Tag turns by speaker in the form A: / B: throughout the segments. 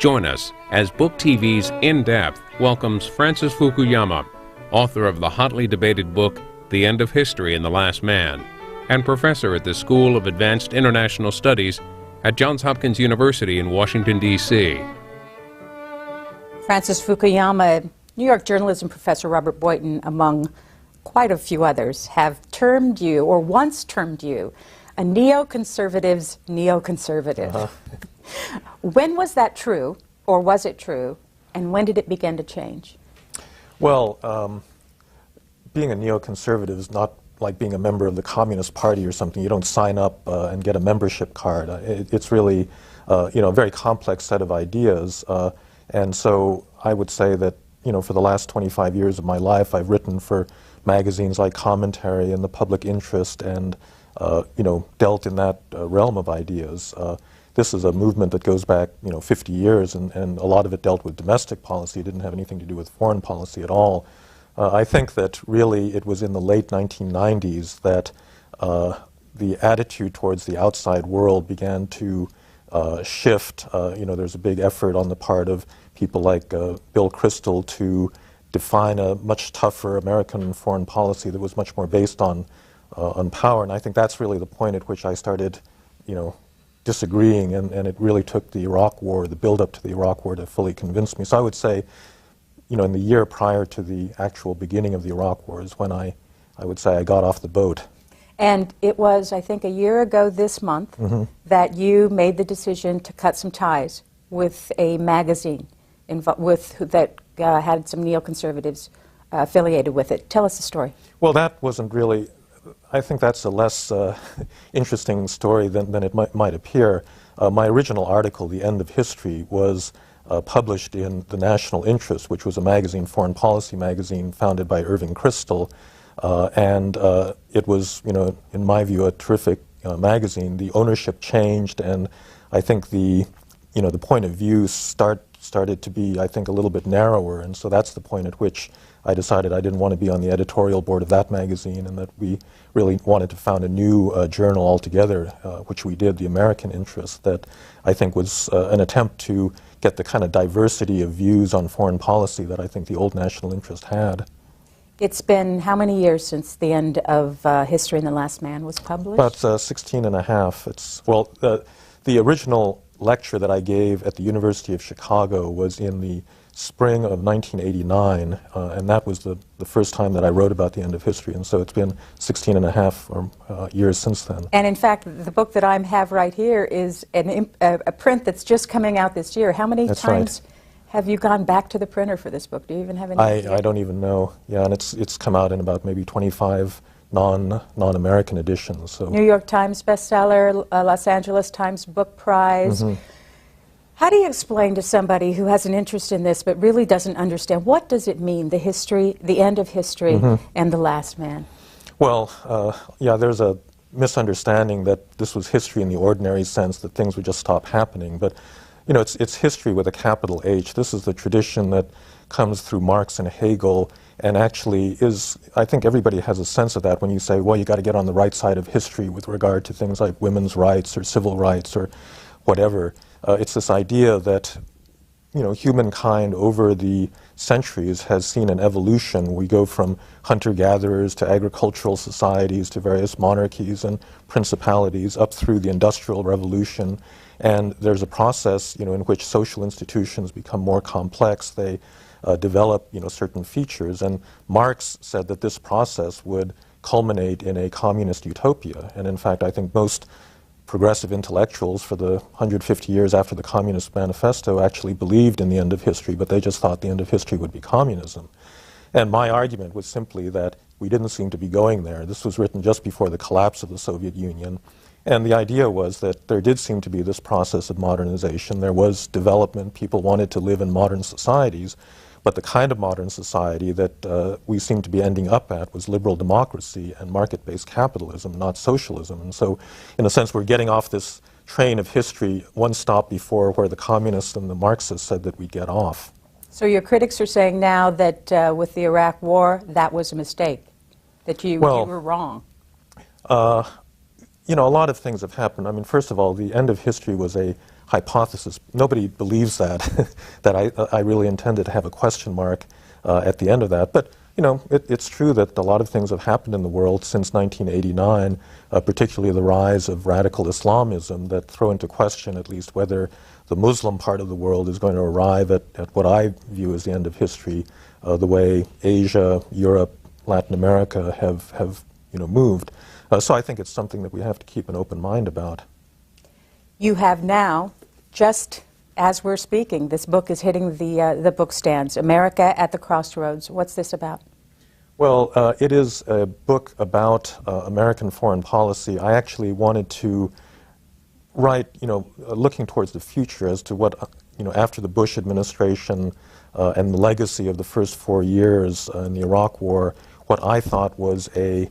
A: Join us as Book TV's In Depth welcomes Francis Fukuyama, author of the hotly debated book, The End of History and the Last Man, and professor at the School of Advanced International Studies at Johns Hopkins University in Washington, D.C.
B: Francis Fukuyama, New York journalism professor Robert Boynton, among quite a few others, have termed you, or once termed you, a neoconservative's neoconservative. When was that true, or was it true, and when did it begin to change?
C: Well, being a neoconservative is not like being a member of the Communist Party or something. You don't sign up and get a membership card. It's really, a very complex set of ideas. And so I would say that, for the last 25 years of my life, I've written for magazines like Commentary and The Public Interest and, dealt in that realm of ideas. This is a movement that goes back, 50 years, and a lot of it dealt with domestic policy. It didn't have anything to do with foreign policy at all. I think that really it was in the late 1990s that the attitude towards the outside world began to shift. There's a big effort on the part of people like Bill Kristol to define a much tougher American foreign policy that was much more based on power. And I think that's really the point at which I started, disagreeing, and it really took the Iraq War, the build-up to the Iraq War, to fully convince me. So I would say, in the year prior to the actual beginning of the Iraq War is when I would say I got off the boat.
B: And it was, I think, a year ago this month that you made the decision to cut some ties with a magazine that had some neoconservatives affiliated with it. Tell us the story.
C: Well, that wasn't really... I think that's a less interesting story than it might appear. My original article, The End of History, was published in The National Interest, which was a magazine, foreign policy magazine, founded by Irving Kristol. And it was, in my view, a terrific magazine. The ownership changed, and I think the point of view started to be, I think, a little bit narrower. And so that's the point at which I decided I didn't want to be on the editorial board of that magazine, and that we really wanted to found a new journal altogether, which we did, The American Interest, that I think was an attempt to get the kind of diversity of views on foreign policy that I think the old National Interest had.
B: It's been how many years since The End of History and the Last Man was published?
C: About 16 and a half. The original lecture that I gave at the University of Chicago was in the spring of 1989, and that was the first time that I wrote about the end of history, and so it's been 16 and a half years since then.
B: And in fact, the book that I have right here is a print that's just coming out this year. How many times have you gone back to the printer for this book? Do you even have any idea?
C: I don't even know. Yeah, and it's come out in about maybe 25 non-American editions. So.
B: New York Times bestseller, Los Angeles Times Book Prize. How do you explain to somebody who has an interest in this but really doesn't understand, what does it mean, the end of history and the last man?
C: Well, there's a misunderstanding that this was history in the ordinary sense, that things would just stop happening. But, it's history with a capital H. This is the tradition that comes through Marx and Hegel, and actually is, I think everybody has a sense of that when you say, well, you got to get on the right side of history with regard to things like women's rights or civil rights or whatever. It's this idea that, humankind over the centuries has seen an evolution. We go from hunter-gatherers to agricultural societies to various monarchies and principalities up through the Industrial Revolution. And there's a process, in which social institutions become more complex. They develop, certain features. And Marx said that this process would culminate in a communist utopia. And in fact, I think most progressive intellectuals for the 150 years after the Communist Manifesto actually believed in the end of history, but they just thought the end of history would be communism. And my argument was simply that we didn't seem to be going there. This was written just before the collapse of the Soviet Union. And the idea was that there did seem to be this process of modernization. There was development. People wanted to live in modern societies. But the kind of modern society that we seem to be ending up at was liberal democracy and market-based capitalism, not socialism. And so, in a sense, we're getting off this train of history one stop before where the communists and the Marxists said that we'd get off.
B: So your critics are saying now that with the Iraq War, that was a mistake, that you were wrong.
C: A lot of things have happened. I mean, first of all, the end of history was a hypothesis. Nobody believes that, that I really intended to have a question mark at the end of that. But, you know, it's true that a lot of things have happened in the world since 1989, particularly the rise of radical Islamism, that throw into question at least whether the Muslim part of the world is going to arrive at what I view as the end of history, the way Asia, Europe, Latin America have moved. So I think it's something that we have to keep an open mind about.
B: You have now, just as we're speaking, this book is hitting the book stands, America at the Crossroads. What's this about?
C: Well, it is a book about American foreign policy. I actually wanted to write, looking towards the future as to what, after the Bush administration and the legacy of the first 4 years in the Iraq War, what I thought was a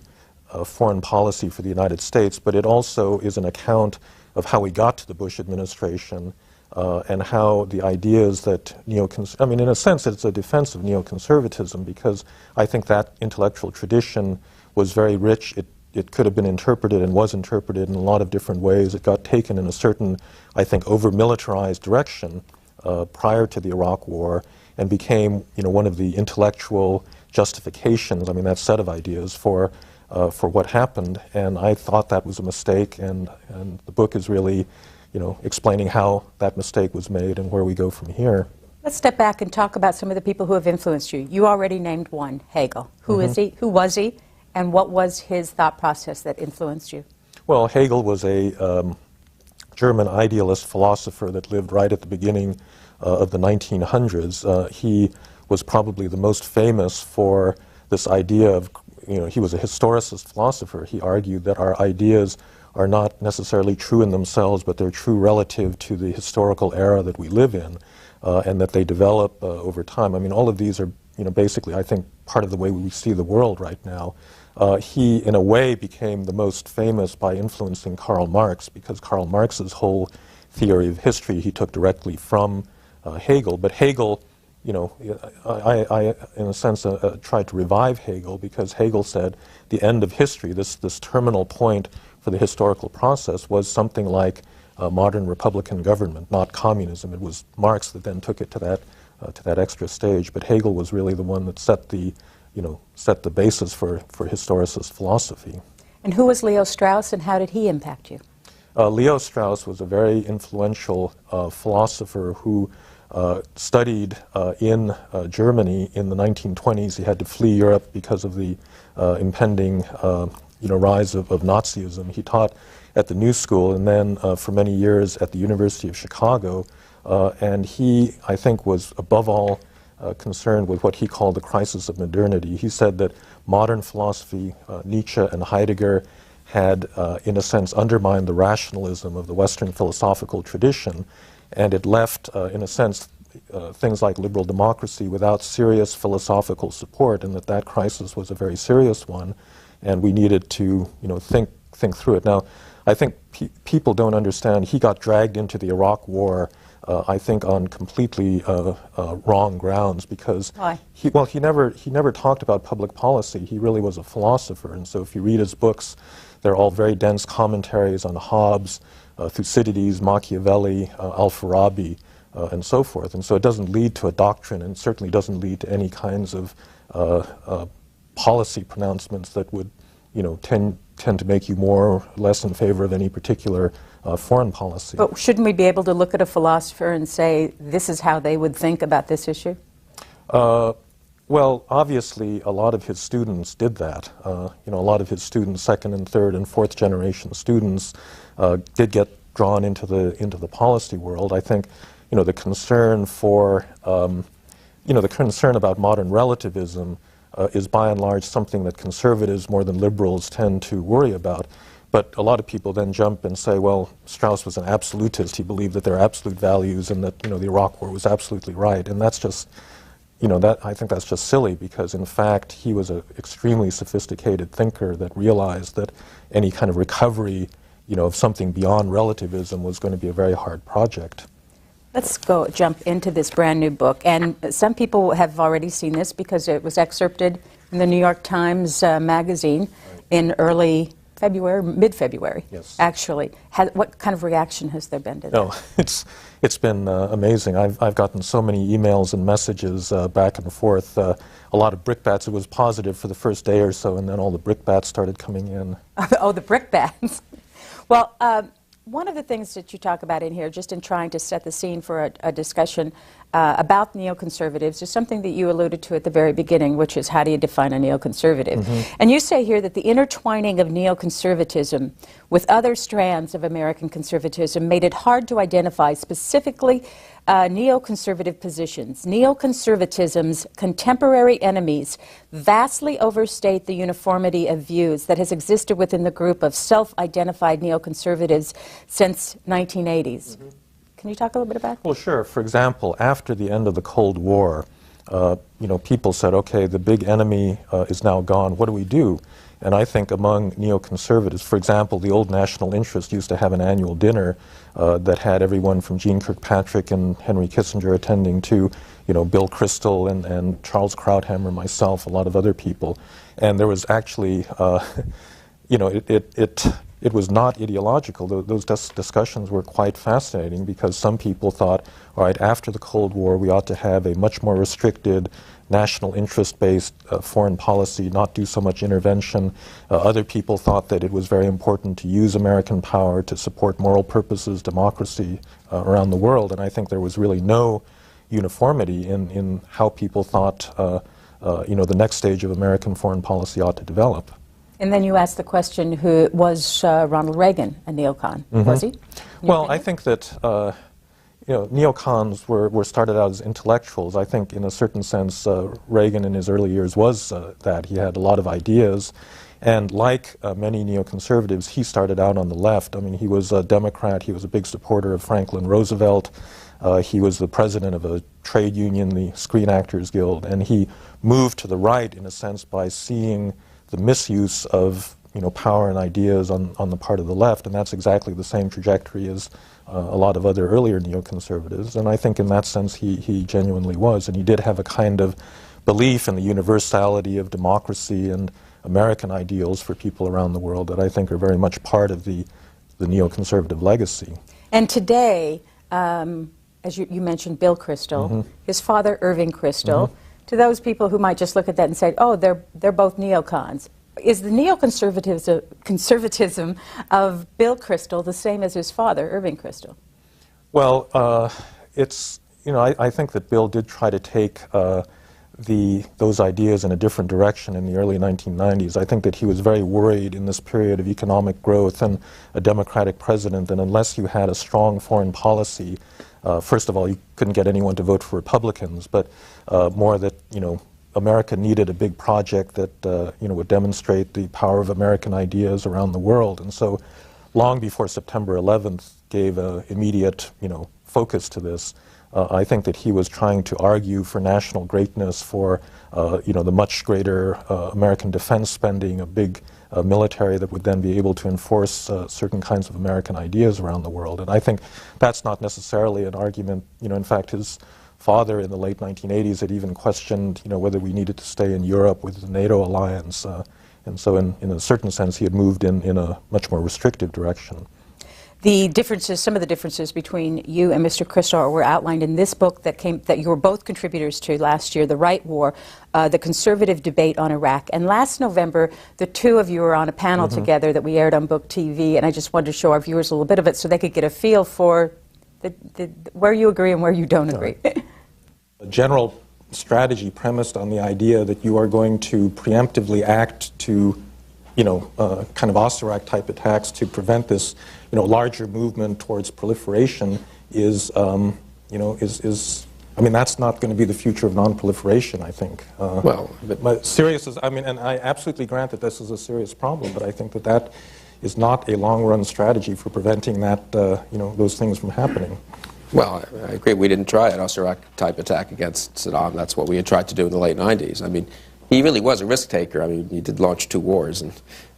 C: foreign policy for the United States, but it also is an account of how we got to the Bush administration and how the ideas that in a sense it's a defense of neoconservatism, because I think that intellectual tradition was very rich. It could have been interpreted and was interpreted in a lot of different ways. It got taken in a certain, I think, over-militarized direction prior to the Iraq War and became, one of the intellectual justifications, that set of ideas for what happened. And I thought that was a mistake, and the book is really, explaining how that mistake was made and where we go from here.
B: Let's step back and talk about some of the people who have influenced you. You already named one, Hegel. Who is he? Who was he? And what was his thought process that influenced you?
C: Well, Hegel was a German idealist philosopher that lived right at the beginning of the 1900s. He was probably the most famous for this idea of, he was a historicist philosopher. He argued that our ideas are not necessarily true in themselves, but they're true relative to the historical era that we live in, and that they develop over time. All of these are, basically, I think, part of the way we see the world right now. He, in a way, became the most famous by influencing Karl Marx, because Karl Marx's whole theory of history he took directly from Hegel. But Hegel, I in a sense, tried to revive Hegel, because Hegel said the end of history, this terminal point for the historical process, was something like modern republican government, not communism. It was Marx that then took it to that extra stage. But Hegel was really the one that set the basis for historicist philosophy.
B: And who was Leo Strauss, and how did he impact you?
C: Leo Strauss was a very influential philosopher who studied in Germany in the 1920s. He had to flee Europe because of the impending rise of Nazism. He taught at the New School and then for many years at the University of Chicago. And he, I think, was above all concerned with what he called the crisis of modernity. He said that modern philosophy, Nietzsche and Heidegger, had, in a sense, undermined the rationalism of the Western philosophical tradition, and it left, in a sense, things like liberal democracy without serious philosophical support, and that crisis was a very serious one, and we needed to, think through it. Now, I think people don't understand. He got dragged into the Iraq War, I think, on completely wrong grounds, because
B: Why?
C: he never talked about public policy. He really was a philosopher, and so if you read his books, they're all very dense commentaries on Hobbes, Thucydides, Machiavelli, Al-Farabi, and so forth. And so it doesn't lead to a doctrine, and certainly doesn't lead to any kinds of policy pronouncements that would, tend to make you more or less in favor of any particular foreign policy.
B: But shouldn't we be able to look at a philosopher and say, this is how they would think about this issue?
C: Well, obviously, a lot of his students did that. A lot of his students, second and third and fourth generation students, did get drawn into the policy world. I think, the concern for, the concern about modern relativism is by and large something that conservatives more than liberals tend to worry about. But a lot of people then jump and say, well, Strauss was an absolutist. He believed that there are absolute values and that, the Iraq War was absolutely right. And that's just, I think that's just silly, because in fact he was an extremely sophisticated thinker that realized that any kind of recovery, of something beyond relativism was going to be a very hard project.
B: Let's jump into this brand new book. And some people have already seen this because it was excerpted in the New York Times magazine in early February, mid-February,
C: Yes.
B: actually. What kind of reaction has there been to that?
C: No, it's been amazing. I've gotten so many emails and messages back and forth. A lot of brickbats. It was positive for the first day or so, and then all the brickbats started coming in.
B: Oh, the brickbats. Well, one of the things that you talk about in here, just in trying to set the scene for a discussion about neoconservatives, is something that you alluded to at the very beginning, which is how do you define a neoconservative? Mm-hmm. And you say here that the intertwining of neoconservatism with other strands of American conservatism made it hard to identify specifically neoconservative positions. Neoconservatism's contemporary enemies vastly overstate the uniformity of views that has existed within the group of self-identified neoconservatives since 1980s. Mm-hmm. Can you talk a little bit about that?
C: Well, sure. For example, after the end of the Cold War, people said, okay, the big enemy is now gone. What do we do? And I think among neoconservatives, for example, the old National Interest used to have an annual dinner that had everyone from Jeane Kirkpatrick and Henry Kissinger attending to, Bill Kristol and Charles Krauthammer, myself, a lot of other people. And there was actually, it was not ideological. Those discussions were quite fascinating because some people thought, all right, after the Cold War, we ought to have a much more restricted, national interest-based foreign policy, not do so much intervention. Other people thought that it was very important to use American power to support moral purposes, democracy around the world. And I think there was really no uniformity in how people thought the next stage of American foreign policy ought to develop.
B: And then you asked the question, who was Ronald Reagan a neocon? Mm-hmm. Was he?
C: Well, I think that neocons were started out as intellectuals. I think in a certain sense Reagan in his early years was that. He had a lot of ideas. And like many neoconservatives, he started out on the left. I mean, he was a Democrat. He was a big supporter of Franklin Roosevelt. He was the president of a trade union, the Screen Actors Guild. And he moved to the right, in a sense, by seeing the misuse of power and ideas on the part of the left, and that's exactly the same trajectory as a lot of other earlier neoconservatives. And I think in that sense he genuinely was, and he did have a kind of belief in the universality of democracy and American ideals for people around the world that I think are very much part of the neoconservative legacy.
B: And today, as you mentioned Bill Kristol, mm-hmm. his father Irving Kristol, mm-hmm. to those people who might just look at that and say, oh, they're both neocons. Is the neoconservatism of Bill Kristol the same as his father, Irving Kristol?
C: Well, I think that Bill did try to take those ideas in a different direction in the early 1990s. I think that he was very worried in this period of economic growth and a Democratic president, and unless you had a strong foreign policy, first of all, you couldn't get anyone to vote for Republicans, but more that, America needed a big project that, would demonstrate the power of American ideas around the world. And so long before September 11th gave immediate, focus to this, I think that he was trying to argue for national greatness, for, the much greater American defense spending, a big military that would then be able to enforce certain kinds of American ideas around the world. And I think that's not necessarily an argument, in fact, his father in the late 1980s had even questioned, whether we needed to stay in Europe with the NATO alliance. And so in a certain sense, he had moved in a much more restrictive direction.
B: The differences, some of the differences between you and Mr. Kristol were outlined in this book that you were both contributors to last year, The Right War, The Conservative Debate on Iraq. And last November, the two of you were on a panel mm-hmm. together that we aired on Book TV, and I just wanted to show our viewers a little bit of it so they could get a feel for where you agree and where you don't agree.
C: A general strategy premised on the idea that you are going to preemptively act to, kind of Osirach type attacks to prevent this, larger movement towards proliferation is, that's not going to be the future of non-proliferation, I think. And I absolutely grant that this is a serious problem, but I think that is not a long-run strategy for preventing that, those things from happening.
D: Well, I agree. We didn't try an Osirach-type attack against Saddam. That's what we had tried to do in the late 90s. I mean, he really was a risk-taker. I mean, he did launch 2 wars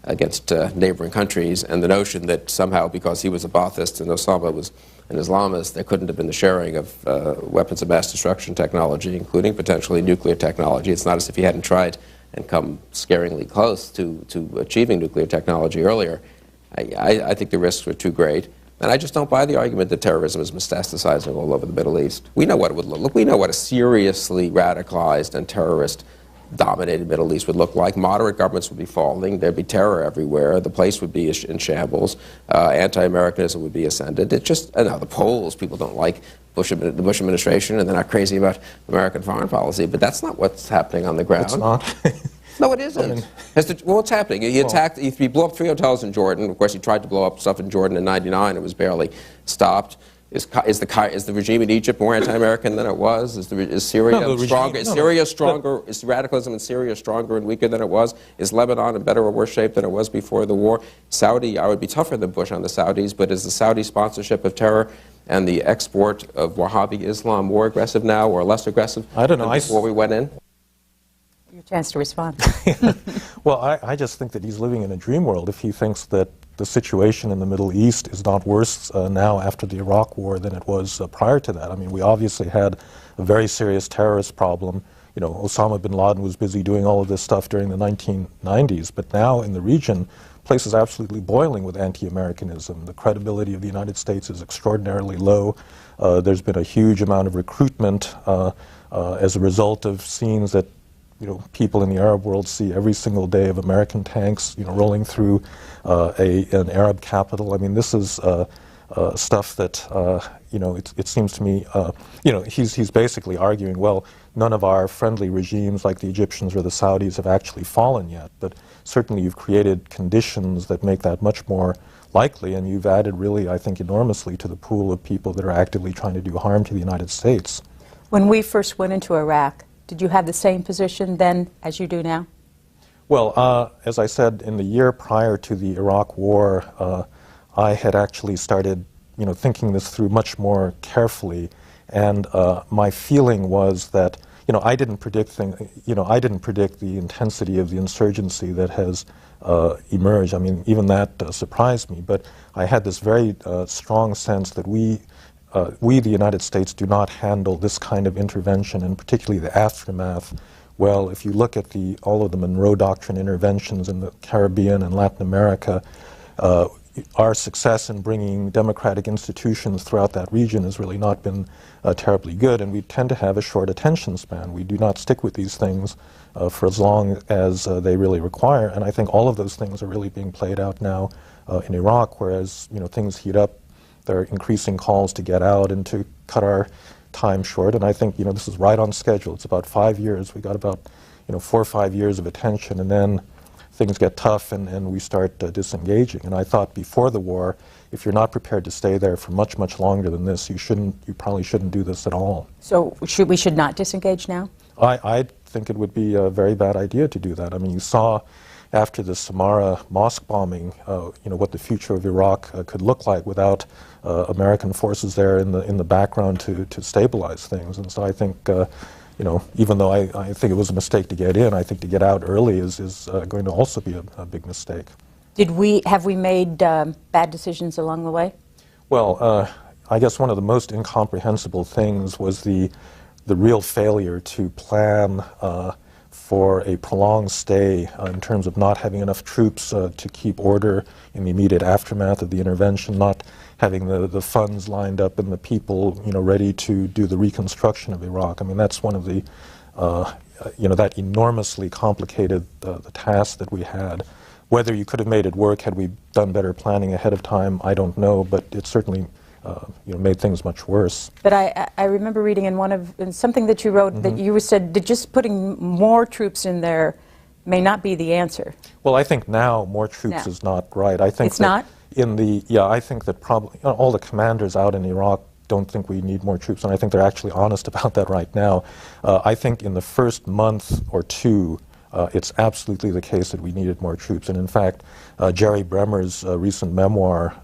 D: against neighboring countries, and the notion that somehow because he was a Ba'athist and Osama was an Islamist, there couldn't have been the sharing of weapons of mass destruction technology, including potentially nuclear technology. It's not as if he hadn't tried and come scaringly close to achieving nuclear technology earlier, I think the risks were too great. And I just don't buy the argument that terrorism is metastasizing all over the Middle East. We know what it would look like. We know what a seriously radicalized and terrorist-dominated Middle East would look like. Moderate governments would be falling. There'd be terror everywhere. The place would be in shambles. Anti-Americanism would be ascendant. It just, now the polls, people don't like the Bush administration, and they're not crazy about American foreign policy, but that's not what's happening on the ground.
C: It's not.
D: No, it isn't. I mean, well, what's happening? He attacked, he blew up 3 hotels in Jordan. Of course, he tried to blow up stuff in Jordan in '99. It was barely stopped. Is the regime in Egypt more anti-American than it was? Is Syria stronger? Is Syria stronger? Is radicalism in Syria stronger and weaker than it was? Is Lebanon in better or worse shape than it was before the war? Saudi, I would be tougher than Bush on the Saudis, but is the Saudi sponsorship of terror and the export of Wahhabi Islam more aggressive now or less aggressive than before we went in?
B: Your chance to respond.
C: Well, I just think that he's living in a dream world if he thinks that the situation in the Middle East is not worse now after the Iraq War than it was prior to that. I mean, we obviously had a very serious terrorist problem. You know, Osama bin Laden was busy doing all of this stuff during the 1990s, but now in the region, the place is absolutely boiling with anti-Americanism. The credibility of the United States is extraordinarily low. There's been a huge amount of recruitment as a result of scenes that people in the Arab world see every single day of American tanks, rolling through an Arab capital. I mean, this is stuff that, it seems to me, he's basically arguing, well, none of our friendly regimes like the Egyptians or the Saudis have actually fallen yet, but certainly you've created conditions that make that much more likely, and you've added really, I think, enormously to the pool of people that are actively trying to do harm to the United States.
B: When we first went into Iraq, did you have the same position then as you do now?
C: Well, as I said, in the year prior to the Iraq War, I had actually started, thinking this through much more carefully, and my feeling was that, I didn't predict the intensity of the insurgency that has emerged. I mean, even that surprised me, but I had this very strong sense that we, the United States, do not handle this kind of intervention, and particularly the aftermath, well. If you look at all of the Monroe Doctrine interventions in the Caribbean and Latin America, our success in bringing democratic institutions throughout that region has really not been terribly good, and we tend to have a short attention span. We do not stick with these things for as long as they really require, and I think all of those things are really being played out now in Iraq, whereas things heat up. There are increasing calls to get out and to cut our time short, and I think this is right on schedule. It's about 5 years. We got about 4 or 5 years of attention, and then things get tough and we start disengaging. And I thought before the war, if you're not prepared to stay there for much, much longer than this, you probably shouldn't do this at all. So
B: we should not disengage now?
C: I think it would be a very bad idea to do that. I mean, you saw after the Samarra mosque bombing, what the future of Iraq could look like without American forces there in the background to stabilize things. And so I think, even though I think it was a mistake to get in, I think to get out early is going to also be a big mistake.
B: Have we made bad decisions along the way?
C: Well, I guess one of the most incomprehensible things was the real failure to plan for a prolonged stay in terms of not having enough troops to keep order in the immediate aftermath of the intervention, not having the funds lined up and the people ready to do the reconstruction of Iraq. I mean, that's one of the that enormously complicated the task that we had. Whether you could have made it work had we done better planning ahead of time, I don't know, but it certainly made things much worse.
B: But I remember reading in something that you wrote that you said that just putting more troops in there may not be the answer.
C: Well, I think now more troops is not right. I think
B: it's not?
C: I think that probably all the commanders out in Iraq don't think we need more troops, and I think they're actually honest about that right now. I think in the first month or two, it's absolutely the case that we needed more troops. And in fact, Jerry Bremer's recent memoir,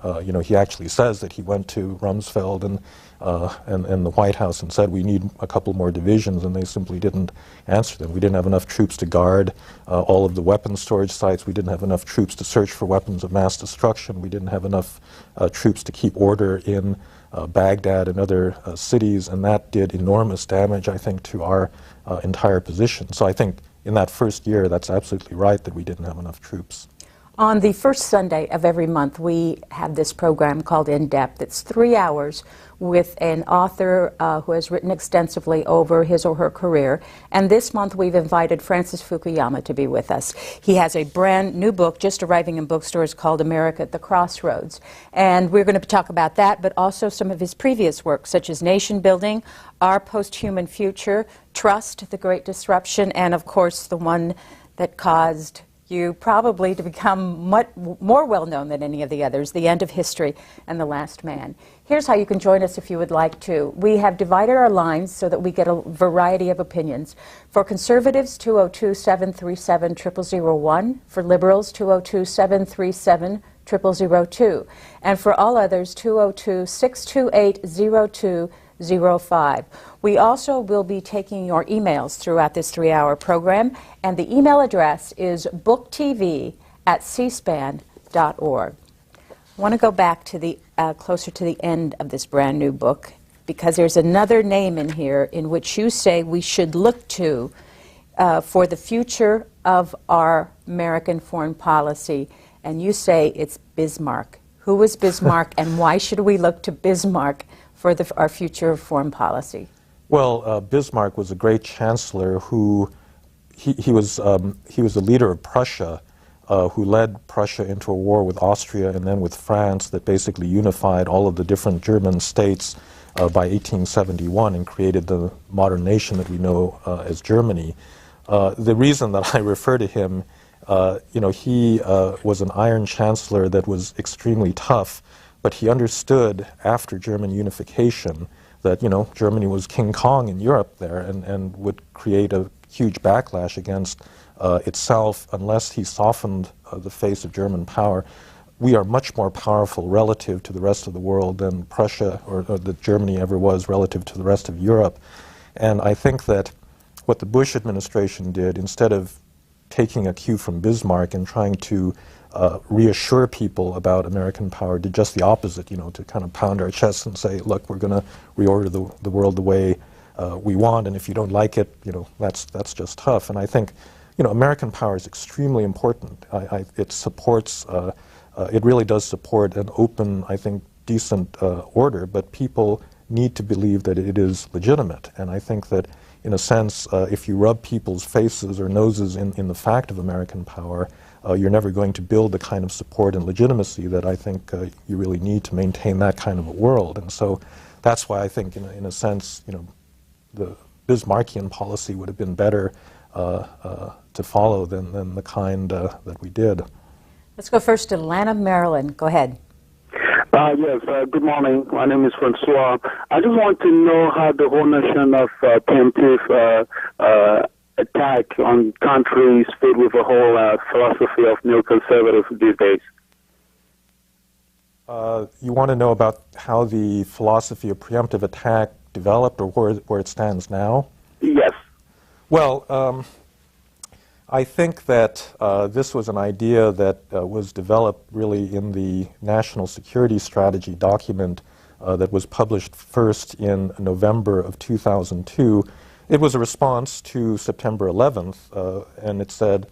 C: he actually says that he went to Rumsfeld and the White House and said we need a couple more divisions, and they simply didn't answer them. We didn't have enough troops to guard all of the weapons storage sites. We didn't have enough troops to search for weapons of mass destruction. We didn't have enough troops to keep order in Baghdad and other cities, and that did enormous damage, I think, to our entire position. So I think in that first year, that's absolutely right that we didn't have enough troops.
B: On the first Sunday of every month, we have this program called In Depth. It's 3 hours with an author who has written extensively over his or her career. And this month, we've invited Francis Fukuyama to be with us. He has a brand new book just arriving in bookstores called America at the Crossroads. And we're going to talk about that, but also some of his previous work, such as Nation Building, Our Posthuman Future, Trust, The Great Disruption, and of course, the one that caused you probably to become much more well-known than any of the others, The End of History and The Last Man. Here's how you can join us if you would like to. We have divided our lines so that we get a variety of opinions. For conservatives, 202-737-0001. For liberals, 202-737-0002. And for all others, 202-628-0205. We also will be taking your emails throughout this 3-hour program, and the email address is booktv@cspan.org. I want to go back to the closer to the end of this brand new book, because there's another name in here in which you say we should look to for the future of our American foreign policy, and you say it's Bismarck. Who was Bismarck, and why should we look to Bismarck for our future foreign policy?
C: Well, Bismarck was a great chancellor who he was the leader of Prussia, who led Prussia into a war with Austria and then with France that basically unified all of the different German states by 1871 and created the modern nation that we know as Germany. The reason that I refer to him, he was an iron chancellor that was extremely tough, but he understood after German unification that, Germany was King Kong in Europe there and would create a huge backlash against itself unless he softened the face of German power. We are much more powerful relative to the rest of the world than Prussia or that Germany ever was relative to the rest of Europe. And I think that what the Bush administration did, instead of taking a cue from Bismarck and trying to reassure people about American power, did just the opposite, to kind of pound our chests and say, look, we're going to reorder the world the way we want, and if you don't like it, that's just tough. And I think, American power is extremely important. It supports, it really does support an open, I think, decent order, but people need to believe that it is legitimate. And I think that, in a sense, if you rub people's faces or noses in the fact of American power, you're never going to build the kind of support and legitimacy that I think you really need to maintain that kind of a world. And so that's why I think, in a sense, the Bismarckian policy would have been better to follow than the kind that we did.
B: Let's go first to Atlanta, Maryland. Go ahead.
E: Yes, good morning. My name is Francois. I just want to know how the whole notion of preemptive attack on countries fit with the whole philosophy of neoconservative these days.
C: You want to know about how the philosophy of preemptive attack developed or where it stands now?
E: Yes.
C: Well, I think that this was an idea that was developed really in the National Security Strategy document that was published first in November of 2002. It was a response to September 11th, and it said,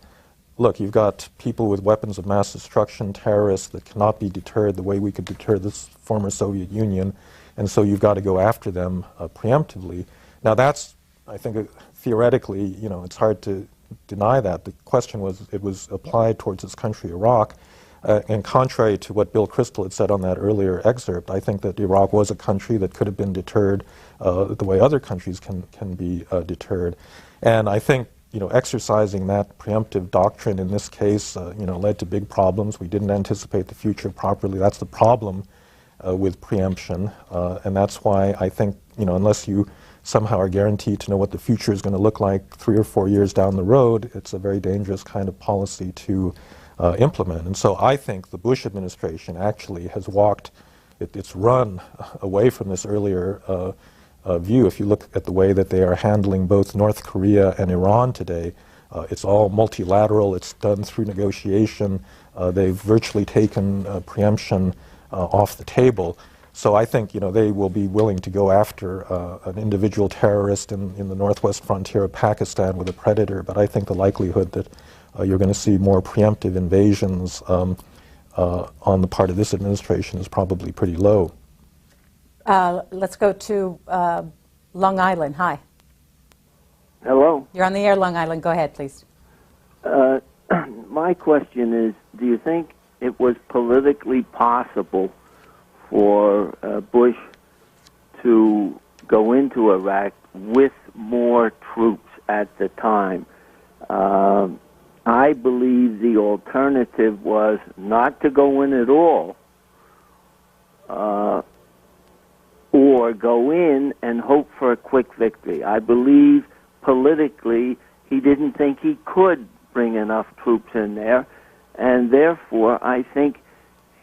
C: look, you've got people with weapons of mass destruction, terrorists that cannot be deterred the way we could deter this former Soviet Union, and so you've got to go after them preemptively. Now that's, I think, theoretically, it's hard to deny that. The question was, it was applied towards this country, Iraq, and contrary to what Bill Kristol had said on that earlier excerpt, I think that Iraq was a country that could have been deterred the way other countries can be deterred. And I think, exercising that preemptive doctrine in this case, led to big problems. We didn't anticipate the future properly. That's the problem with preemption, and that's why I think, unless you somehow are guaranteed to know what the future is going to look like 3 or 4 years down the road, it's a very dangerous kind of policy to implement. And so I think the Bush administration actually has walked, it's run away from this earlier view. If you look at the way that they are handling both North Korea and Iran today, it's all multilateral, it's done through negotiation, they've virtually taken preemption off the table. So I think, they will be willing to go after an individual terrorist in the northwest frontier of Pakistan with a predator, but I think the likelihood that you're going to see more preemptive invasions on the part of this administration is probably pretty low.
B: Let's go to Long Island. Hi.
F: Hello.
B: You're on the air, Long Island. Go ahead, please.
F: My question is, do you think it was politically possible for Bush to go into Iraq with more troops at the time? I believe the alternative was not to go in at all, or go in and hope for a quick victory. I believe politically he didn't think he could bring enough troops in there, and therefore I think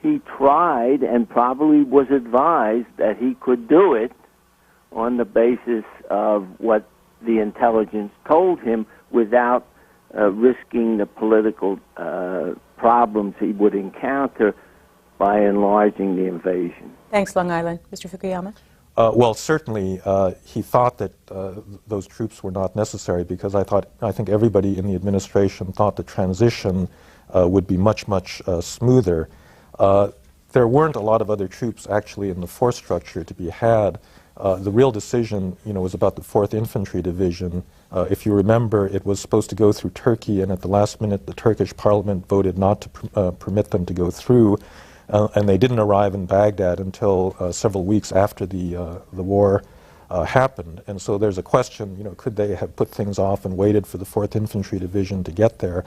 F: he tried and probably was advised that he could do it on the basis of what the intelligence told him without risking the political problems he would encounter by enlarging the invasion.
B: Thanks, Long Island. Mr. Fukuyama?
C: Well, certainly he thought that those troops were not necessary because I think everybody in the administration thought the transition would be much, much smoother. There weren't a lot of other troops actually in the force structure to be had. The real decision, was about the 4th Infantry Division. If you remember, it was supposed to go through Turkey, and at the last minute, the Turkish parliament voted not to permit them to go through, and they didn't arrive in Baghdad until several weeks after the war happened. And so there's a question, could they have put things off and waited for the 4th Infantry Division to get there?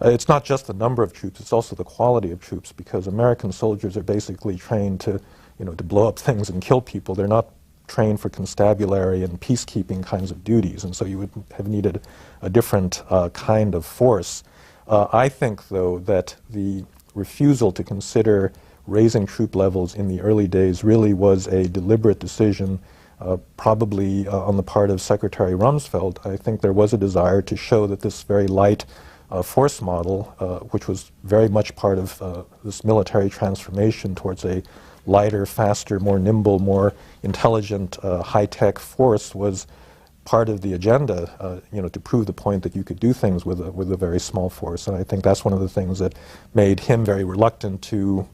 C: It's not just the number of troops, it's also the quality of troops, because American soldiers are basically trained to blow up things and kill people. They're not trained for constabulary and peacekeeping kinds of duties, and so you would have needed a different kind of force. I think, though, that the refusal to consider raising troop levels in the early days really was a deliberate decision, probably on the part of Secretary Rumsfeld. I think there was a desire to show that this very light force model, which was very much part of this military transformation towards a lighter, faster, more nimble, more intelligent, high-tech force, was part of the agenda, to prove the point that you could do things with a very small force. And I think that's one of the things that made him very reluctant to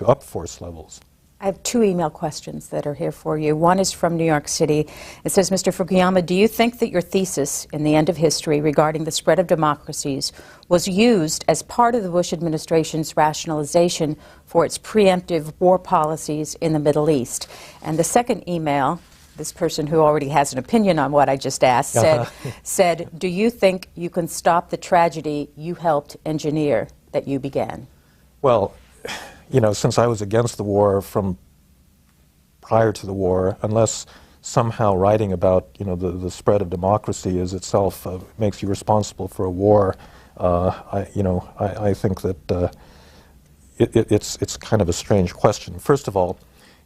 C: up force levels.
B: I have 2 email questions that are here for you. One is from New York City. It says, Mr. Fukuyama, do you think that your thesis in The End of History regarding the spread of democracies was used as part of the Bush administration's rationalization for its preemptive war policies in the Middle East? And the second email, this person who already has an opinion on what I just asked, said, do you think you can stop the tragedy you helped engineer that you began?
C: Well, since I was against the war from prior to the war, unless somehow writing about, the spread of democracy as itself makes you responsible for a war, I think that it's kind of a strange question. First of all,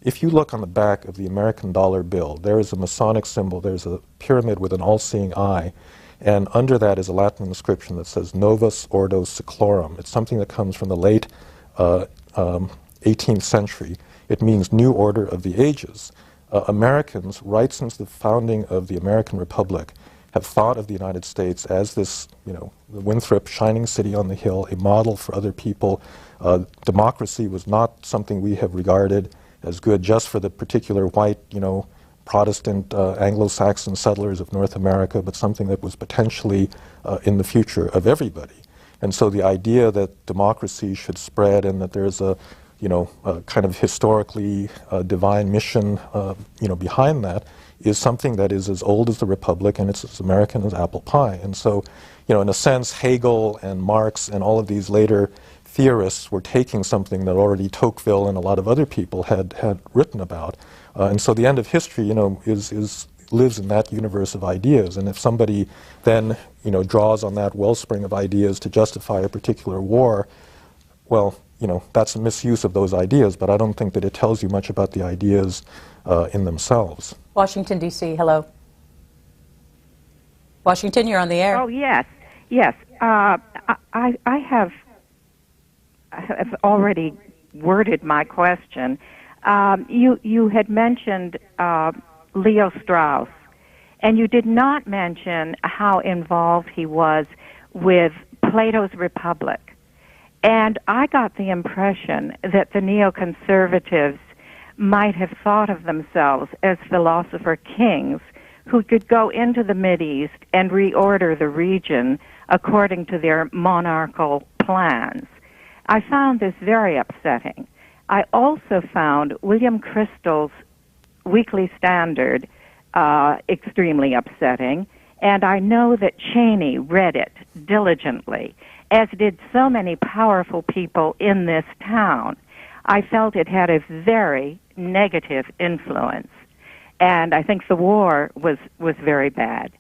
C: if you look on the back of the American dollar bill, there is a Masonic symbol, there's a pyramid with an all-seeing eye, and under that is a Latin inscription that says Novus Ordo Seclorum. It's something that comes from the late 18th century. It means new order of the ages. Americans, right since the founding of the American Republic, have thought of the United States as this, the Winthrop shining city on the hill, a model for other people. Democracy was not something we have regarded as good just for the particular white, Protestant Anglo-Saxon settlers of North America, but something that was potentially in the future of everybody. And so the idea that democracy should spread and that there's a kind of historically divine mission, behind that is something that is as old as the Republic and it's as American as apple pie. And so, in a sense, Hegel and Marx and all of these later theorists were taking something that already Tocqueville and a lot of other people had written about. And so the end of history, lives in that universe of ideas. And if somebody then, draws on that wellspring of ideas to justify a particular war, well, that's a misuse of those ideas, but I don't think that it tells you much about the ideas in themselves.
B: Washington, D.C., hello. Washington, you're on the air.
G: Oh, yes. I have already worded my question. You had mentioned Leo Strauss, and you did not mention how involved he was with Plato's Republic. And I got the impression that the neoconservatives might have thought of themselves as philosopher kings who could go into the Mideast and reorder the region according to their monarchical plans. I found this very upsetting. I also found William Crystal's Weekly Standard extremely upsetting, and I know that Cheney read it diligently, as did so many powerful people in this town. I felt it had a very negative influence, and I think the war was very bad.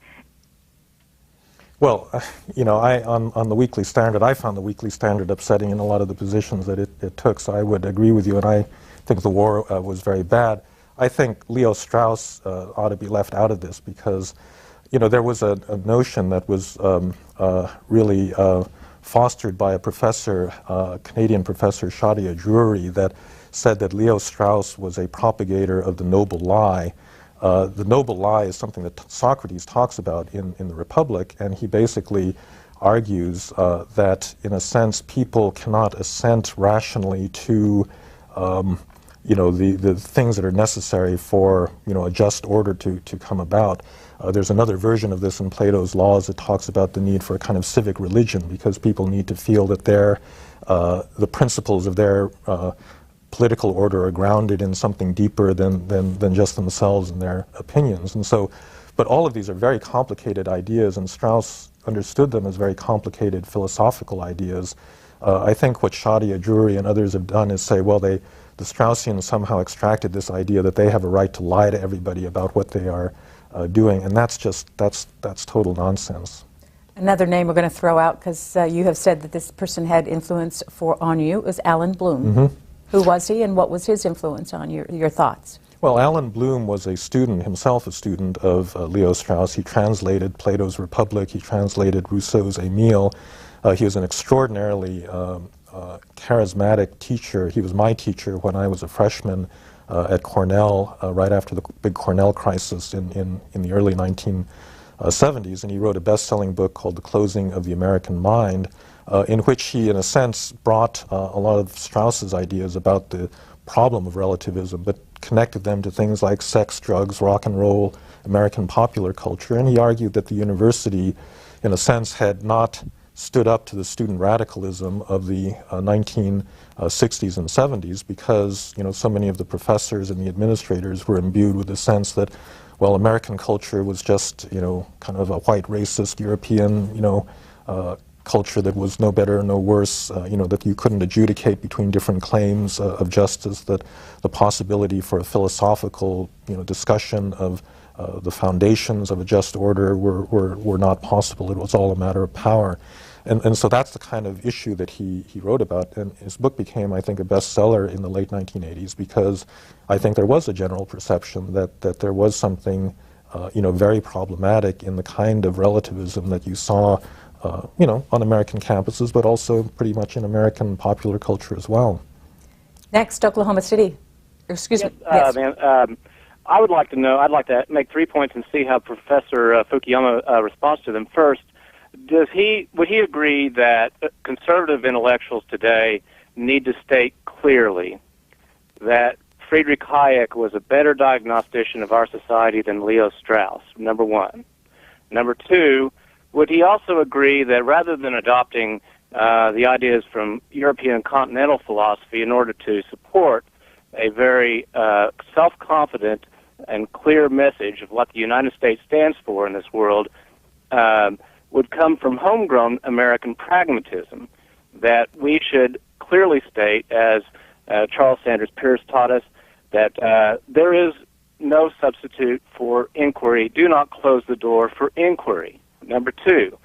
C: Well, on the Weekly Standard, I found the Weekly Standard upsetting in a lot of the positions that it took, so I would agree with you, and I think the war was very bad. I think Leo Strauss ought to be left out of this because, there was a notion that was really fostered by a professor, Canadian professor, Shadia Drury, that said that Leo Strauss was a propagator of the noble lie. The noble lie is something that Socrates talks about in the Republic, and he basically argues that, in a sense, people cannot assent rationally to the things that are necessary for a just order to come about. There's another version of this in Plato's Laws that talks about the need for a kind of civic religion, because people need to feel that the principles of their political order are grounded in something deeper than just themselves and their opinions. And so, but all of these are very complicated ideas, and Strauss understood them as very complicated philosophical ideas. I think what Shadia Drury and others have done is say, well, the Straussians somehow extracted this idea that they have a right to lie to everybody about what they are doing, and that's total nonsense.
B: Another name we're going to throw out, because you have said that this person had influence on you, was Alan Bloom.
C: Mm-hmm.
B: Who was he, and what was his influence on your thoughts?
C: Well, Alan Bloom was himself a student of Leo Strauss. He translated Plato's Republic, he translated Rousseau's Emile. He was an extraordinarily charismatic teacher. He was my teacher when I was a freshman at Cornell, right after the big Cornell crisis in the early 1970s, and he wrote a best-selling book called The Closing of the American Mind, in which he, in a sense, brought a lot of Strauss's ideas about the problem of relativism, but connected them to things like sex, drugs, rock and roll, American popular culture, and he argued that the university, in a sense, had not stood up to the student radicalism of the 1960s and 70s because, so many of the professors and the administrators were imbued with the sense that, well, American culture was just, kind of a white racist European, culture that was no better, no worse, that you couldn't adjudicate between different claims of justice, that the possibility for a philosophical, discussion of the foundations of a just order were not possible. It was all a matter of power. And so that's the kind of issue that he wrote about. And his book became, I think, a bestseller in the late 1980s because I think there was a general perception that there was something, very problematic in the kind of relativism that you saw on American campuses, but also pretty much in American popular culture as well.
B: Next, Oklahoma City. Excuse me.
H: Yes. I would like to know, I'd like to make 3 points and see how Professor Fukuyama responds to them. First, would he agree that conservative intellectuals today need to state clearly that Friedrich Hayek was a better diagnostician of our society than Leo Strauss, number one? Number two, would he also agree that rather than adopting the ideas from European continental philosophy in order to support a very self-confident and clear message of what the United States stands for in this world, would come from homegrown American pragmatism, that we should clearly state, as Charles Sanders Peirce taught us, that there is no substitute for inquiry. Do not close the door for inquiry. Number two.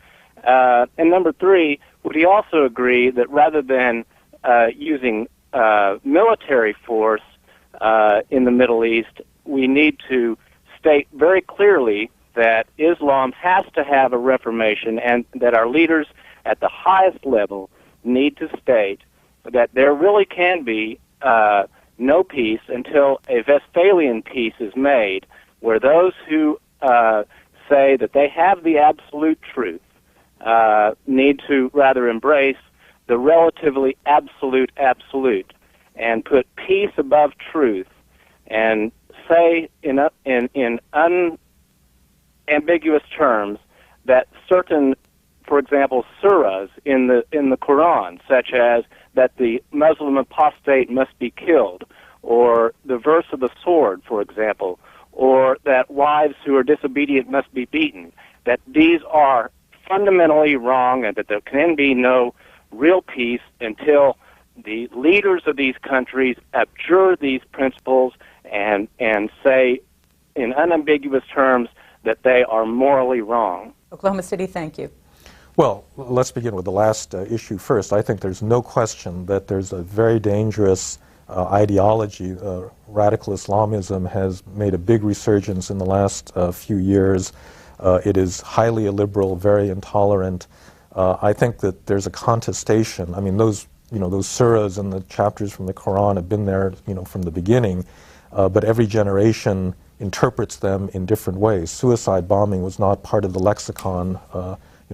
H: And number three, would he also agree that rather than using military force in the Middle East, we need to state very clearly that Islam has to have a reformation and that our leaders at the highest level need to state that there really can be no peace until a Westphalian peace is made, where those who say that they have the absolute truth need to rather embrace the relatively absolute and put peace above truth and say in unambiguous terms that certain, for example, surahs in the Quran, such as that the Muslim apostate must be killed, or the verse of the sword, for example, or that wives who are disobedient must be beaten, that these are fundamentally wrong and that there can be no real peace until the leaders of these countries abjure these principles and say in unambiguous terms that they are morally wrong.
B: Oklahoma City, thank you.
C: Well, let's begin with the last issue first. I think there's no question that there's a very dangerous ideology. Radical Islamism has made a big resurgence in the last few years. It is highly illiberal, very intolerant. I think that there's a contestation. I mean, those surahs and the chapters from the Quran have been there, from the beginning, but every generation interprets them in different ways. Suicide bombing was not part of the lexicon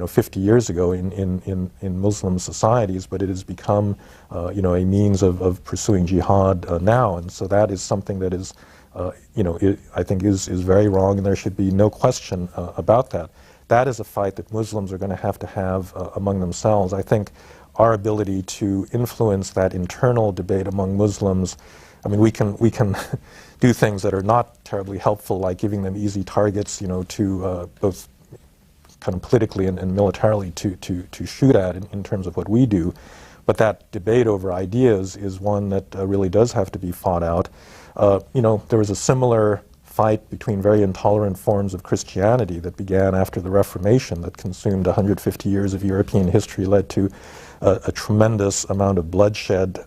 C: 50 years ago in Muslim societies, but it has become a means of pursuing jihad now, and so that is something that is I think is very wrong, and there should be no question about that. That is a fight that Muslims are going to have among themselves. I think our ability to influence that internal debate among Muslims, I mean, we can do things that are not terribly helpful, like giving them easy targets, to both kind of politically and militarily to shoot at in terms of what we do. But that debate over ideas is one that really does have to be fought out. There was a similar fight between very intolerant forms of Christianity that began after the Reformation that consumed 150 years of European history, led to a tremendous amount of bloodshed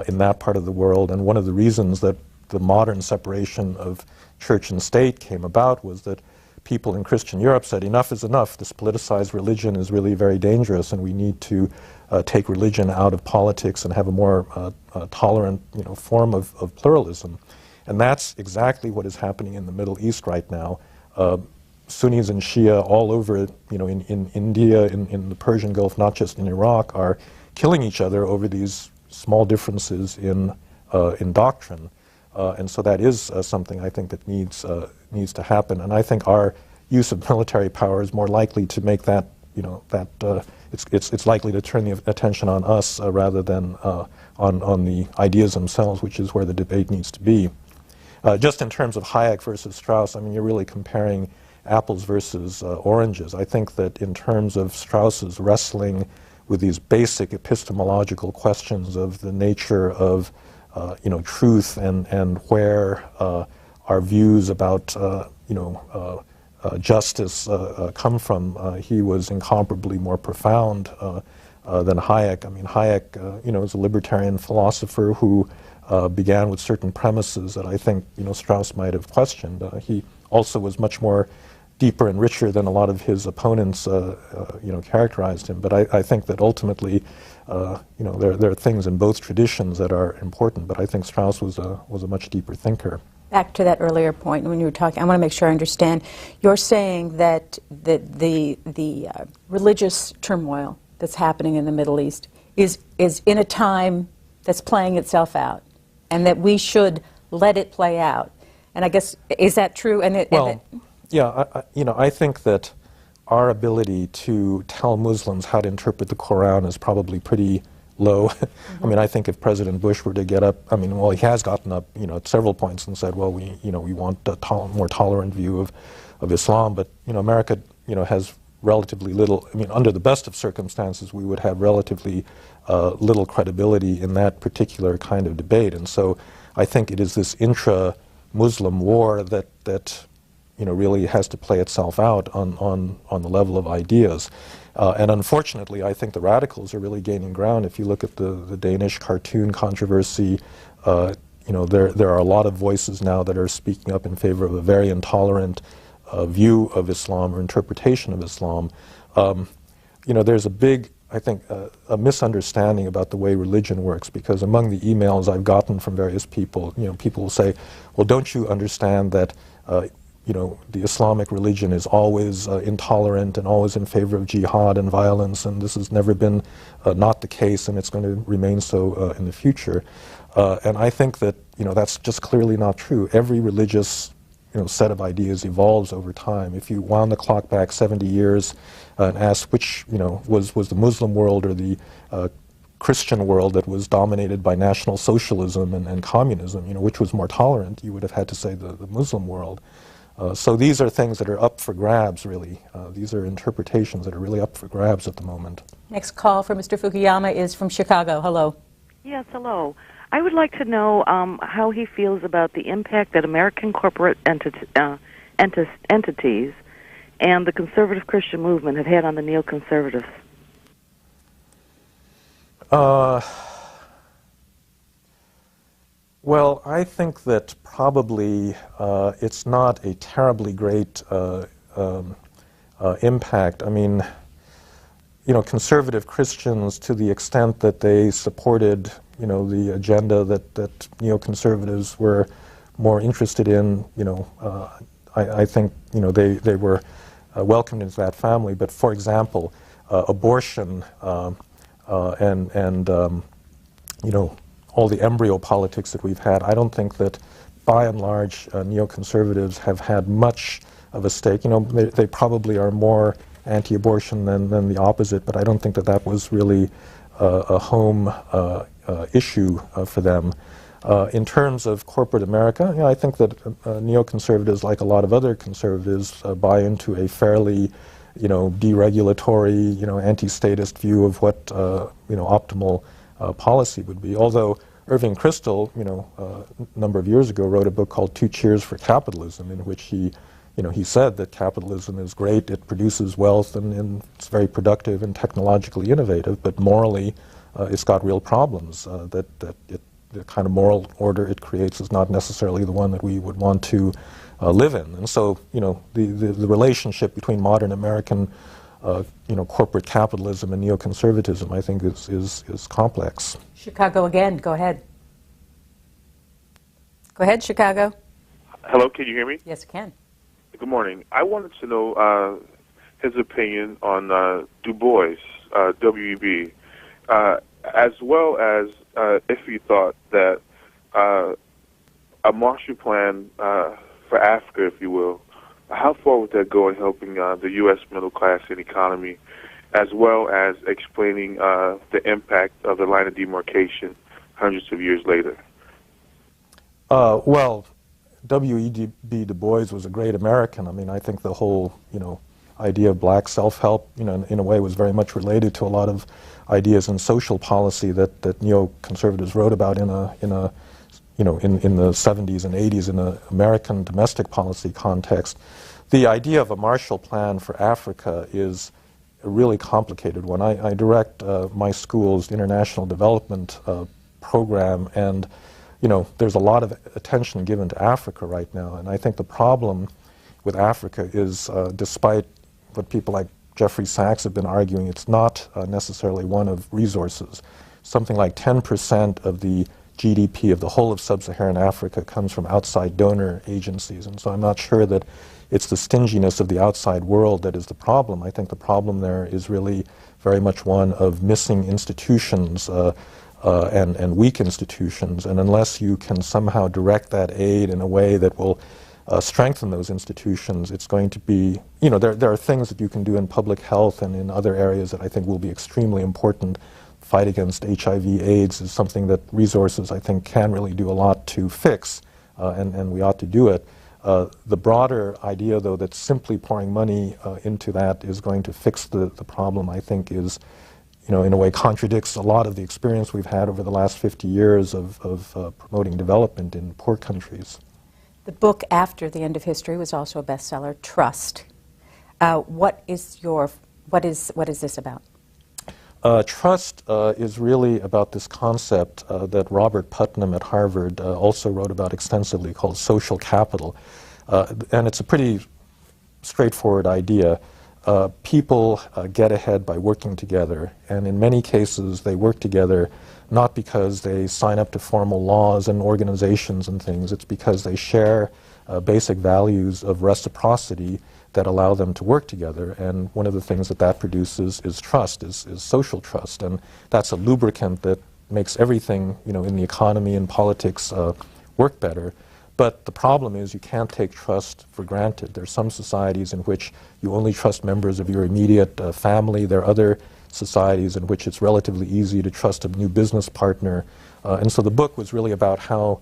C: in that part of the world. And one of the reasons that the modern separation of church and state came about was that people in Christian Europe said, enough is enough. This politicized religion is really very dangerous, and we need to take religion out of politics and have a more tolerant form of pluralism. And that's exactly what is happening in the Middle East right now. Sunnis and Shia all over, in India, in the Persian Gulf, not just in Iraq, are killing each other over these small differences in doctrine. And so that is something I think that needs to happen. And I think our use of military power is more likely to make that, it's likely to turn the attention on us rather than on the ideas themselves, which is where the debate needs to be. Just in terms of Hayek versus Strauss, I mean, you're really comparing apples versus oranges. I think that in terms of Strauss's wrestling with these basic epistemological questions of the nature of truth and where our views about justice come from, he was incomparably more profound than Hayek. I mean, Hayek, is a libertarian philosopher who began with certain premises that I think, Strauss might have questioned. He also was much more deeper and richer than a lot of his opponents, characterized him. But I think that ultimately, there are things in both traditions that are important. But I think Strauss was a much deeper thinker.
B: Back to that earlier point when you were talking, I want to make sure I understand. You're saying that the religious turmoil that's happening in the Middle East is in a time that's playing itself out, and that we should let it play out. And I guess, is that true?
C: Yeah, I think that our ability to tell Muslims how to interpret the Quran is probably pretty low. Mm-hmm. I mean, I think if President Bush were to get up, he has gotten up, at several points and said, well, we want a more tolerant view of Islam, but, America, has relatively little, under the best of circumstances, we would have relatively little credibility in that particular kind of debate. And so I think it is this intra-Muslim war that really has to play itself out on the level of ideas. And unfortunately, I think the radicals are really gaining ground. If you look at the Danish cartoon controversy, there are a lot of voices now that are speaking up in favor of a very intolerant view of Islam or interpretation of Islam. There's a big, I think, a misunderstanding about the way religion works, because among the emails I've gotten from various people, people will say, well, don't you understand that the Islamic religion is always intolerant and always in favor of jihad and violence, and this has never been not the case, and it's going to remain so in the future. And I think that that's just clearly not true. Every religious set of ideas evolves over time. If you wound the clock back 70 years and asked which was the Muslim world or the Christian world that was dominated by National Socialism and communism, which was more tolerant, you would have had to say the Muslim world. So these are things that are up for grabs, really. These are interpretations that are really up for grabs at the moment.
B: Next call for Mr. Fukuyama is from Chicago. Hello.
I: Yes, hello. I would like to know how he feels about the impact that American corporate entities and the conservative Christian movement have had on the neoconservatives.
C: Well, I think that probably it's not a terribly great impact. I mean, conservative Christians, to the extent that they supported, the agenda that neoconservatives were more interested in, I think, they were welcomed into that family. But for example, abortion and all the embryo politics that we've had, I don't think that, by and large, neoconservatives have had much of a stake. They probably are more anti-abortion than the opposite, but I don't think that was really a home issue for them. In terms of corporate America, I think that neoconservatives, like a lot of other conservatives, buy into a fairly deregulatory, anti-statist view of what optimal policy would be. Although Irving Kristol, a number of years ago, wrote a book called Two Cheers for Capitalism, in which he said that capitalism is great, it produces wealth, and it's very productive and technologically innovative, but morally it's got real problems. The kind of moral order it creates is not necessarily the one that we would want to live in. And so, the relationship between modern American corporate capitalism and neoconservatism, I think, is complex.
B: Chicago again. Go ahead. Go ahead, Chicago.
J: Hello, can you hear me?
B: Yes, I can.
J: Good morning. I wanted to know his opinion on Du Bois, W.E.B., as well as if he thought that a Marshall Plan for Africa, if you will, how far would that go in helping the U.S. middle class and economy, as well as explaining the impact of the line of demarcation hundreds of years later?
C: Well, W.E.B. Du Bois was a great American. I mean, I think the whole, idea of black self-help, in a way was very much related to a lot of ideas in social policy that neoconservatives wrote about in the 70s and 80s in an American domestic policy context. The idea of a Marshall Plan for Africa is a really complicated one. I direct my school's international development program, and there's a lot of attention given to Africa right now, and I think the problem with Africa is, despite what people like Jeffrey Sachs have been arguing, it's not necessarily one of resources. Something like 10% of the GDP of the whole of sub-Saharan Africa comes from outside donor agencies, and so I'm not sure that it's the stinginess of the outside world that is the problem. I think the problem there is really very much one of missing institutions and weak institutions, and unless you can somehow direct that aid in a way that will strengthen those institutions, it's going to be, there are things that you can do in public health and in other areas that I think will be extremely important. Fight against HIV/AIDS is something that resources, I think, can really do a lot to fix, and we ought to do it. The broader idea, though, that simply pouring money into that is going to fix the problem, I think, is, in a way contradicts a lot of the experience we've had over the last 50 years of promoting development in poor countries.
B: The book after the end of history was also a bestseller, Trust. What is this about?
C: Trust is really about this concept that Robert Putnam at Harvard also wrote about extensively, called social capital. And it's a pretty straightforward idea. people get ahead by working together, and in many cases they work together not because they sign up to formal laws and organizations and things. It's because they share basic values of reciprocity that allow them to work together, and one of the things that that produces is trust, is social trust, and that's a lubricant that makes everything, you know, in the economy and politics work better. But the problem is you can't take trust for granted. There are some societies in which you only trust members of your immediate family. There are other societies in which it's relatively easy to trust a new business partner. And so the book was really about how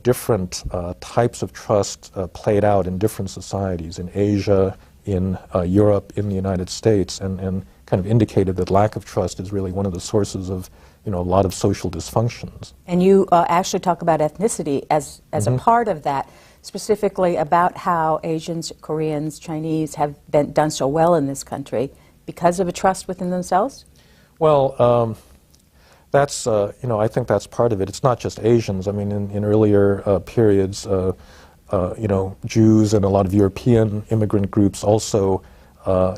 C: different types of trust played out in different societies, in Asia, in Europe, in the United States, and kind of indicated that lack of trust is really one of the sources of, you know, a lot of social dysfunctions.
B: And you actually talk about ethnicity as a part of that, specifically about how Asians, Koreans, Chinese have done so well in this country because of a trust within themselves? Well,
C: that's, you know, I think that's part of it. It's not just Asians. I mean, in earlier periods, you know, Jews and a lot of European immigrant groups also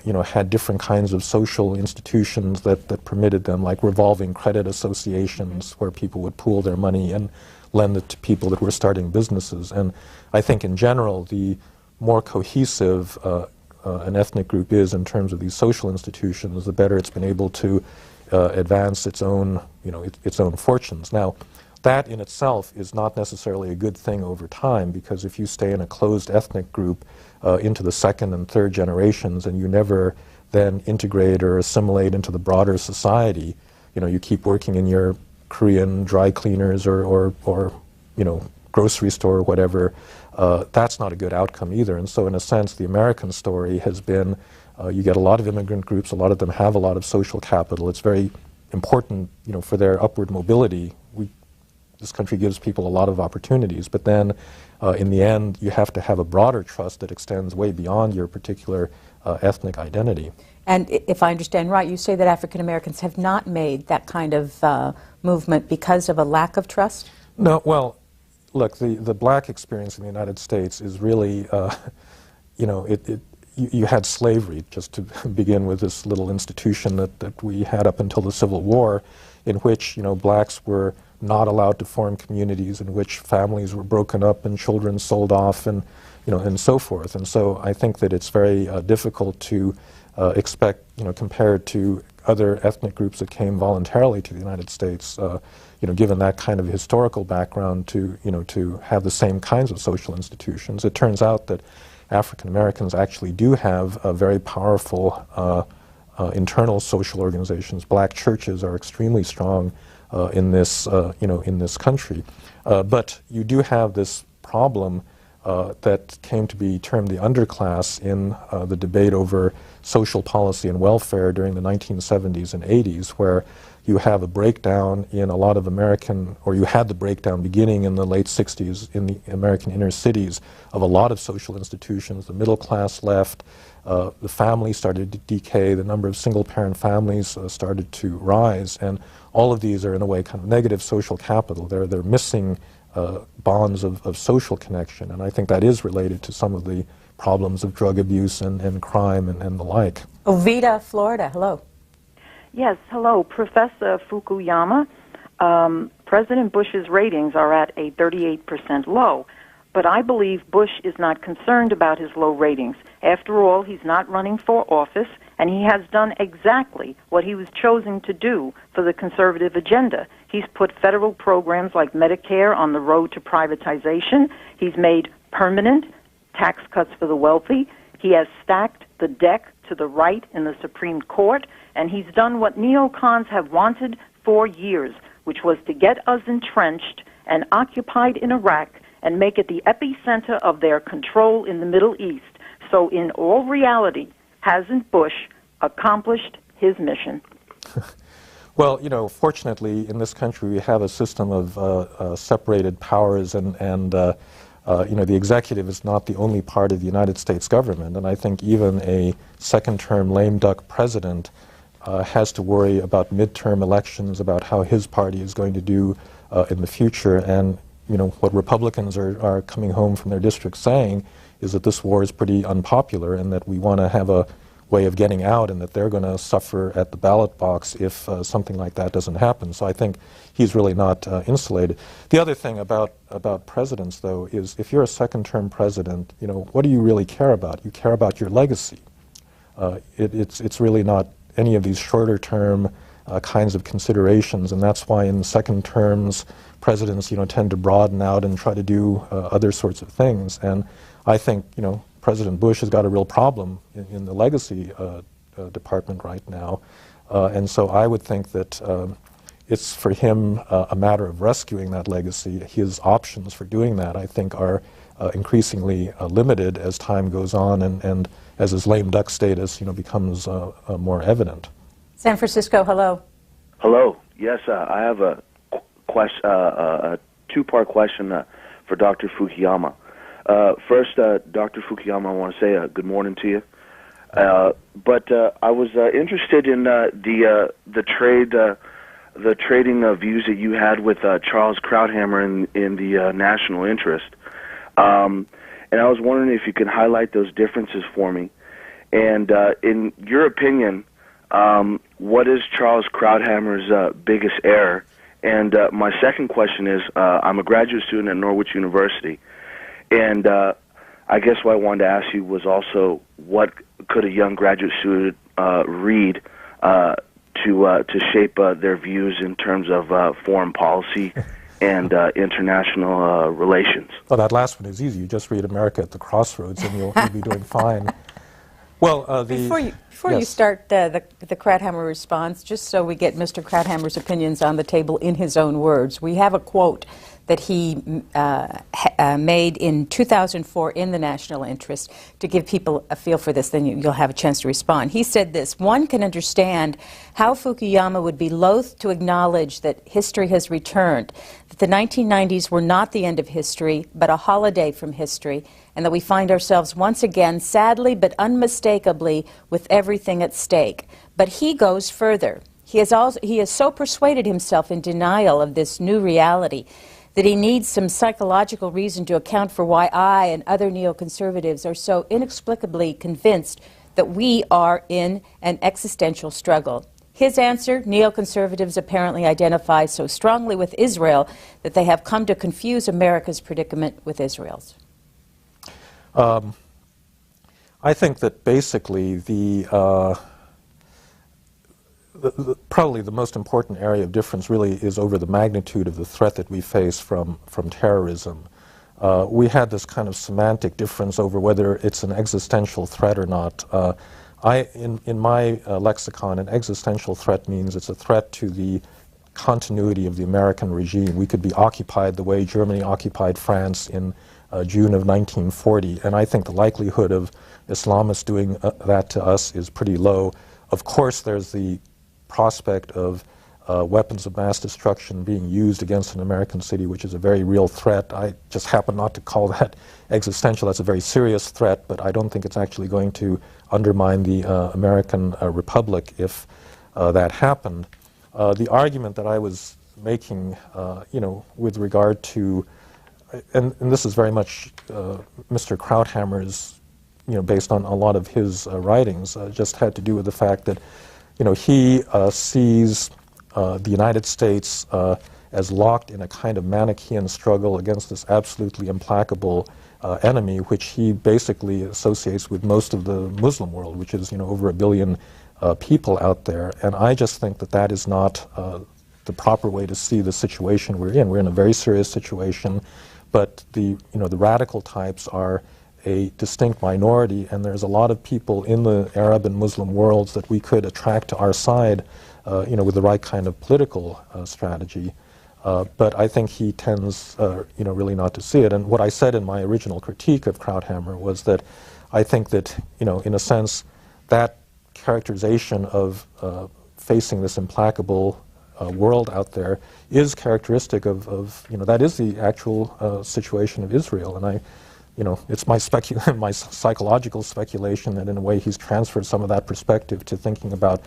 C: you know, had different kinds of social institutions that permitted them, like revolving credit associations where people would pool their money and lend it to people that were starting businesses. And I think in general, the more cohesive an ethnic group is in terms of these social institutions, the better it's been able to advance its own, you know, its own fortunes. Now, that in itself is not necessarily a good thing over time, because if you stay in a closed ethnic group into the second and third generations and you never then integrate or assimilate into the broader society, you know, you keep working in your Korean dry cleaners or you know, grocery store or whatever, that's not a good outcome either. And so in a sense, the American story has been you get a lot of immigrant groups, a lot of them have a lot of social capital. It's very important, you know, for their upward mobility. This country gives people a lot of opportunities, but then in the end you have to have a broader trust that extends way beyond your particular ethnic identity.
B: And if I understand right, you say that African Americans have not made that kind of movement because of a lack of trust?
C: No, well, look, the black experience in the United States is really, you know, you had slavery, just to begin with, this little institution that we had up until the Civil War, in which, you know, blacks were not allowed to form communities, in which families were broken up and children sold off, and, you know, and so forth. And so I think that it's very difficult to expect, you know, compared to other ethnic groups that came voluntarily to the United States, you know, given that kind of historical background, to, you know, to have the same kinds of social institutions. It turns out that African Americans actually do have very powerful internal social organizations. Black churches are extremely strong in this, you know, in this country. But you do have this problem that came to be termed the underclass in the debate over social policy and welfare during the 1970s and 80s, where you have a breakdown in a lot of American, or you had the breakdown beginning in the late 60s in the American inner cities of a lot of social institutions. The middle class left, the family started to decay, the number of single-parent families started to rise, and all of these are in a way kind of negative social capital. They're missing bonds of social connection, and I think that is related to some of the problems of drug abuse and crime and the like.
B: Ovita, Florida, hello.
K: Yes, hello, Professor Fukuyama. President Bush's ratings are at a 38% low, but I believe Bush is not concerned about his low ratings. After all, he's not running for office, and he has done exactly what he was chosen to do for the conservative agenda. He's put federal programs like Medicare on the road to privatization. He's made permanent tax cuts for the wealthy. He has stacked the deck to the right in the Supreme Court, and he's done what neocons have wanted for years, which was to get us entrenched and occupied in Iraq and make it the epicenter of their control in the Middle East. So in all reality, hasn't Bush accomplished his mission?
C: Well, you know, fortunately in this country we have a system of separated powers, and you know, the executive is not the only part of the United States government, and I think even a second-term lame duck president has to worry about midterm elections, about how his party is going to do in the future. And you know, what Republicans are coming home from their districts saying is that this war is pretty unpopular, and that we want to have a way of getting out, and that they're going to suffer at the ballot box if something like that doesn't happen. So I think he's really not insulated. The other thing about presidents, though, is if you're a second-term president, what do you really care about? You care about your legacy. It's really not any of these shorter-term kinds of considerations, and that's why in second terms presidents tend to broaden out and try to do other sorts of things. And I think President Bush has got a real problem in the legacy department right now, and so I would think that it's for him a matter of rescuing that legacy. His options for doing that, I think, are increasingly limited as time goes on and as his lame duck status becomes more evident.
B: San Francisco, hello.
L: Hello. Yes, I have a two-part question for Dr. Fukuyama. First, Dr. Fukuyama, I want to say good morning to you. But I was interested in the trading views that you had with Charles Krauthammer in the national interest. And I was wondering if you could highlight those differences for me. And in your opinion, what is Charles Krauthammer's biggest error? And my second question is, I'm a graduate student at Norwich University, and I guess what I wanted to ask you was also, what could a young graduate student read to shape their views in terms of foreign policy and international relations?
C: Well, that last one is easy. You just read America at the Crossroads, and you'll be doing fine. Well,
B: before you start the Krauthammer response, just so we get Mr. Krauthammer's opinions on the table in his own words, we have a quote that he made in 2004 in the National Interest to give people a feel for this, then you'll have a chance to respond. He said this: "One can understand how Fukuyama would be loath to acknowledge that history has returned, that the 1990s were not the end of history, but a holiday from history, and that we find ourselves once again, sadly but unmistakably, with everything at stake." But he goes further. He has so persuaded himself in denial of this new reality that he needs some psychological reason to account for why I and other neoconservatives are so inexplicably convinced that we are in an existential struggle. His answer: neoconservatives apparently identify so strongly with Israel that they have come to confuse America's predicament with Israel's.
C: I think that basically probably the most important area of difference really is over the magnitude of the threat that we face from terrorism. We had this kind of semantic difference over whether it's an existential threat or not. In my lexicon, an existential threat means it's a threat to the continuity of the American regime. We could be occupied the way Germany occupied France in June of 1940, and I think the likelihood of Islamists doing that to us is pretty low. Of course, there's the prospect of weapons of mass destruction being used against an American city, which is a very real threat. I just happen not to call that existential. That's a very serious threat, but I don't think it's actually going to undermine the American Republic if that happened. The argument that I was making, with regard to, and this is very much Mr. Krauthammer's, based on a lot of his writings, just had to do with the fact that, he sees the United States as locked in a kind of Manichaean struggle against this absolutely implacable enemy, which he basically associates with most of the Muslim world, which is, over 1 billion people out there. And I just think that that is not the proper way to see the situation we're in. We're in a very serious situation, but the radical types are a distinct minority, and there's a lot of people in the Arab and Muslim worlds that we could attract to our side, with the right kind of political strategy. But I think he tends, really not to see it. And what I said in my original critique of Krauthammer was that I think that, in a sense, that characterization of facing this implacable world out there is characteristic of that is the actual situation of Israel. And it's my psychological speculation that in a way he's transferred some of that perspective to thinking about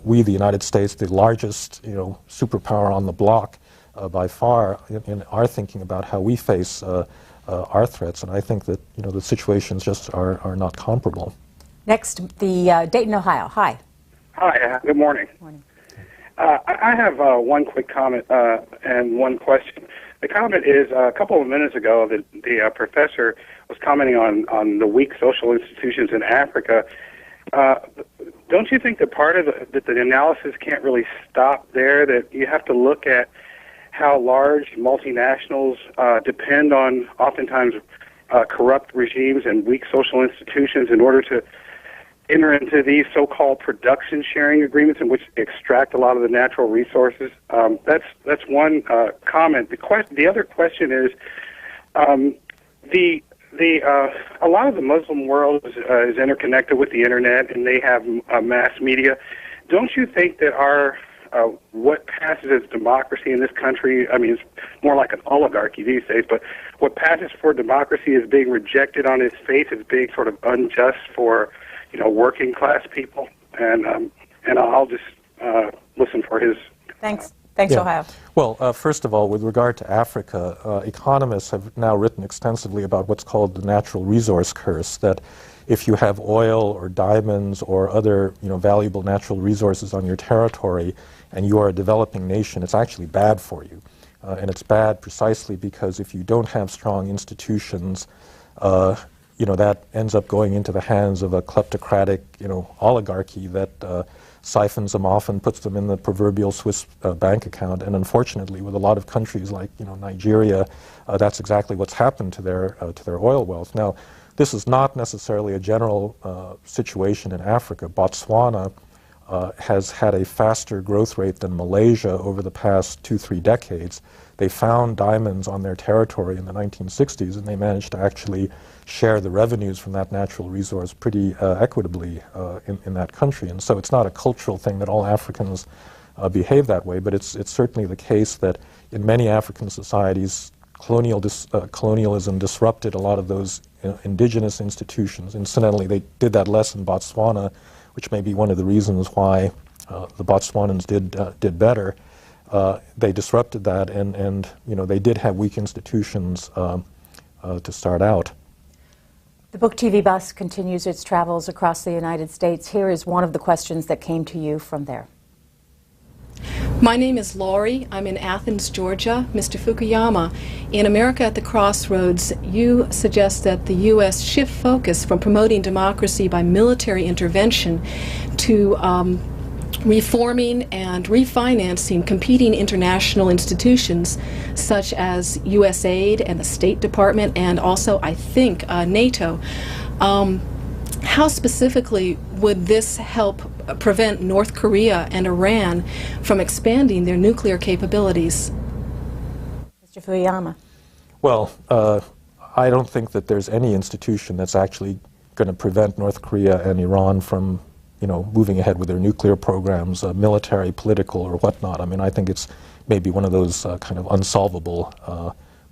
C: we, the United States, the largest superpower on the block by far, in our thinking about how we face our threats. And I think that the situations just are not comparable.
B: Next, the Dayton, Ohio. Hi.
M: Hi, good morning.
B: Morning.
M: I have one quick comment and one question. The comment is a couple of minutes ago, the professor was commenting on the weak social institutions in Africa. Don't you think that part of that the analysis can't really stop there, that you have to look at how large multinationals depend on oftentimes corrupt regimes and weak social institutions in order to enter into these so-called production sharing agreements in which extract a lot of the natural resources? That's one comment. The other question is a lot of the Muslim world is interconnected with the internet, and they have mass media. Don't you think that what passes as democracy in this country, I mean, it's more like an oligarchy these days, but what passes for democracy is being rejected on its face, as being sort of unjust for working class people, and I'll just listen for his.
B: Thanks,
C: Yeah.
B: Ohio.
C: Well, first of all, with regard to Africa, economists have now written extensively about what's called the natural resource curse, that if you have oil or diamonds or other valuable natural resources on your territory and you are a developing nation, it's actually bad for you. And it's bad precisely because if you don't have strong institutions, that ends up going into the hands of a kleptocratic, oligarchy that siphons them off and puts them in the proverbial Swiss bank account. And unfortunately, with a lot of countries like Nigeria, that's exactly what's happened to their oil wealth. Now, this is not necessarily a general situation in Africa. Botswana has had a faster growth rate than Malaysia over the past 2-3 decades. They found diamonds on their territory in the 1960s, and they managed to actually share the revenues from that natural resource pretty equitably in that country. And so it's not a cultural thing that all Africans behave that way, but it's certainly the case that in many African societies, colonialism disrupted a lot of those indigenous institutions. Incidentally, they did that less in Botswana, which may be one of the reasons why the Botswanans did better. They disrupted that, and they did have weak institutions to start out.
B: The Book TV bus continues its travels across the United States. Here is one of the questions that came to you from there.
N: My name is Laurie. I'm in Athens, Georgia. Mr. Fukuyama, in America at the Crossroads, you suggest that the U.S. shift focus from promoting democracy by military intervention to reforming and refinancing competing international institutions such as USAID and the State Department and also, I think, NATO. How specifically would this help prevent North Korea and Iran from expanding their nuclear capabilities?
B: Mr. Fukuyama.
C: Well, I don't think that there's any institution that's actually going to prevent North Korea and Iran from moving ahead with their nuclear programs, military, political, or whatnot. I mean, I think it's maybe one of those kind of unsolvable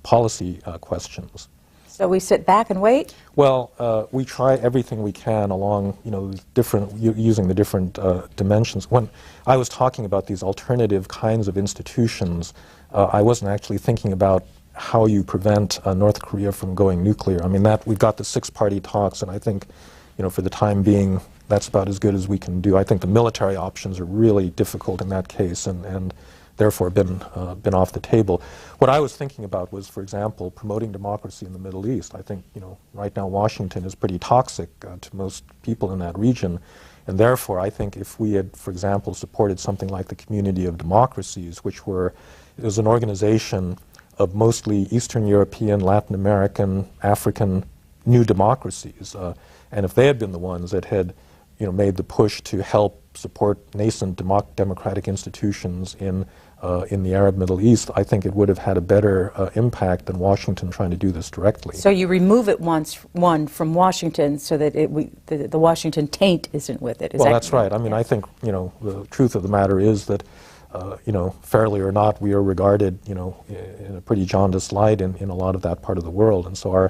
C: policy questions.
B: So we sit back and wait?
C: Well, we try everything we can along, using the different dimensions. When I was talking about these alternative kinds of institutions, I wasn't actually thinking about how you prevent North Korea from going nuclear. I mean, we've got the 6-party talks, and I think, for the time being, that's about as good as we can do. I think the military options are really difficult in that case, and therefore been off the table. What I was thinking about was, for example, promoting democracy in the Middle East. I think, right now Washington is pretty toxic to most people in that region, and therefore I think if we had, for example, supported something like the Community of Democracies, which was an organization of mostly Eastern European, Latin American, African new democracies, and if they had been the ones that had made the push to help support nascent democratic institutions in the Arab Middle East, I think it would have had a better impact than Washington trying to do this directly.
B: So you remove it one from Washington so that the Washington taint isn't with it.
C: Well, that's right. I mean, I think the truth of the matter is that fairly or not, we are regarded in a pretty jaundiced light in a lot of that part of the world, and so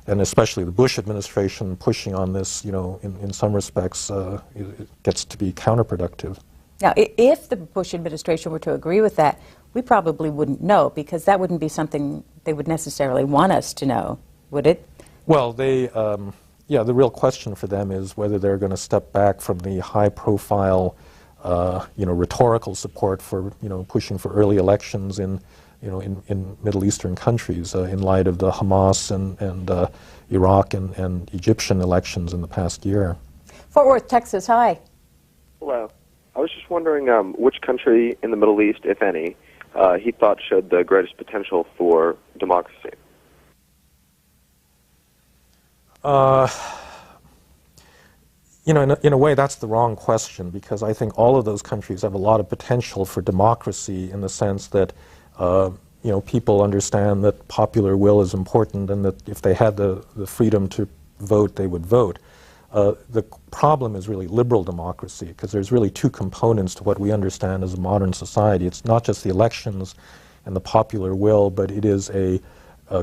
C: and especially the Bush administration pushing on this, in some respects, it gets to be counterproductive.
B: Now, if the Bush administration were to agree with that, we probably wouldn't know, because that wouldn't be something they would necessarily want us to know, would it?
C: Well, they yeah, the real question for them is whether they're going to step back from the high-profile, rhetorical support for, pushing for early elections in Middle Eastern countries in light of the Hamas and Iraq and Egyptian elections in the past year.
B: Fort Worth, Texas, hi.
O: Hello. I was just wondering which country in the Middle East, if any, he thought showed the greatest potential for democracy.
C: In a way, that's the wrong question, because I think all of those countries have a lot of potential for democracy in the sense that, people understand that popular will is important and that if they had the freedom to vote, they would vote. The problem is really liberal democracy, because there's really two components to what we understand as a modern society. It's not just the elections and the popular will, but it is a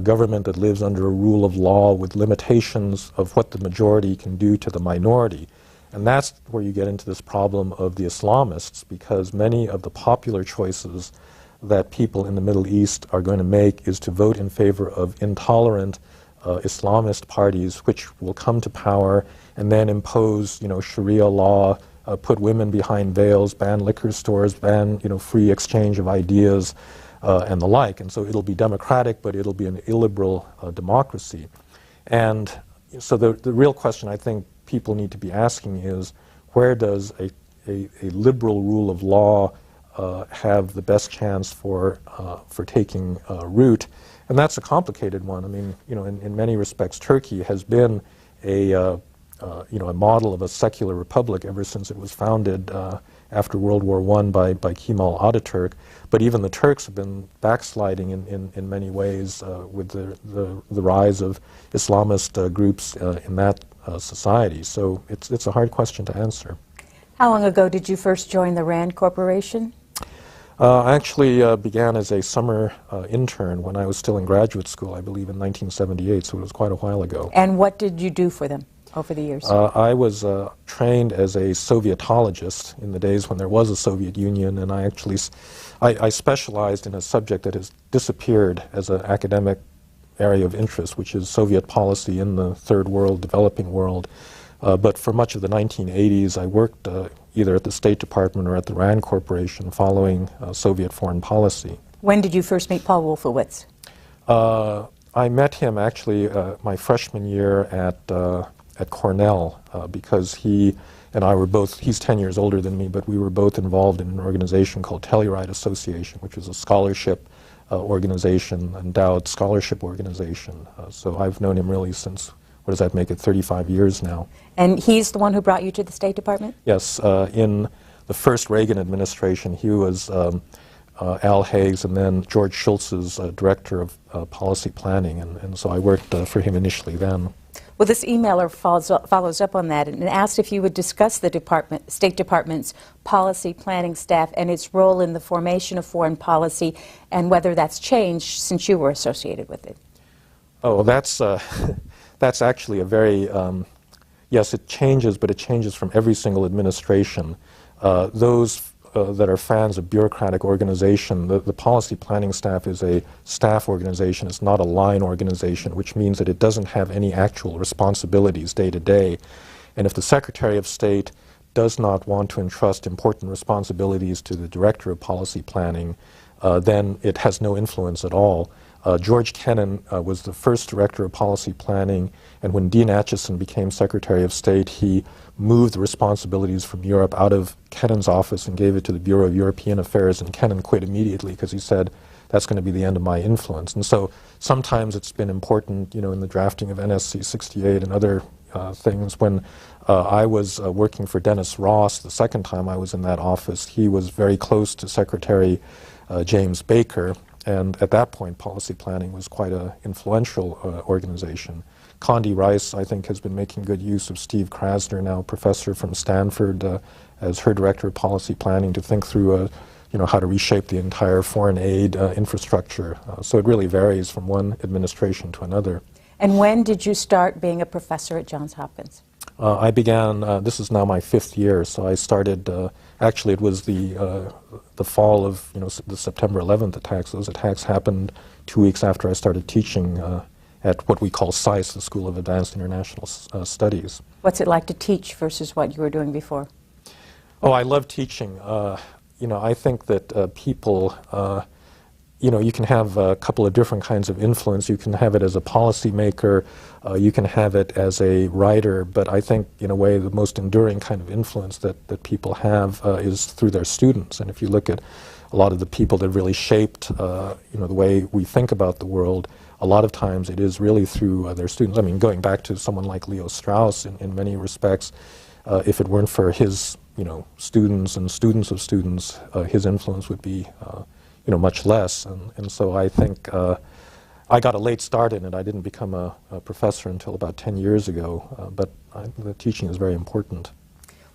C: government that lives under a rule of law with limitations of what the majority can do to the minority. And that's where you get into this problem of the Islamists, because many of the popular choices that people in the Middle East are going to make is to vote in favor of intolerant Islamist parties which will come to power and then impose, Sharia law, put women behind veils, ban liquor stores, ban, free exchange of ideas, and the like. And so it'll be democratic, but it'll be an illiberal democracy. And so the real question I think people need to be asking is, where does a liberal rule of law have the best chance for taking root? And that's a complicated one. I mean, in many respects, Turkey has been a model of a secular republic ever since it was founded after World War I by Kemal Ataturk. But even the Turks have been backsliding in many ways with the rise of Islamist groups in that society. So it's a hard question to answer.
B: How long ago did you first join the RAND Corporation?
C: I actually began as a summer intern when I was still in graduate school, I believe in 1978, so it was quite a while ago.
B: And what did you do for them over the years?
C: I was trained as a Sovietologist in the days when there was a Soviet Union, and I specialized in a subject that has disappeared as an academic area of interest, which is Soviet policy in the third world, developing world. But for much of the 1980s, I worked either at the State Department or at the RAND Corporation following Soviet foreign policy.
B: When did you first meet Paul Wolfowitz?
C: I met him actually my freshman year at Cornell because he and I were both, he's 10 years older than me, but we were both involved in an organization called Telluride Association, which is a scholarship organization, endowed scholarship organization. So I've known him really since, what does that make it, 35 years now.
B: And he's the one who brought you to the State Department?
C: Yes. In the first Reagan administration, he was Al Haig's and then George Shultz's director of policy planning, and so I worked for him initially then.
B: Well, this emailer follows up on that and asked if you would discuss the State Department's policy planning staff and its role in the formation of foreign policy and whether that's changed since you were associated with it.
C: Oh, that's actually a very, yes, it changes, but it changes from every single administration. Those that are fans of bureaucratic organization, the policy planning staff is a staff organization. It's not a line organization, which means that it doesn't have any actual responsibilities day to day. And if the Secretary of State does not want to entrust important responsibilities to the Director of Policy Planning, then it has no influence at all. George Kennan was the first Director of Policy Planning, and when Dean Acheson became Secretary of State, he moved the responsibilities from Europe out of Kennan's office and gave it to the Bureau of European Affairs, and Kennan quit immediately because he said, that's going to be the end of my influence. And so sometimes it's been important, in the drafting of NSC 68 and other things. When I was working for Dennis Ross, the second time I was in that office, he was very close to Secretary James Baker, and at that point, policy planning was quite an influential organization. Condi Rice, I think, has been making good use of Steve Krasner, now professor from Stanford, as her director of policy planning to think through, how to reshape the entire foreign aid infrastructure. So it really varies from one administration to another.
B: And when did you start being a professor at Johns Hopkins?
C: I began, this is now my 5th year, so I started, actually it was the fall of, the September 11th attacks. Those attacks happened 2 weeks after I started teaching at what we call SAIS, the School of Advanced International Studies.
B: What's it like to teach versus what you were doing before?
C: Oh, I love teaching. You know, I think that people, you know, you can have a couple of different kinds of influence. You can have it as a policymaker, you can have it as a writer, but I think, in a way, the most enduring kind of influence that people have is through their students. And if you look at a lot of the people that really shaped, you know, the way we think about the world, a lot of times it is really through their students. I mean, going back to someone like Leo Strauss in many respects, if it weren't for his, you know, students and students of students, his influence would be, you know, much less. And so I think I got a late start in it. I didn't become a professor until about 10 years ago, but the teaching is very important.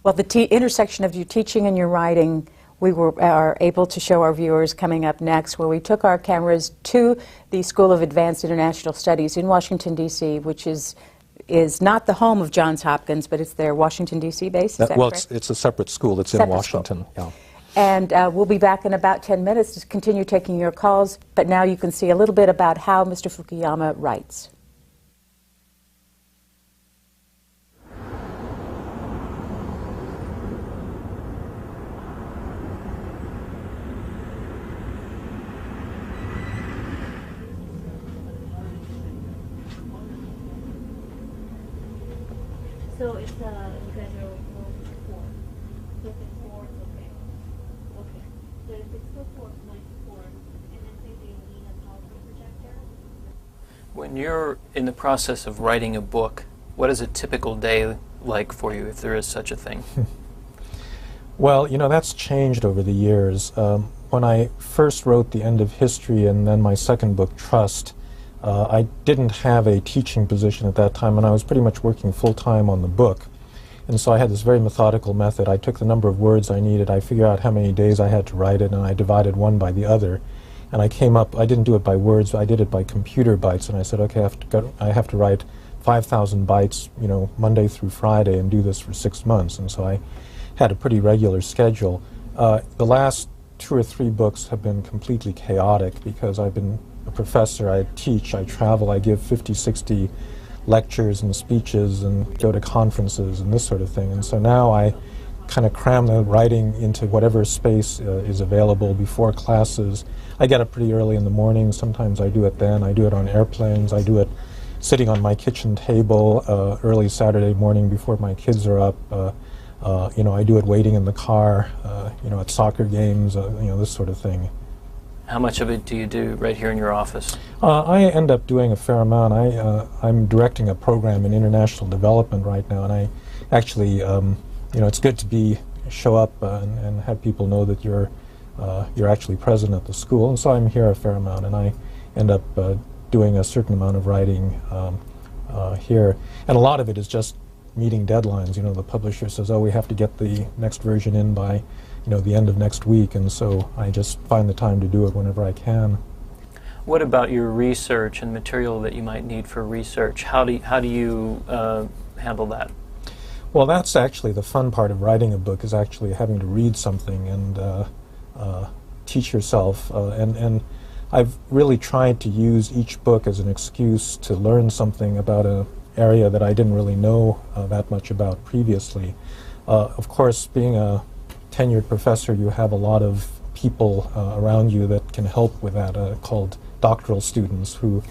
B: Well, the intersection of your teaching and your writing, we are able to show our viewers coming up next, where we took our cameras to the School of Advanced International Studies in Washington, D.C., which is not the home of Johns Hopkins, but it's their Washington, D.C. base. Is that
C: well,
B: correct?
C: it's a separate school. It's
B: separate
C: in Washington.
B: Yeah. And we'll be back in about 10 minutes to continue taking your calls, but now you can see a little bit about how Mr. Fukuyama writes.
P: So it's, you guys are moving four. So if it's four, it's okay. Okay. So if it's still four, it's 94. And then say they need a PowerPoint projector.
Q: When you're in the process of writing a book, what is a typical day like for you, if there is such a thing?
C: Well, you know, that's changed over the years. When I first wrote The End of History and then my second book, Trust, I didn't have a teaching position at that time, and I was pretty much working full-time on the book. And so I had this very methodical method. I took the number of words I needed, I figured out how many days I had to write it, and I divided one by the other. And I came up, I didn't do it by words, I did it by computer bytes, and I said, okay, I have to write 5,000 bytes, you know, Monday through Friday, and do this for 6 months. And so I had a pretty regular schedule. The last 2 or 3 books have been completely chaotic because I've been a professor, I teach, I travel, I give 50, 60 lectures and speeches and go to conferences and this sort of thing. And so now I kind of cram the writing into whatever space is available before classes. I get up pretty early in the morning, sometimes I do it then, I do it on airplanes, I do it sitting on my kitchen table early Saturday morning before my kids are up. You know, I do it waiting in the car, you know, at soccer games, you know, this sort of thing.
Q: How much of it do you do right here in your office?
C: I end up doing a fair amount. I'm directing a program in international development right now, and I actually, you know, it's good to show up and have people know that you're actually present at the school. And so I'm here a fair amount, and I end up doing a certain amount of writing here. And a lot of it is just meeting deadlines. You know, the publisher says, oh, we have to get the next version in by, you know, the end of next week, and so I just find the time to do it whenever I can.
Q: What about your research and material that you might need for research? How do you handle that?
C: Well, that's actually the fun part of writing a book, is actually having to read something and teach yourself. And I've really tried to use each book as an excuse to learn something about an area that I didn't really know that much about previously. Of course, being a tenured professor, you have a lot of people around you that can help with that, called doctoral students who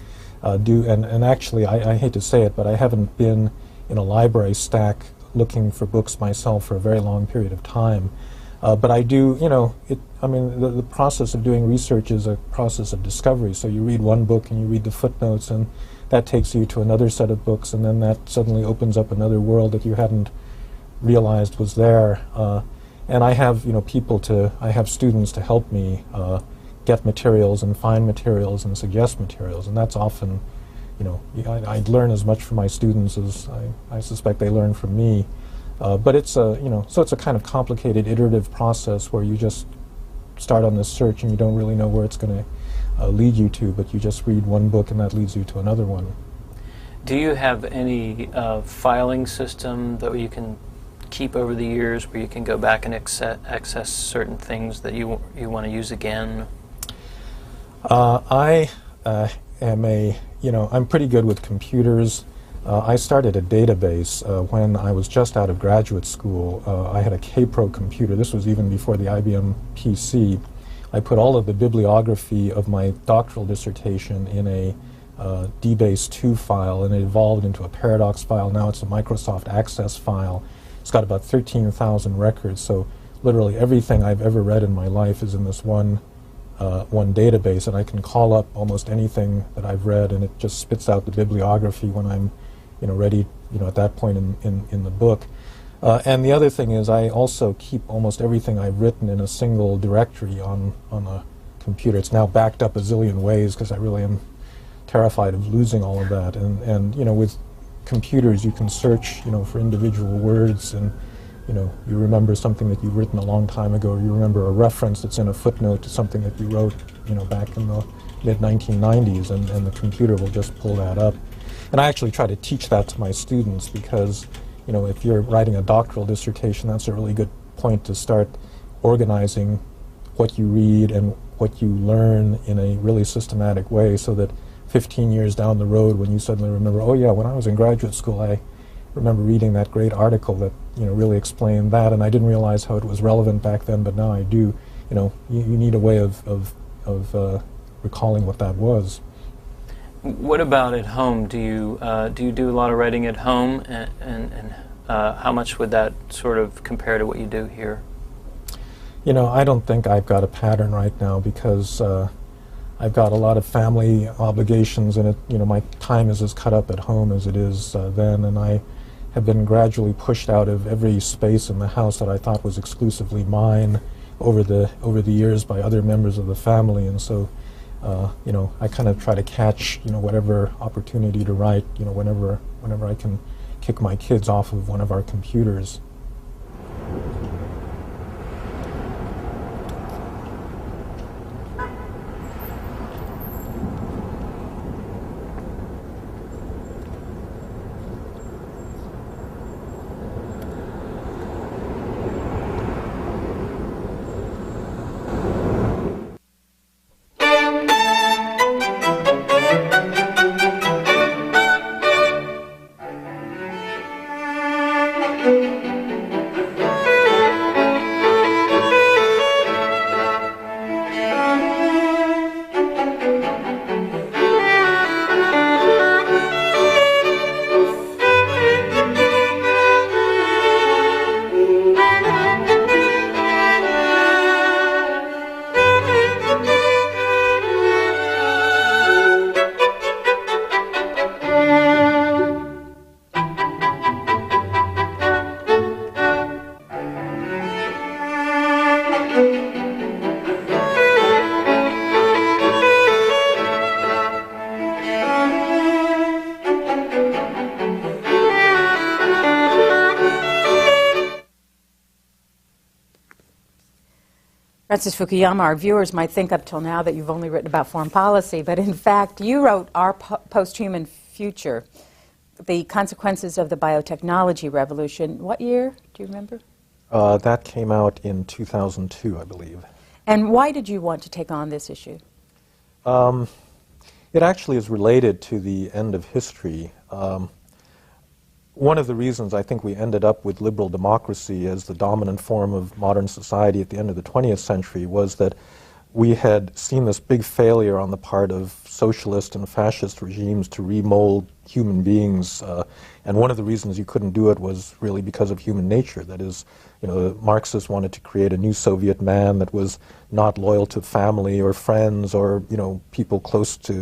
C: do, and actually, I hate to say it, but I haven't been in a library stack looking for books myself for a very long period of time. But I do, you know, I mean, the process of doing research is a process of discovery. So you read one book and you read the footnotes, and that takes you to another set of books, and then that suddenly opens up another world that you hadn't realized was there. And I have, you know, I have students to help me get materials and find materials and suggest materials, and that's often, you know, I learn as much from my students as I suspect they learn from me. But it's a, you know, so it's a kind of complicated iterative process where you just start on this search and you don't really know where it's going to lead you to, but you just read one book and that leads you to another one.
Q: Do you have any filing system that you can keep over the years where you can go back and access certain things that you want to use again?
C: I am I'm pretty good with computers. I started a database when I was just out of graduate school. I had a K-Pro computer. This was even before the IBM PC. I put all of the bibliography of my doctoral dissertation in a DBase2 file, and it evolved into a Paradox file. Now it's a Microsoft Access file. It's got about 13,000 records, so literally everything I've ever read in my life is in this one database, and I can call up almost anything that I've read, and it just spits out the bibliography when I'm ready at that point in the book. And the other thing is I also keep almost everything I've written in a single directory on a computer. It's now backed up a zillion ways because I really am terrified of losing all of that. And with computers you can search for individual words, and you remember something that you've written a long time ago, or you remember a reference that's in a footnote to something that you wrote back in the mid-1990s, and the computer will just pull that up. And I actually try to teach that to my students because if you're writing a doctoral dissertation, that's a really good point to start organizing what you read and what you learn in a really systematic way, so that 15 years down the road when you suddenly remember, oh yeah, when I was in graduate school I remember reading that great article that really explained that, and I didn't realize how it was relevant back then, but now I do. You need a way of recalling what that was.
Q: What about at home? Do you do a lot of writing at home, and how much would that sort of compare to what you do here?
C: I don't think I've got a pattern right now because I've got a lot of family obligations, and my time is as cut up at home as it is then, and I have been gradually pushed out of every space in the house that I thought was exclusively mine over the years by other members of the family, and so I kind of try to catch whatever opportunity to write whenever I can kick my kids off of one of our computers.
B: Francis Fukuyama, our viewers might think up till now that you've only written about foreign policy, but in fact you wrote Our Posthuman Future, The Consequences of the Biotechnology Revolution. What year? Do you remember?
C: That came out in 2002, I believe.
B: And why did you want to take on this issue?
C: It actually is related to the end of history. One of the reasons I think we ended up with liberal democracy as the dominant form of modern society at the end of the 20th century was that we had seen this big failure on the part of socialist and fascist regimes to remold human beings, and one of the reasons you couldn't do it was really because of human nature. That is, the Marxists wanted to create a new Soviet man that was not loyal to family or friends or people close to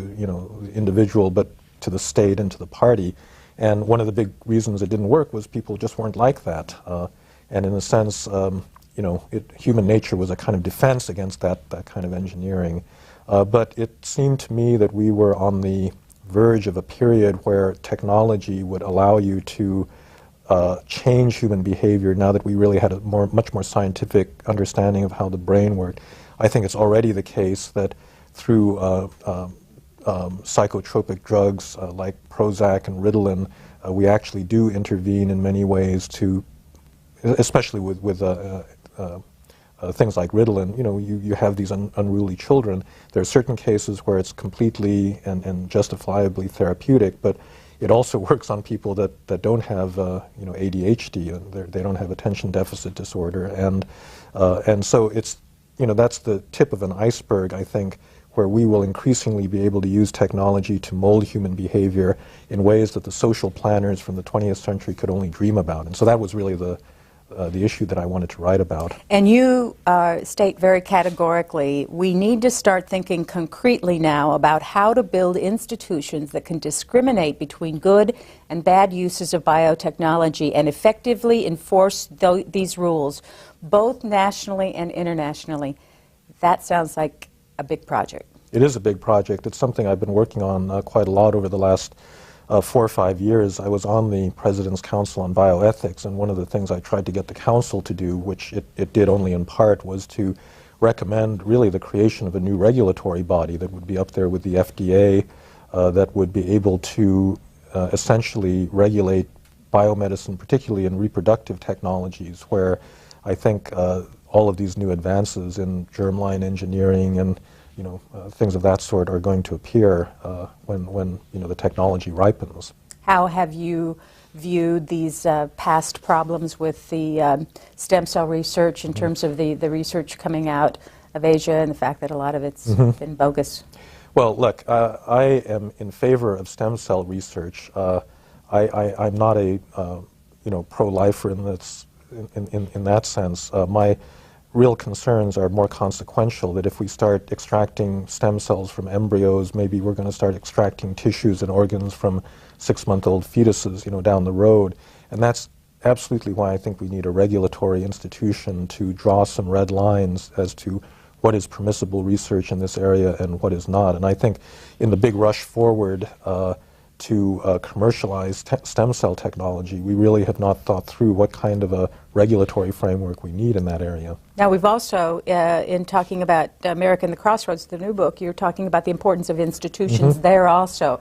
C: individual, but to the state and to the party. And one of the big reasons it didn't work was people just weren't like that. And in a sense, human nature was a kind of defense against that kind of engineering. But it seemed to me that we were on the verge of a period where technology would allow you to change human behavior now that we really had a much more scientific understanding of how the brain worked. I think it's already the case that through psychotropic drugs like Prozac and Ritalin, we actually do intervene in many ways to, especially with things like Ritalin, you have these unruly children. There are certain cases where it's completely and justifiably therapeutic, but it also works on people that don't have ADHD, and they don't have attention deficit disorder, and so it's that's the tip of an iceberg, I think, where we will increasingly be able to use technology to mold human behavior in ways that the social planners from the 20th century could only dream about. And so that was really the issue that I wanted to write about.
B: And you state very categorically, we need to start thinking concretely now about how to build institutions that can discriminate between good and bad uses of biotechnology and effectively enforce these rules, both nationally and internationally. That sounds like a big project.
C: It is a big project. It's something I've been working on quite a lot over the last 4 or 5 years. I was on the President's Council on Bioethics, and one of the things I tried to get the Council to do, which it did only in part, was to recommend really the creation of a new regulatory body that would be up there with the FDA, that would be able to essentially regulate biomedicine, particularly in reproductive technologies, where I think all of these new advances in germline engineering and things of that sort are going to appear when the technology ripens.
B: How have you viewed these past problems with the stem cell research in terms of the research coming out of Asia and the fact that a lot of it's been bogus?
C: Well, look, I am in favor of stem cell research. I'm not a pro-lifer in that sense. My real concerns are more consequential, that if we start extracting stem cells from embryos, maybe we're going to start extracting tissues and organs from 6-month-old fetuses, down the road. And that's absolutely why I think we need a regulatory institution to draw some red lines as to what is permissible research in this area and what is not. And I think in the big rush forward to commercialize stem cell technology, we really have not thought through what kind of a regulatory framework we need in that area.
B: Now, we've also, in talking about America and the Crossroads, the new book, you're talking about the importance of institutions there also.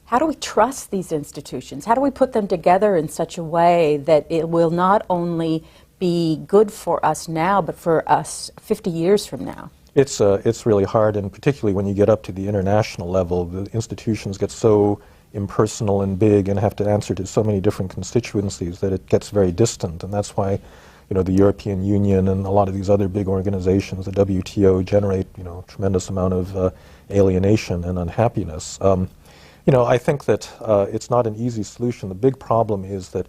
B: How do we trust these institutions? How do we put them together in such a way that it will not only be good for us now, but for us 50 years from now?
C: It's really hard, and particularly when you get up to the international level, the institutions get so impersonal and big and have to answer to so many different constituencies that it gets very distant. And that's why, the European Union and a lot of these other big organizations, the WTO, generate, tremendous amount of alienation and unhappiness. I think that it's not an easy solution. The big problem is that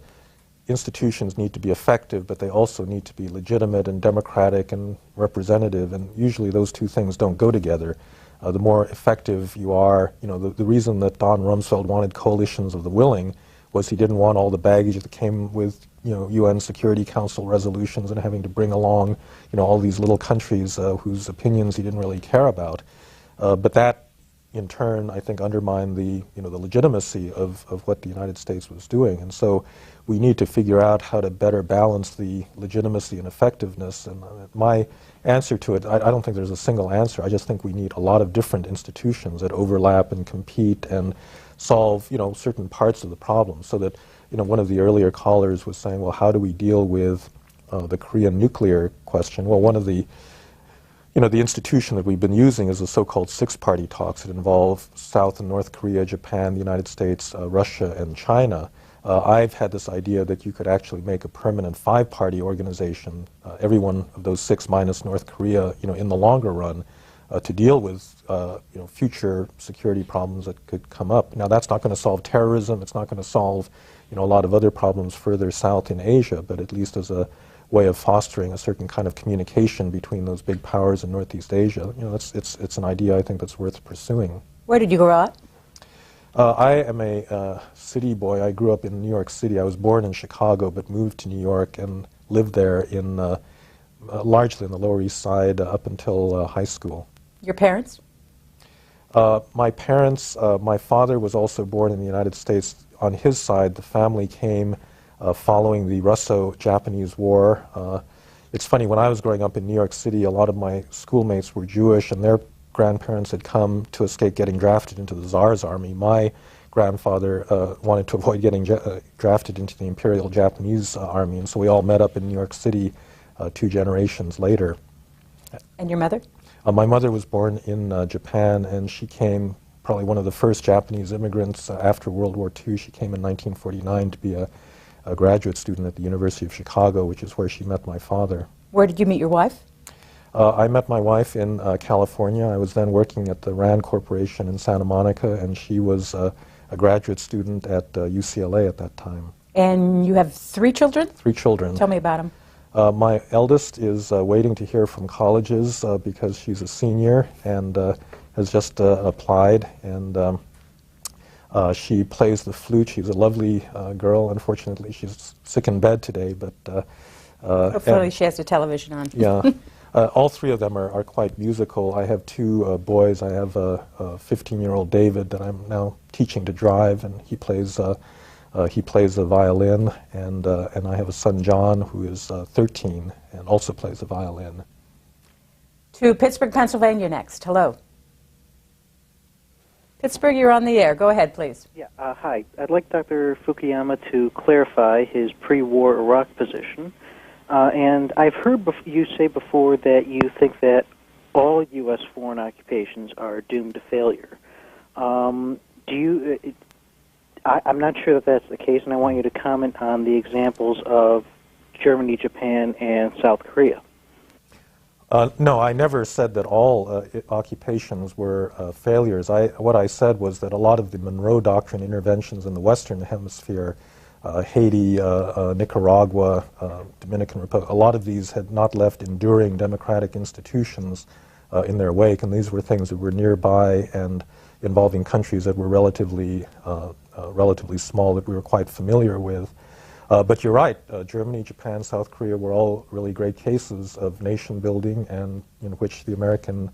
C: institutions need to be effective, but they also need to be legitimate and democratic and representative, and usually those two things don't go together. The more effective you are, the reason that Don Rumsfeld wanted coalitions of the willing was he didn't want all the baggage that came with, UN Security Council resolutions and having to bring along, all these little countries whose opinions he didn't really care about. But that, in turn, I think undermined the legitimacy of what the United States was doing. And so we need to figure out how to better balance the legitimacy and effectiveness. And my answer to it, I don't think there's a single answer. I just think we need a lot of different institutions that overlap and compete and solve, certain parts of the problem. So that, one of the earlier callers was saying, well, how do we deal with the Korean nuclear question? Well, one of the the institution that we've been using is the so-called six-party talks that involve South and North Korea, Japan, the United States, Russia, and China. I've had this idea that you could actually make a permanent 5-party organization, every one of those 6 minus North Korea, in the longer run, to deal with, future security problems that could come up. Now, that's not going to solve terrorism. It's not going to solve, a lot of other problems further south in Asia, but at least as a way of fostering a certain kind of communication between those big powers in Northeast Asia. It's an idea I think that's worth pursuing.
B: Where did you grow up?
C: I am a city boy. I grew up in New York City. I was born in Chicago, but moved to New York and lived there in largely in the Lower East Side up until high school.
B: Your parents?
C: My parents, my father was also born in the United States. On his side, the family came following the Russo-Japanese War. It's funny, when I was growing up in New York City, a lot of my schoolmates were Jewish, and their grandparents had come to escape getting drafted into the Tsar's army. My grandfather wanted to avoid getting drafted into the Imperial Japanese Army, and so we all met up in New York City 2 generations later.
B: And your mother?
C: My mother was born in Japan, and she came probably one of the first Japanese immigrants after World War II. She came in 1949 to be a graduate student at the University of Chicago, which is where she met my father.
B: Where did you meet your wife?
C: I met my wife in California. I was then working at the RAND Corporation in Santa Monica, and she was a graduate student at UCLA at that time.
B: And you have 3 children?
C: 3 children.
B: Tell me about them.
C: My eldest is waiting to hear from colleges because she's a senior and has just applied, and she plays the flute. She's a lovely girl. Unfortunately, she's sick in bed today, but
B: hopefully she has the television on.
C: Yeah. All 3 of them are quite musical. I have 2 boys. I have a 15-year-old David that I'm now teaching to drive, and he plays the violin, and I have a son, John, who is 13 and also plays the violin.
B: To Pittsburgh, Pennsylvania next. Hello. Pittsburgh, you're on the air. Go ahead, please.
R: Yeah, hi. I'd like Dr. Fukuyama to clarify his pre-war Iraq position. And I've heard you say before that you think that all U.S. foreign occupations are doomed to failure. I'm not sure that that's the case, and I want you to comment on the examples of Germany, Japan, and South Korea.
C: No, I never said that all occupations were failures. What I said was that a lot of the Monroe Doctrine interventions in the Western Hemisphere, Haiti, Nicaragua, Dominican Republic, a lot of these had not left enduring democratic institutions in their wake, and these were things that were nearby and involving countries that were relatively small, that we were quite familiar with. But you're right, Germany, Japan, South Korea were all really great cases of nation building, and in which the American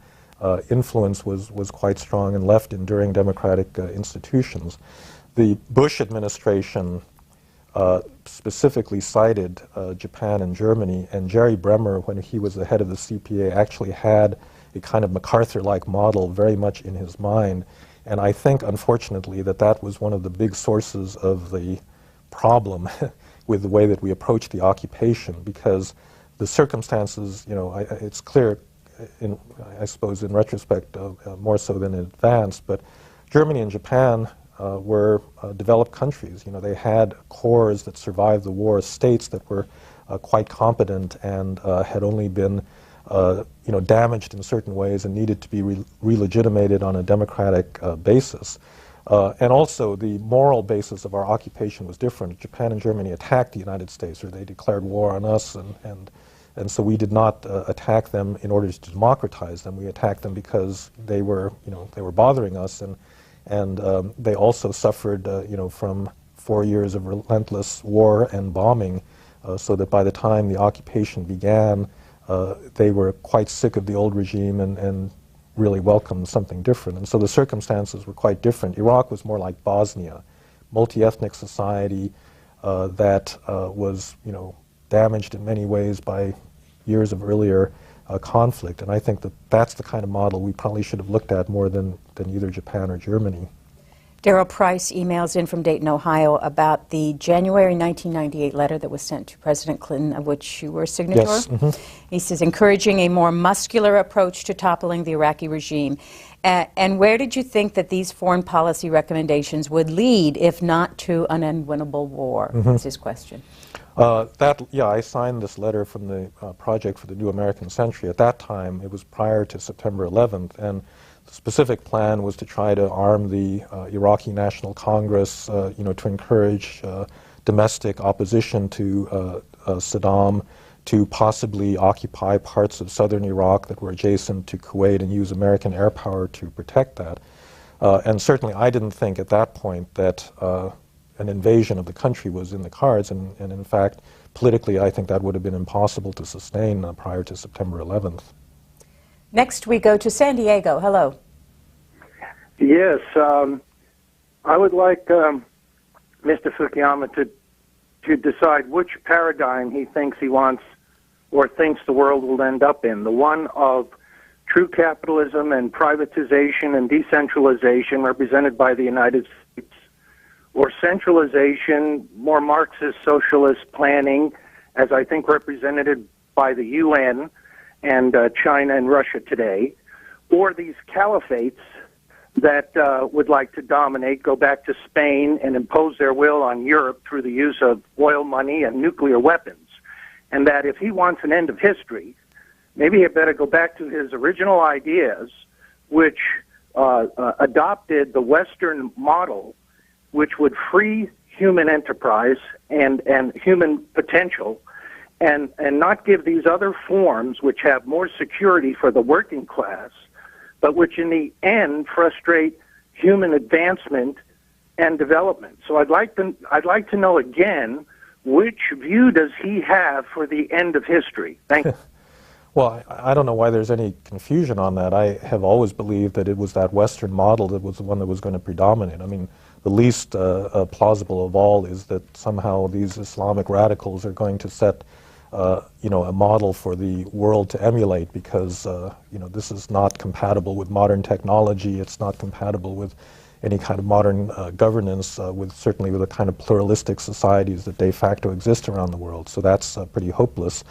C: influence was quite strong and left enduring democratic institutions. The Bush administration specifically cited Japan and Germany, and Jerry Bremer, when he was the head of the CPA, actually had a kind of MacArthur-like model very much in his mind. And I think, unfortunately, that was one of the big sources of the problem with the way that we approach the occupation, because the circumstances, it's clear, I suppose in retrospect, more so than in advance, but Germany and Japan were developed countries. They had cores that survived the war, states that were quite competent and had only been damaged in certain ways and needed to be re-legitimated on a democratic basis. And also, the moral basis of our occupation was different. Japan and Germany attacked the United States, or they declared war on us, and so we did not attack them in order to democratize them. We attacked them because they were bothering us, and they also suffered, from 4 years of relentless war and bombing, so that by the time the occupation began, they were quite sick of the old regime and really welcomed something different. And so the circumstances were quite different. Iraq was more like Bosnia, multi-ethnic society that was, damaged in many ways by years of earlier conflict. And I think that's the kind of model we probably should have looked at more than either Japan or Germany.
B: Daryl Price emails in from Dayton, Ohio, about the January 1998 letter that was sent to President Clinton, of which you were a signatory.
C: Yes. Mm-hmm.
B: He says, encouraging a more muscular approach to toppling the Iraqi regime. And where did you think that these foreign policy recommendations would lead, if not to an unwinnable war?
C: Mm-hmm.
B: That's his question.
C: I signed this letter from the Project for the New American Century. At that time, it was prior to September 11th, and the specific plan was to try to arm the Iraqi National Congress, to encourage domestic opposition to Saddam, to possibly occupy parts of southern Iraq that were adjacent to Kuwait and use American air power to protect that. And certainly I didn't think at that point that an invasion of the country was in the cards, and in fact, politically, I think that would have been impossible to sustain prior to September 11th.
B: Next, we go to San Diego. Hello.
S: Yes, I would like Mr. Fukuyama to decide which paradigm he thinks he wants or thinks the world will end up in, the one of true capitalism and privatization and decentralization represented by the United States, or centralization, more Marxist socialist planning, as I think represented by the UN and China and Russia today, or these caliphates that would like to dominate, go back to Spain and impose their will on Europe through the use of oil money and nuclear weapons. And that if he wants an end of history, maybe he better go back to his original ideas, which adopted the Western model, which would free human enterprise and human potential, and not give these other forms which have more security for the working class, but which in the end frustrate human advancement and development. So I'd like to know again, which view does he have for the end of history? Thank you.
C: Well, I don't know why there's any confusion on that. I have always believed that it was that Western model that was the one that was going to predominate. I mean, the least plausible of all is that somehow these Islamic radicals are going to set a model for the world to emulate, because this is not compatible with modern technology. It's not compatible with any kind of modern governance, certainly with the kind of pluralistic societies that de facto exist around the world. So that's pretty hopeless.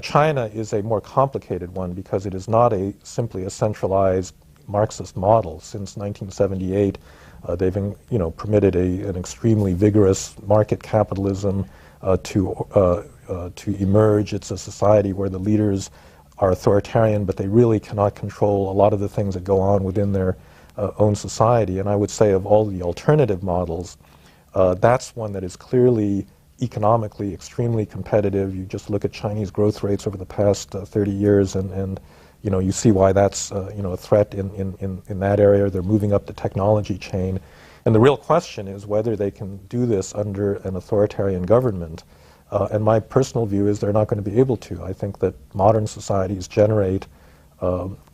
C: China is a more complicated one because it is not simply a centralized Marxist model. Since 1978, they've permitted an extremely vigorous market capitalism to emerge. It's a society where the leaders are authoritarian, but they really cannot control a lot of the things that go on within their own society. And I would say of all the alternative models, that's one that is clearly economically extremely competitive. You just look at Chinese growth rates over the past 30 years, and you see why that's a threat in that area. They're moving up the technology chain. And the real question is whether they can do this under an authoritarian government. And my personal view is they're not going to be able to. I think that modern societies generate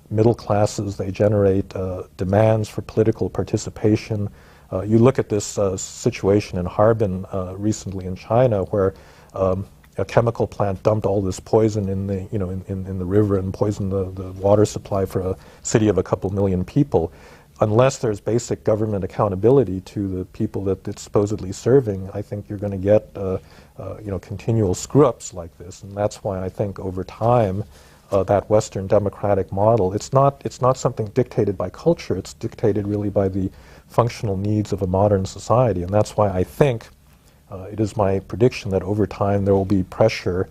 C: middle classes, they generate demands for political participation. You look at this situation in Harbin recently in China, where a chemical plant dumped all this poison in the in the river and poisoned the water supply for a city of a couple million people. Unless there's basic government accountability to the people that it's supposedly serving, I think you're going to get continual screw-ups like this, and that's why I think over time that Western democratic model, it's not something dictated by culture. It's dictated really by the functional needs of a modern society, and that's why I think it is my prediction that over time there will be pressure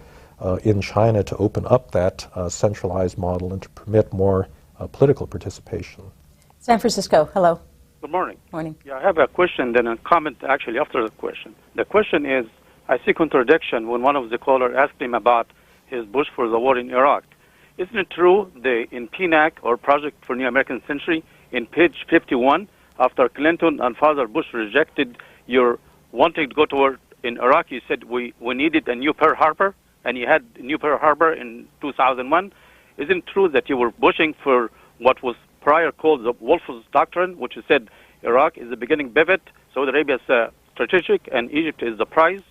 C: in China to open up that centralized model and to permit more political participation.
B: San Francisco, hello.
T: Good morning.
B: Morning.
T: Yeah, I have a question, then a comment actually after the question. The question is, I see contradiction when one of the callers asked him about his push for the war in Iraq. Isn't it true in PNAC, or Project for New American Century, in page 51, after Clinton and Father Bush rejected your wanting to go to war in Iraq, you said we needed a new Pearl Harbor, and you had a new Pearl Harbor in 2001. Isn't it true that you were pushing for what was prior called the Wolf's Doctrine, which said Iraq is the beginning pivot, Saudi Arabia is strategic, and Egypt is the prize?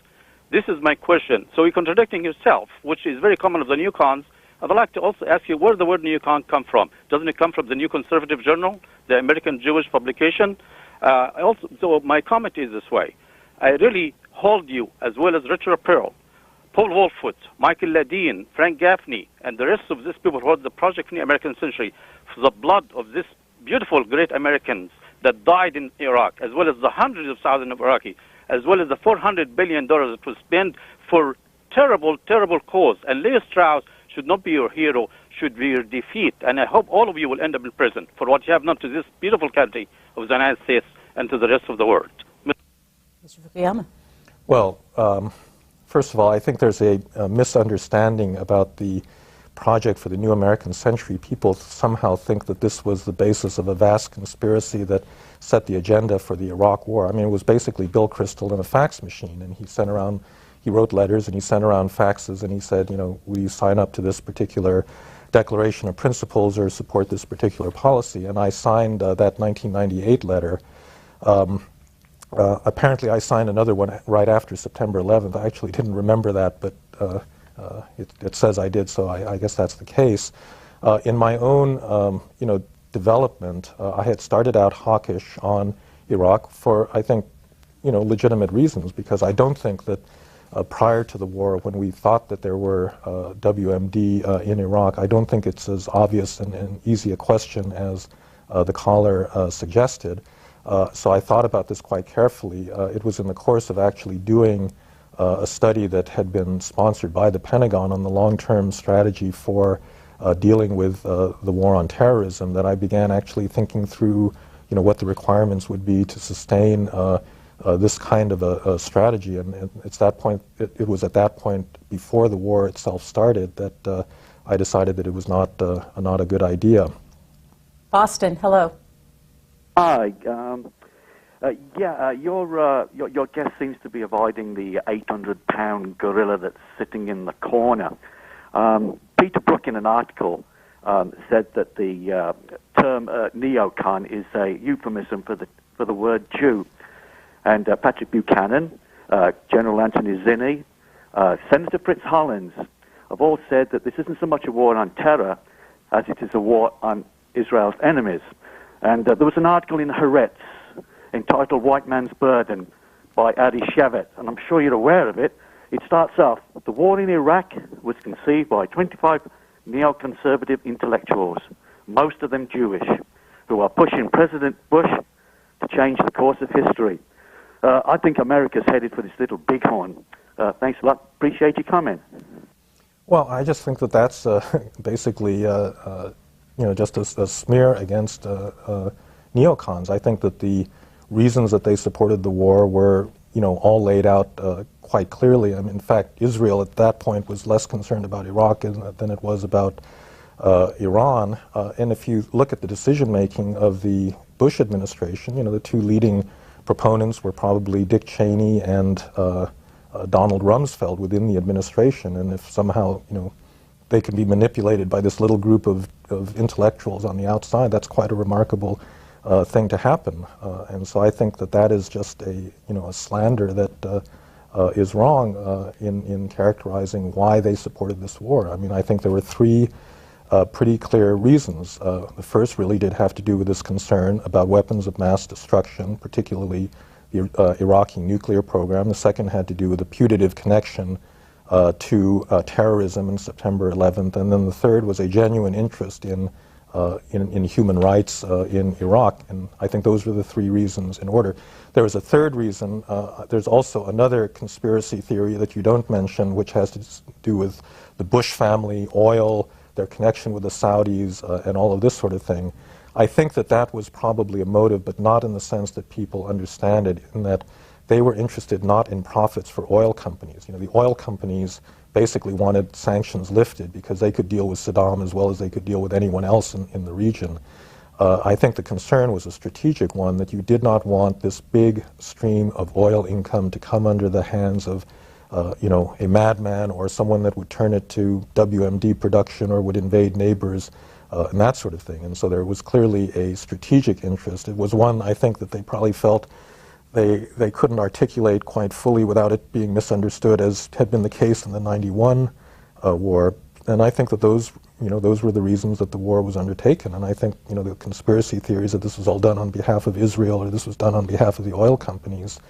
T: This is my question. So you're contradicting yourself, which is very common of the neocons. I'd like to also ask you where the word neocon come from. Doesn't it come from the New Conservative Journal, the American Jewish publication? So my comment is this way. I really hold you, as well as Richard Pearl, Paul Wolfwood, Michael Ladine, Frank Gaffney, and the rest of these people who wrote the Project for the American Century, for the blood of these beautiful, great Americans that died in Iraq, as well as the hundreds of thousands of Iraqis, as well as the $400 billion that was spent for terrible, terrible cause. And Leo Strauss should not be your hero, should be your defeat. And I hope all of you will end up in prison for what you have done to this beautiful country of the United States and to the rest of the world.
B: Mr. Fukuyama.
C: Well, first of all, I think there's a misunderstanding about the Project for the New American Century. People somehow think that this was the basis of a vast conspiracy that set the agenda for the Iraq War. I mean, it was basically Bill Kristol in a fax machine, and he wrote letters and he sent around faxes and he said, will you sign up to this particular declaration of principles or support this particular policy? And I signed that 1998 letter. Apparently I signed another one right after September 11th. I actually didn't remember that, but it says I did, so I guess that's the case. In my own development, I had started out hawkish on Iraq for, I think, legitimate reasons, because I don't think that prior to the war, when we thought that there were WMD in Iraq, I don't think it's as obvious and easy a question as the caller suggested. So I thought about this quite carefully. It was in the course of actually doing a study that had been sponsored by the Pentagon on the long-term strategy for dealing with the war on terrorism that I began actually thinking through, what the requirements would be to sustain this kind of a strategy. And it's that point. It was at that point, before the war itself started, that I decided that it was not a good idea.
B: Boston, hello.
U: Hi. Your guest seems to be avoiding the 800-pound gorilla that's sitting in the corner. Peter Brook, in an article, said that the term neocon is a euphemism for the word Jew. And Patrick Buchanan, General Anthony Zinni, Senator Fritz Hollins have all said that this isn't so much a war on terror as it is a war on Israel's enemies. And there was an article in Haaretz entitled White Man's Burden by Adi Shevet, and I'm sure you're aware of it. It starts off, the war in Iraq was conceived by 25 neoconservative intellectuals, most of them Jewish, who are pushing President Bush to change the course of history. I think America's headed for this little bighorn. Thanks a lot. Appreciate your comment.
C: Well, I just think that that's basically just a smear against neocons. I think that the reasons that they supported the war were, all laid out quite clearly. I mean, in fact, Israel at that point was less concerned about Iraq than it was about Iran. And if you look at the decision-making of the Bush administration, the two leading proponents were probably Dick Cheney and Donald Rumsfeld within the administration. And if somehow, they can be manipulated by this little group of intellectuals on the outside, that's quite a remarkable thing to happen. And so I think that that is just a slander that is wrong in characterizing why they supported this war. I mean, I think there were three pretty clear reasons. The first really did have to do with this concern about weapons of mass destruction, particularly the Iraqi nuclear program. The second had to do with the putative connection to terrorism in September 11th, and then the third was a genuine interest in human rights in Iraq, and I think those were the three reasons in order. There was a third reason. There's also another conspiracy theory that you don't mention, which has to do with the Bush family, oil, their connection with the Saudis, and all of this sort of thing. I think that that was probably a motive, but not in the sense that people understand it, in that they were interested not in profits for oil companies. The oil companies basically wanted sanctions lifted because they could deal with Saddam as well as they could deal with anyone else in the region. I think the concern was a strategic one, that you did not want this big stream of oil income to come under the hands of a madman or someone that would turn it to WMD production or would invade neighbors and that sort of thing. And so there was clearly a strategic interest. It was one, I think, that they probably felt they couldn't articulate quite fully without it being misunderstood, as had been the case in the '91 war. And I think that those were the reasons that the war was undertaken. And I think, the conspiracy theories that this was all done on behalf of Israel or this was done on behalf of the oil companies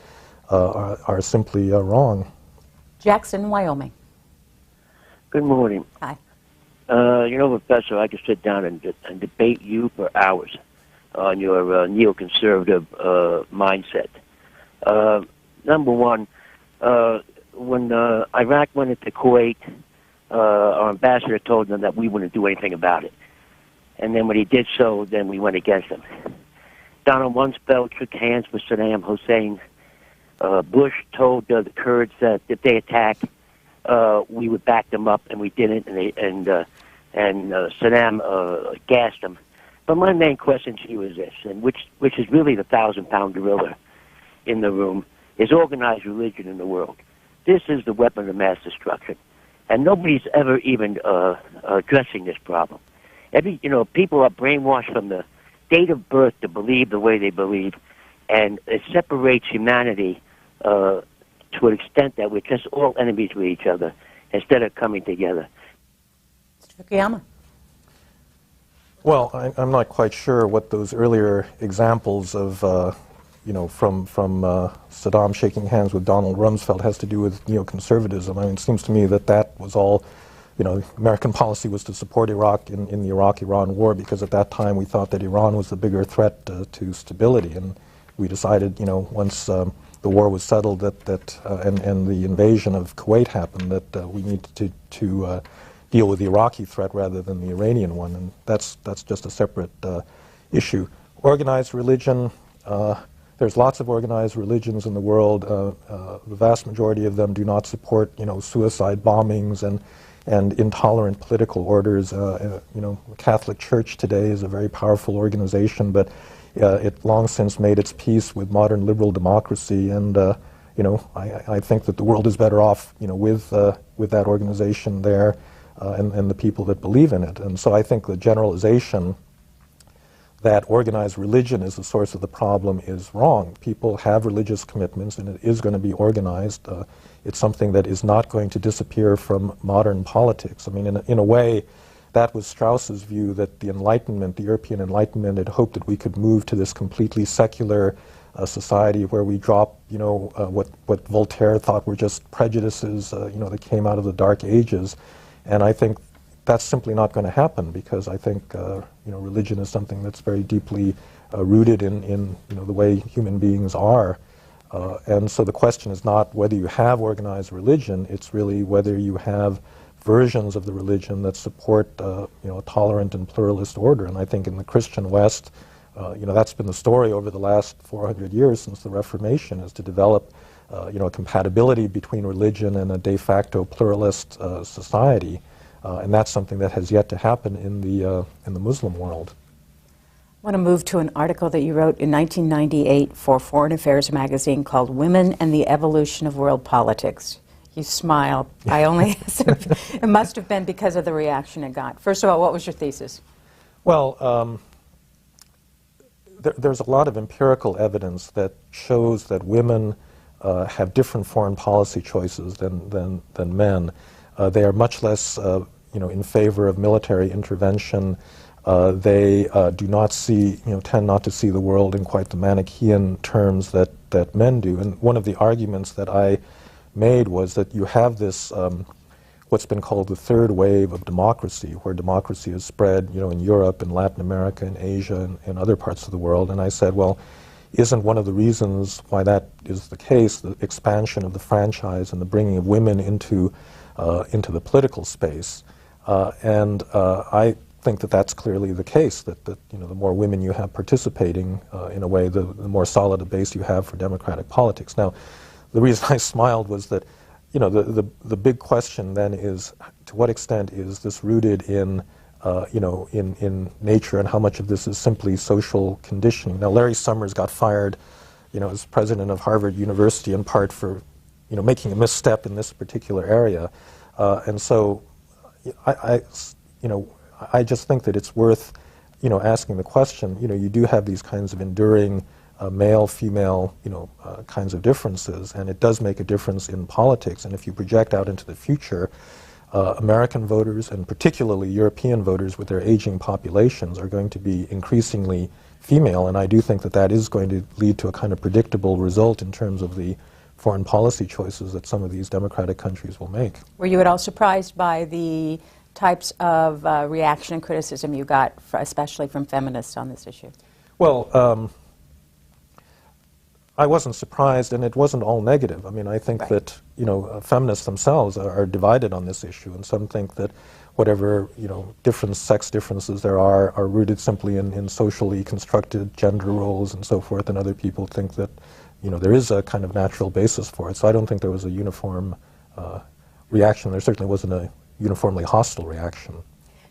C: are simply wrong.
B: Jackson, Wyoming.
V: Good morning.
B: Hi.
V: Professor, I could sit down and debate you for hours on your neoconservative mindset. Number one, when Iraq went into Kuwait, our ambassador told them that we wouldn't do anything about it. And then when he did so, then we went against him. Donald Rumsfeld shook hands with Saddam Hussein. Bush told the Kurds that if they attacked, we would back them up, and we didn't, and Saddam gassed them. But my main question to you is this, and which is really the 1,000-pound gorilla in the room, is organized religion in the world. This is the weapon of mass destruction, and nobody's ever even addressing this problem. People are brainwashed from the date of birth to believe the way they believe, and it separates humanity to an extent that we're just all enemies with each other instead of coming together.
B: Mr. Fukuyama.
C: Well, I'm not quite sure what those earlier examples of from Saddam shaking hands with Donald Rumsfeld has to do with neoconservatism. I mean, it seems to me that was all, American policy was to support Iraq in the Iraq-Iran war because at that time we thought that Iran was the bigger threat to stability, and we decided, once the war was settled and the invasion of Kuwait happened, that we needed to deal with the Iraqi threat rather than the Iranian one, and that's just a separate issue. Organized religion. There's lots of organized religions in the world. The vast majority of them do not support, suicide bombings and intolerant political orders. The Catholic Church today is a very powerful organization, but it long since made its peace with modern liberal democracy. And I think that the world is better off, with that organization there and the people that believe in it. And so I think the generalization that organized religion is the source of the problem is wrong. People have religious commitments, and it is going to be organized. It's something that is not going to disappear from modern politics. I mean, in a way, that was Strauss's view, that the Enlightenment, the European Enlightenment, had hoped that we could move to this completely secular society where we drop, what Voltaire thought were just prejudices, that came out of the Dark Ages. And I think that's simply not going to happen, because I think religion is something that's very deeply rooted in the way human beings are. And so the question is not whether you have organized religion, it's really whether you have versions of the religion that support a tolerant and pluralist order. And I think in the Christian West, that's been the story over the last 400 years since the Reformation, is to develop a compatibility between religion and a de facto pluralist society. And that's something that has yet to happen in the Muslim world.
B: I want to move to an article that you wrote in 1998 for Foreign Affairs magazine called "Women and the Evolution of World Politics." You smile. I only it must have been because of the reaction it got. First of all, what was your thesis?
C: Well, there's a lot of empirical evidence that shows that women have different foreign policy choices than men. They are much less, in favor of military intervention. They do not see, tend not to see the world in quite the Manichaean terms that men do. And one of the arguments that I made was that you have this, what's been called the third wave of democracy, where democracy is spread, in Europe and Latin America and Asia and other parts of the world. And I said, well, isn't one of the reasons why that is the case the expansion of the franchise and the bringing of women into the political space? I think that that's clearly the case, that the more women you have participating in a way, the more solid a base you have for democratic politics. Now, the reason I smiled was that, the big question then is, to what extent is this rooted in nature, and how much of this is simply social conditioning? Now, Larry Summers got fired, as president of Harvard University, in part for, making a misstep in this particular area, and so I just think that it's worth, asking the question. You do have these kinds of enduring male-female, kinds of differences, and it does make a difference in politics. And if you project out into the future, American voters, and particularly European voters with their aging populations, are going to be increasingly female, and I do think that that is going to lead to a kind of predictable result in terms of the foreign policy choices that some of these democratic countries will make.
B: Were you at all surprised by the types of reaction and criticism you got, especially from feminists, on this issue?
C: Well, I wasn't surprised, and it wasn't all negative. I mean, I think that, feminists themselves are divided on this issue, and some think that whatever, different sex differences there are rooted simply in socially constructed gender roles and so forth, and other people think that, there is a kind of natural basis for it. So I don't think there was a uniform reaction. There certainly wasn't a uniformly hostile reaction.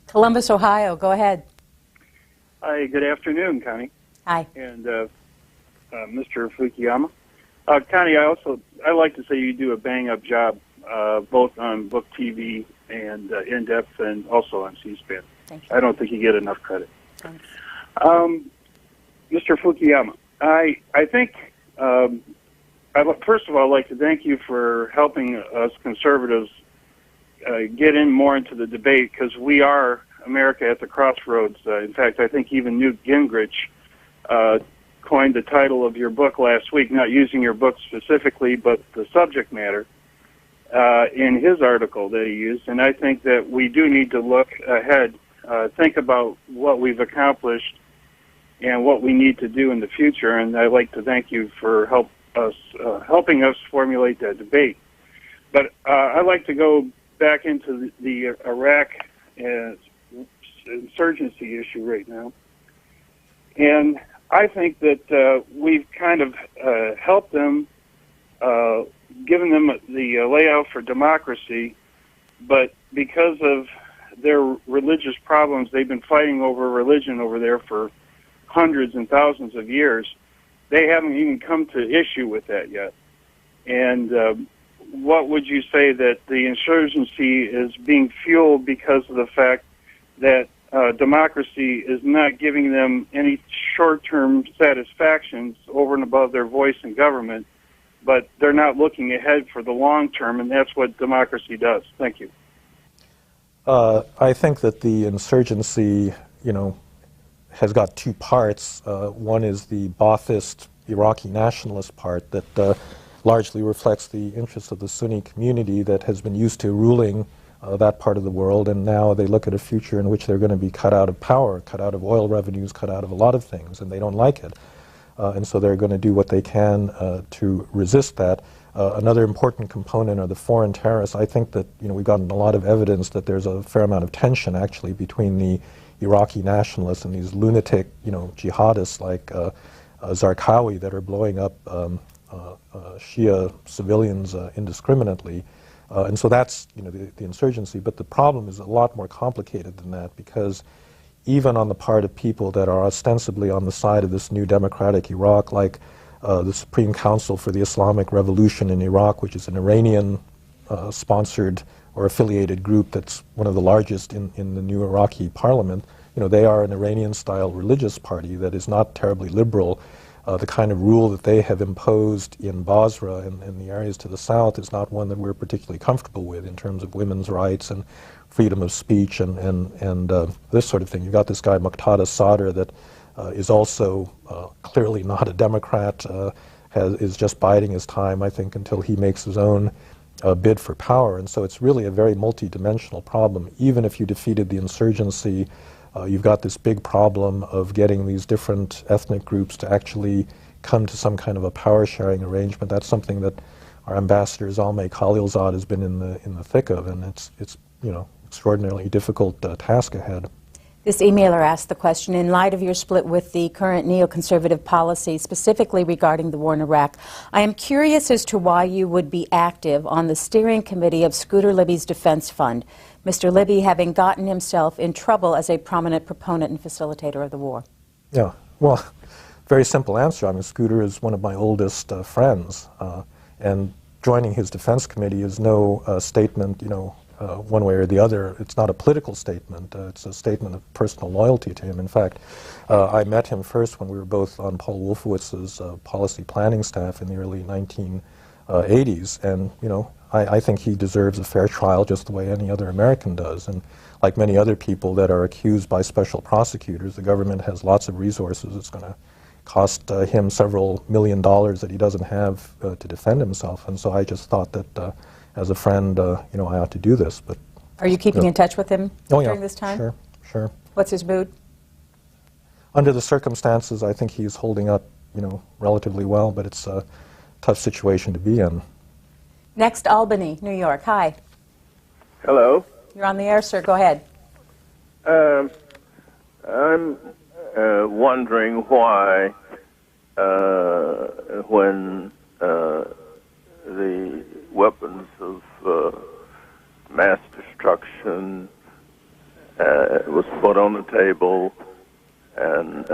B: Columbus, Ohio, go ahead.
A: Hi, good afternoon, Connie.
B: Hi.
A: And Mr. Fukuyama. Connie, I like to say you do a bang-up job, both on Book TV and In-Depth, and also on C-SPAN.
B: Thank you.
A: I don't think you get enough credit.
B: Thanks.
A: Mr. Fukuyama, I think, first of all, I'd like to thank you for helping us conservatives get in more into the debate, because we are America at the crossroads. In fact, I think even Newt Gingrich coined the title of your book last week, not using your book specifically, but the subject matter in his article that he used. And I think that we do need to look ahead, think about what we've accomplished and what we need to do in the future. And I'd like to thank you for helping us formulate that debate. But I'd like to go back into the Iraq insurgency issue right now. And I think that we've kind of helped them, given them the layout for democracy, but because of their religious problems, they've been fighting over religion over there for hundreds and thousands of years. They haven't even come to issue with that yet. And what would you say that the insurgency is being fueled because of the fact that democracy is not giving them any short-term satisfactions over and above their voice in government, but they're not looking ahead for the long term, and that's what democracy does. Thank you.
C: I think that the insurgency, has got two parts. One is the Ba'athist Iraqi nationalist part that largely reflects the interests of the Sunni community that has been used to ruling that part of the world, and now they look at a future in which they're going to be cut out of power, cut out of oil revenues, cut out of a lot of things, and they don't like it. And so they're going to do what they can to resist that. Another important component are the foreign terrorists. I think that we've gotten a lot of evidence that there's a fair amount of tension actually between the Iraqi nationalists and these lunatic, jihadists like Zarqawi that are blowing up Shia civilians indiscriminately. And so that's the insurgency. But the problem is a lot more complicated than that, because even on the part of people that are ostensibly on the side of this new democratic Iraq, like the Supreme Council for the Islamic Revolution in Iraq, which is an Iranian-sponsored or affiliated group that's one of the largest in the new Iraqi parliament, they are an Iranian-style religious party that is not terribly liberal. The kind of rule that they have imposed in Basra and the areas to the south is not one that we're particularly comfortable with in terms of women's rights and freedom of speech and this sort of thing. You've got this guy Muqtada Sadr that is also clearly not a Democrat, is just biding his time, I think, until he makes his own bid for power. And so it's really a very multi-dimensional problem. Even if you defeated the insurgency, you've got this big problem of getting these different ethnic groups to actually come to some kind of a power-sharing arrangement. That's something that our ambassador Zalmay Khalilzad has been in the thick of, and it's extraordinarily difficult task ahead.
B: This emailer asked the question, in light of your split with the current neoconservative policy, specifically regarding the war in Iraq, I am curious as to why you would be active on the steering committee of Scooter Libby's defense fund, Mr. Libby having gotten himself in trouble as a prominent proponent and facilitator of the war.
C: Yeah, well, very simple answer. I mean, Scooter is one of my oldest friends, and joining his defense committee is no statement, one way or the other. It's not a political statement. It's a statement of personal loyalty to him. In fact, I met him first when we were both on Paul Wolfowitz's policy planning staff in the early 1980s, and I think he deserves a fair trial just the way any other American does. And like many other people that are accused by special prosecutors, the government has lots of resources. It's going to cost him several $1 million that he doesn't have to defend himself. And so I just thought that as a friend, I ought to do this. But
B: are you keeping in touch with him during this time?
C: Sure, sure.
B: What's his mood?
C: Under the circumstances, I think he's holding up, relatively well, but it's a tough situation to be in.
B: Next, Albany, New York. Hi.
D: Hello.
B: You're on the air, sir. Go ahead.
D: I'm wondering why, when the weapons of mass destruction was put on the table, and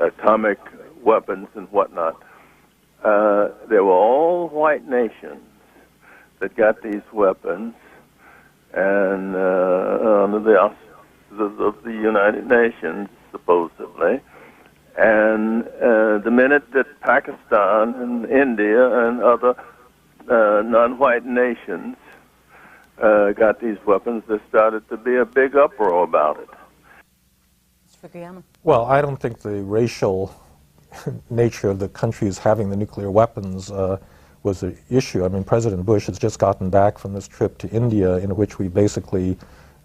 D: atomic weapons and whatnot, there were all white nations that got these weapons, and under the auspices of the United Nations, supposedly. And the minute that Pakistan and India and other non-white nations got these weapons, there started to be a big uproar about it.
B: Mr. Fukuyama.
C: Well, I don't think the racial nature of the countries having the nuclear weapons was an issue. I mean, President Bush has just gotten back from this trip to India, in which we basically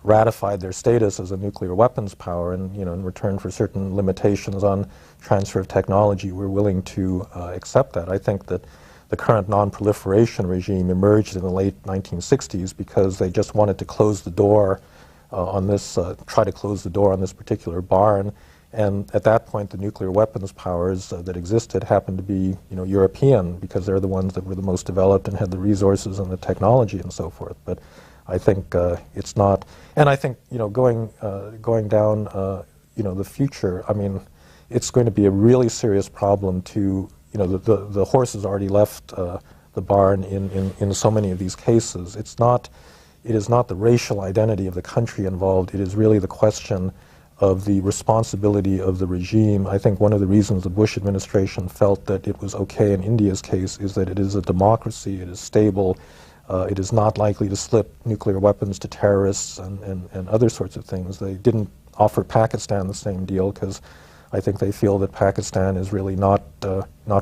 C: ratified their status as a nuclear weapons power, and in return for certain limitations on transfer of technology, we're willing to accept that. I think that the current non-proliferation regime emerged in the late 1960s because they just wanted to close the door on this, try to close the door on this particular barn. And at that point, the nuclear weapons powers that existed happened to be, European, because they're the ones that were the most developed and had the resources and the technology and so forth. But I think it's not, and I think going down, the future. I mean, it's going to be a really serious problem to, the horse has already left the barn in so many of these cases. It is not the racial identity of the country involved. It is really the question of the responsibility of the regime. I think one of the reasons the Bush administration felt that it was okay in India's case is that it is a democracy, it is stable, it is not likely to slip nuclear weapons to terrorists and other sorts of things. They didn't offer Pakistan the same deal because I think they feel that Pakistan is really not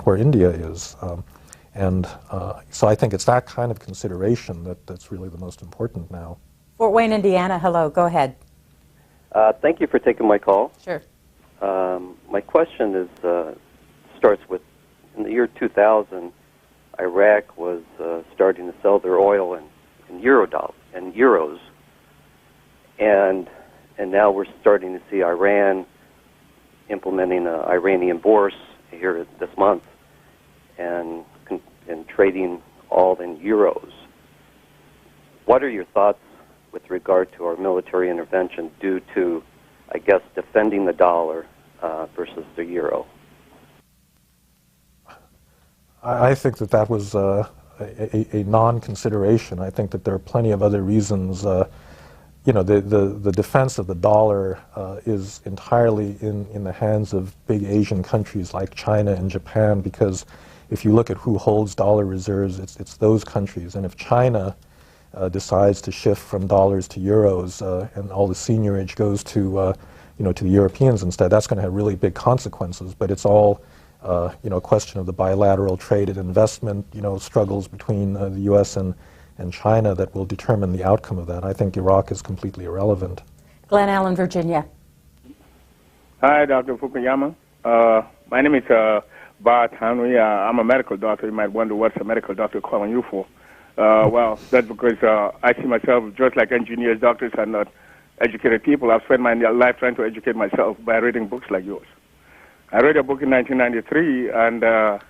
C: where India is. So I think it's that kind of consideration that's really the most important now.
B: Fort Wayne, Indiana, hello, go ahead.
E: Thank you for taking my call.
B: Sure.
E: My question is starts with, in the year 2000, Iraq was starting to sell their oil in euros, and now we're starting to see Iran implementing an Iranian bourse here this month and trading all in euros. What are your thoughts with regard to our military intervention due to, I guess, defending the dollar versus the euro?
C: I think that was a non-consideration. I think that there are plenty of other reasons. The defense of the dollar is entirely in the hands of big Asian countries like China and Japan, because if you look at who holds dollar reserves, it's those countries. And if China decides to shift from dollars to euros and all the seigniorage goes to the Europeans instead, that's going to have really big consequences. But it's all a question of the bilateral trade and investment struggles between the U.S. and China that will determine the outcome of that. I think Iraq is completely irrelevant.
B: Glen Allen, Virginia.
F: Hi, Dr. Fukuyama. My name is Bart Henry. I'm a medical doctor. You might wonder what's a medical doctor calling you for. Well, that's because I see myself just like engineers, doctors are not educated people. I've spent my life trying to educate myself by reading books like yours. I read a book in 1993, and there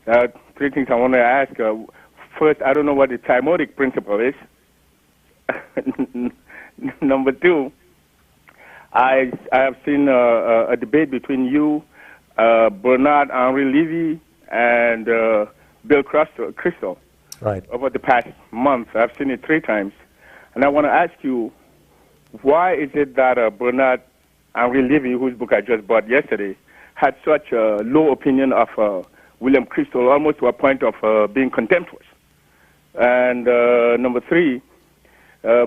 F: are three things I want to ask. First, I don't know what the thymotic principle is. Number two, I have seen a debate between you, Bernard Henri Levy, and Bill Kristol.
C: Right.
F: Over the past month. I've seen it 3 times. And I want to ask you, why is it that Bernard Henri Levy, whose book I just bought yesterday, had such a low opinion of William Kristol, almost to a point of being contemptuous? And number 3,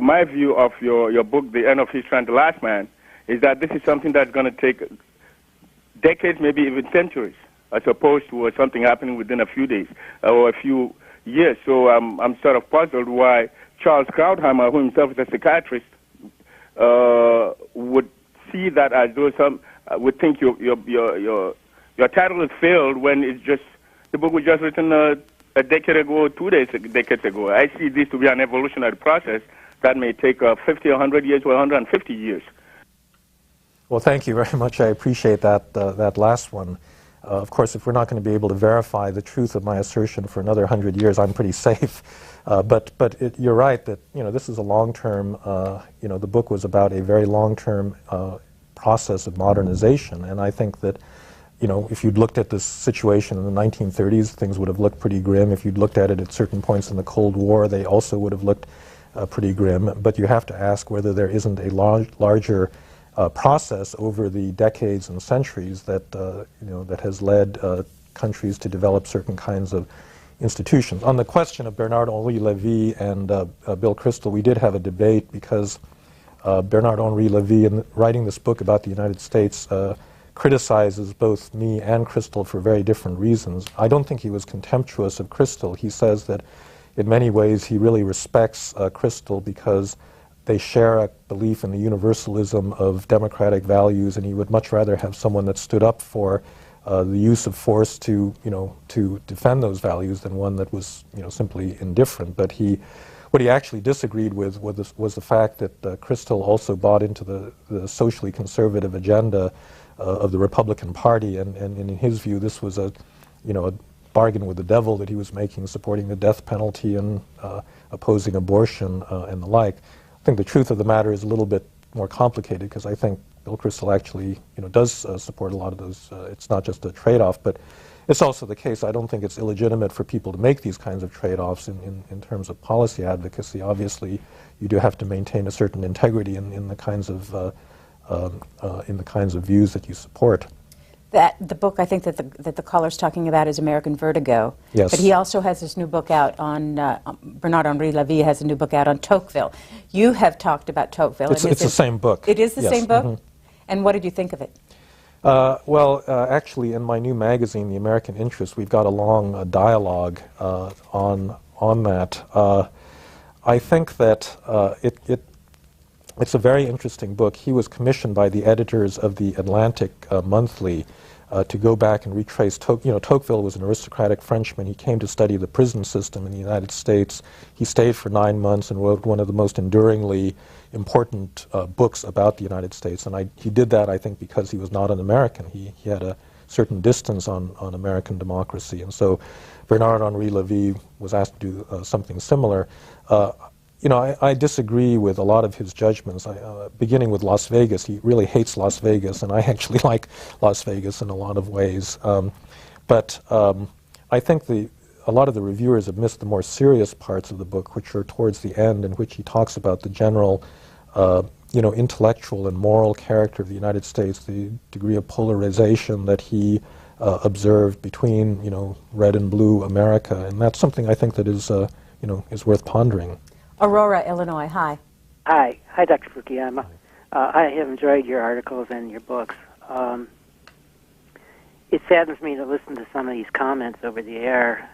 F: my view of your book, The End of History and the Last Man, is that this is something that's going to take decades, maybe even centuries, as opposed to something happening within a few days or a few years. So I'm sort of puzzled why Charles Krauthammer, who himself is a psychiatrist, would see that as though some would think your title has failed when it's just the book was just written a decade ago, 2 decades ago. I see this to be an evolutionary process that may take 50, 100 years, or 150 years.
C: Well, thank you very much. I appreciate that last one. Of course, if we're not going to be able to verify the truth of my assertion for another 100 years, I'm pretty safe. But you're right that this is a long-term. The book was about a very long-term process of modernization, and I think that if you'd looked at this situation in the 1930s, things would have looked pretty grim. If you'd looked at it at certain points in the Cold War, they also would have looked pretty grim. But you have to ask whether there isn't a larger process over the decades and centuries that that has led countries to develop certain kinds of institutions. On the question of Bernard-Henri Lévy and Bill Kristol, we did have a debate because Bernard-Henri Lévy, in writing this book about the United States, criticizes both me and Crystal for very different reasons. I don't think he was contemptuous of Crystal. He says that in many ways he really respects Crystal because they share a belief in the universalism of democratic values, and he would much rather have someone that stood up for the use of force to defend those values than one that was simply indifferent. But what he actually disagreed with was the fact that Crystal also bought into the socially conservative agenda of the Republican Party, and in his view this was a bargain with the devil that he was making, supporting the death penalty and opposing abortion and the like. I think the truth of the matter is a little bit more complicated, because I think Bill Kristol actually does support a lot of those. It's not just a trade-off, but it's also the case. I don't think it's illegitimate for people to make these kinds of trade-offs in terms of policy advocacy. Obviously, you do have to maintain a certain integrity in the kinds of views that you support.
B: The book I think that the caller's talking about is American Vertigo.
C: Yes.
B: But he also has this new book out on, Bernard-Henri Lévy has a new book out on Tocqueville. You have talked about Tocqueville.
C: It's the same book.
B: It is the
C: Yes.
B: same book?
C: Mm-hmm.
B: And what did you think of it?
C: Actually, in my new magazine, The American Interest, we've got a long dialogue on that. I think that it's a very interesting book. He was commissioned by the editors of the Atlantic Monthly to go back and retrace Tocqueville was an aristocratic Frenchman. He came to study the prison system in the United States. He stayed for 9 months and wrote one of the most enduringly important books about the United States. And he did that, I think, because he was not an American. He had a certain distance on American democracy. And so Bernard-Henri Lévy was asked to do something similar. I disagree with a lot of his judgments, beginning with Las Vegas. He really hates Las Vegas, and I actually like Las Vegas in a lot of ways. But I think a lot of the reviewers have missed the more serious parts of the book, which are towards the end, in which he talks about the general intellectual and moral character of the United States, the degree of polarization that he observed between, red and blue America. And that's something I think that is worth pondering.
B: Aurora, Illinois. Hi.
G: Hi, Dr. Fukuyama. I have enjoyed your articles and your books. It saddens me to listen to some of these comments over the air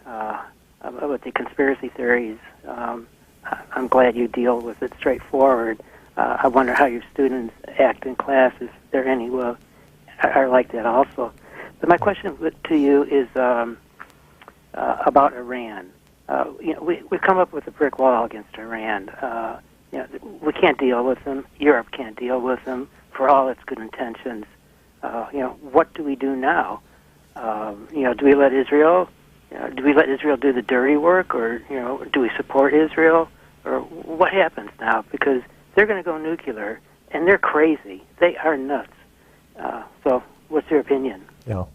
G: about the conspiracy theories. I'm glad you deal with it straightforward. I wonder how your students act in class, if there are any who are like that also. But my question to you is about Iran. We've come up with a brick wall against Iran. We can't deal with them. Europe can't deal with them for all its good intentions. What do we do now? Do we let Israel? Do we let Israel do the dirty work, or do we support Israel, or what happens now? Because they're going to go nuclear, and they're crazy. They are nuts. So, what's your opinion?
C: Yeah,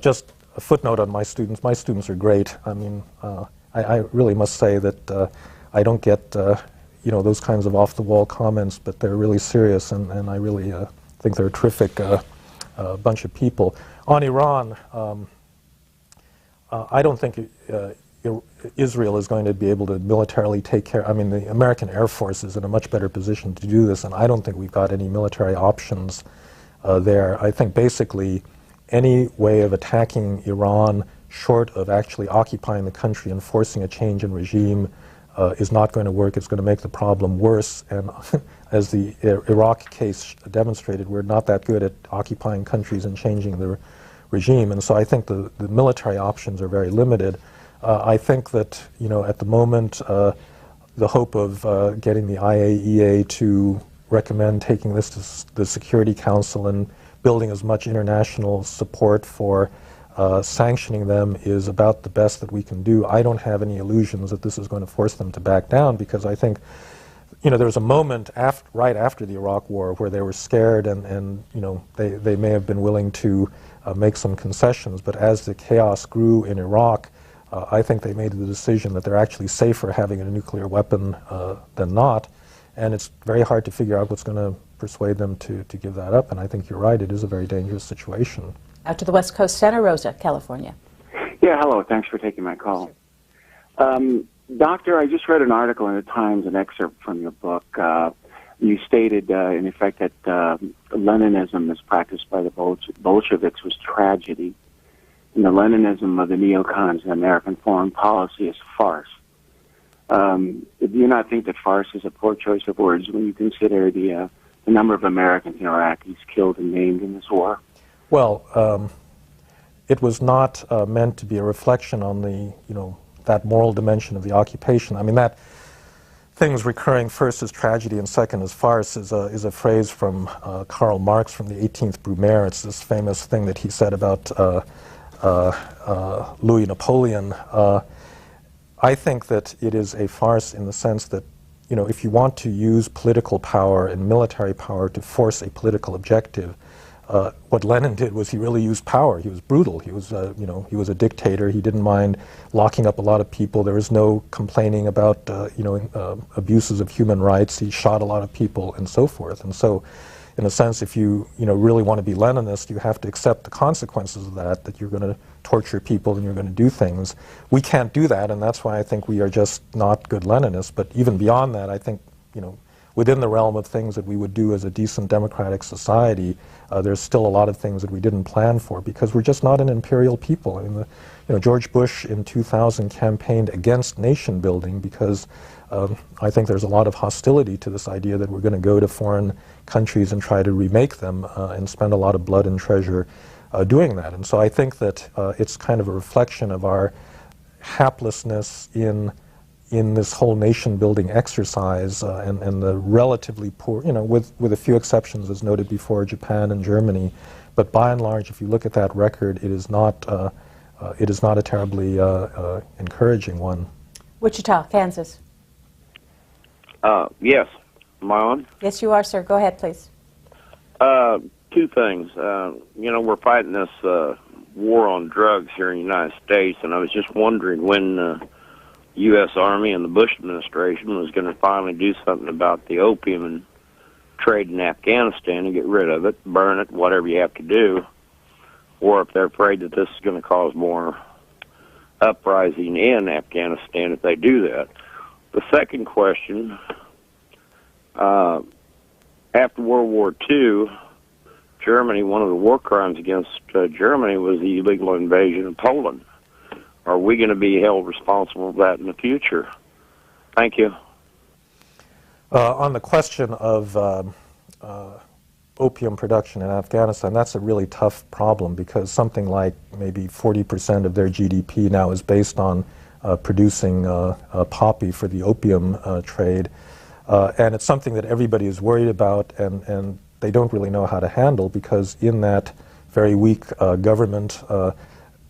C: just a footnote on my students. My students are great. I mean. I really must say that I don't get those kinds of off-the-wall comments, but they're really serious, and I really think they're a terrific bunch of people. On Iran, I don't think Israel is going to be able to militarily take care. I mean, the American Air Force is in a much better position to do this, and I don't think we've got any military options there. I think basically any way of attacking Iran short of actually occupying the country and forcing a change in regime is not going to work. It's going to make the problem worse. And as the Iraq case demonstrated, we're not that good at occupying countries and changing the regime. And so I think the military options are very limited. I think that, at the moment, the hope of getting the IAEA to recommend taking this to the Security Council and building as much international support for sanctioning them is about the best that we can do. I don't have any illusions that this is going to force them to back down, because I think, there was a moment right after the Iraq War where they were scared and they may have been willing to make some concessions, but as the chaos grew in Iraq, I think they made the decision that they're actually safer having a nuclear weapon than not, and it's very hard to figure out what's going to persuade them to give that up, and I think you're right, it is a very dangerous situation.
B: Out to the West Coast, Santa Rosa, California.
H: Yeah, hello. Thanks for taking my call. Doctor, I just read an article in the Times, an excerpt from your book, you stated, in effect, that Leninism as practiced by the Bolsheviks was tragedy, and the Leninism of the neocons in American foreign policy is farce. Do you not think that farce is a poor choice of words when you consider the number of Americans and Iraqis killed and maimed in this war?
C: Well, it was not meant to be a reflection on the, that moral dimension of the occupation. I mean, that things recurring first as tragedy and second as farce is a phrase from Karl Marx from the 18th Brumaire. It's this famous thing that he said about Louis Napoleon. I think that it is a farce in the sense that, if you want to use political power and military power to force a political objective, what Lenin did was he really used power. He was brutal. He was, he was a dictator. He didn't mind locking up a lot of people. There was no complaining about, abuses of human rights. He shot a lot of people and so forth. And so, in a sense, if you, really want to be Leninist, you have to accept the consequences of that you're going to torture people and you're going to do things. We can't do that, and that's why I think we are just not good Leninists. But even beyond that, I think, within the realm of things that we would do as a decent democratic society, there's still a lot of things that we didn't plan for because we're just not an imperial people. I mean, George Bush in 2000 campaigned against nation building because I think there's a lot of hostility to this idea that we're going to go to foreign countries and try to remake them and spend a lot of blood and treasure doing that. And so I think that it's kind of a reflection of our haplessness in this whole nation-building exercise and the relatively poor, with a few exceptions as noted before, Japan and Germany, but by and large, if you look at that record, it is not a terribly encouraging one.
B: Wichita, Kansas.
I: Yes. Am I on?
B: Yes, you are, sir. Go ahead, please.
I: Two things. We're fighting this war on drugs here in the United States, and I was just wondering when the U.S. Army and the Bush administration was going to finally do something about the opium and trade in Afghanistan and get rid of it, burn it, whatever you have to do, or if they're afraid that this is going to cause more uprising in Afghanistan if they do that. The second question, after World War II, Germany, one of the war crimes against Germany was the illegal invasion of Poland. Are we going to be held responsible for that in the future? Thank you.
C: On the question of opium production in Afghanistan, that's a really tough problem because something like maybe 40% of their GDP now is based on producing poppy for the opium trade. And it's something that everybody is worried about and they don't really know how to handle because in that very weak government,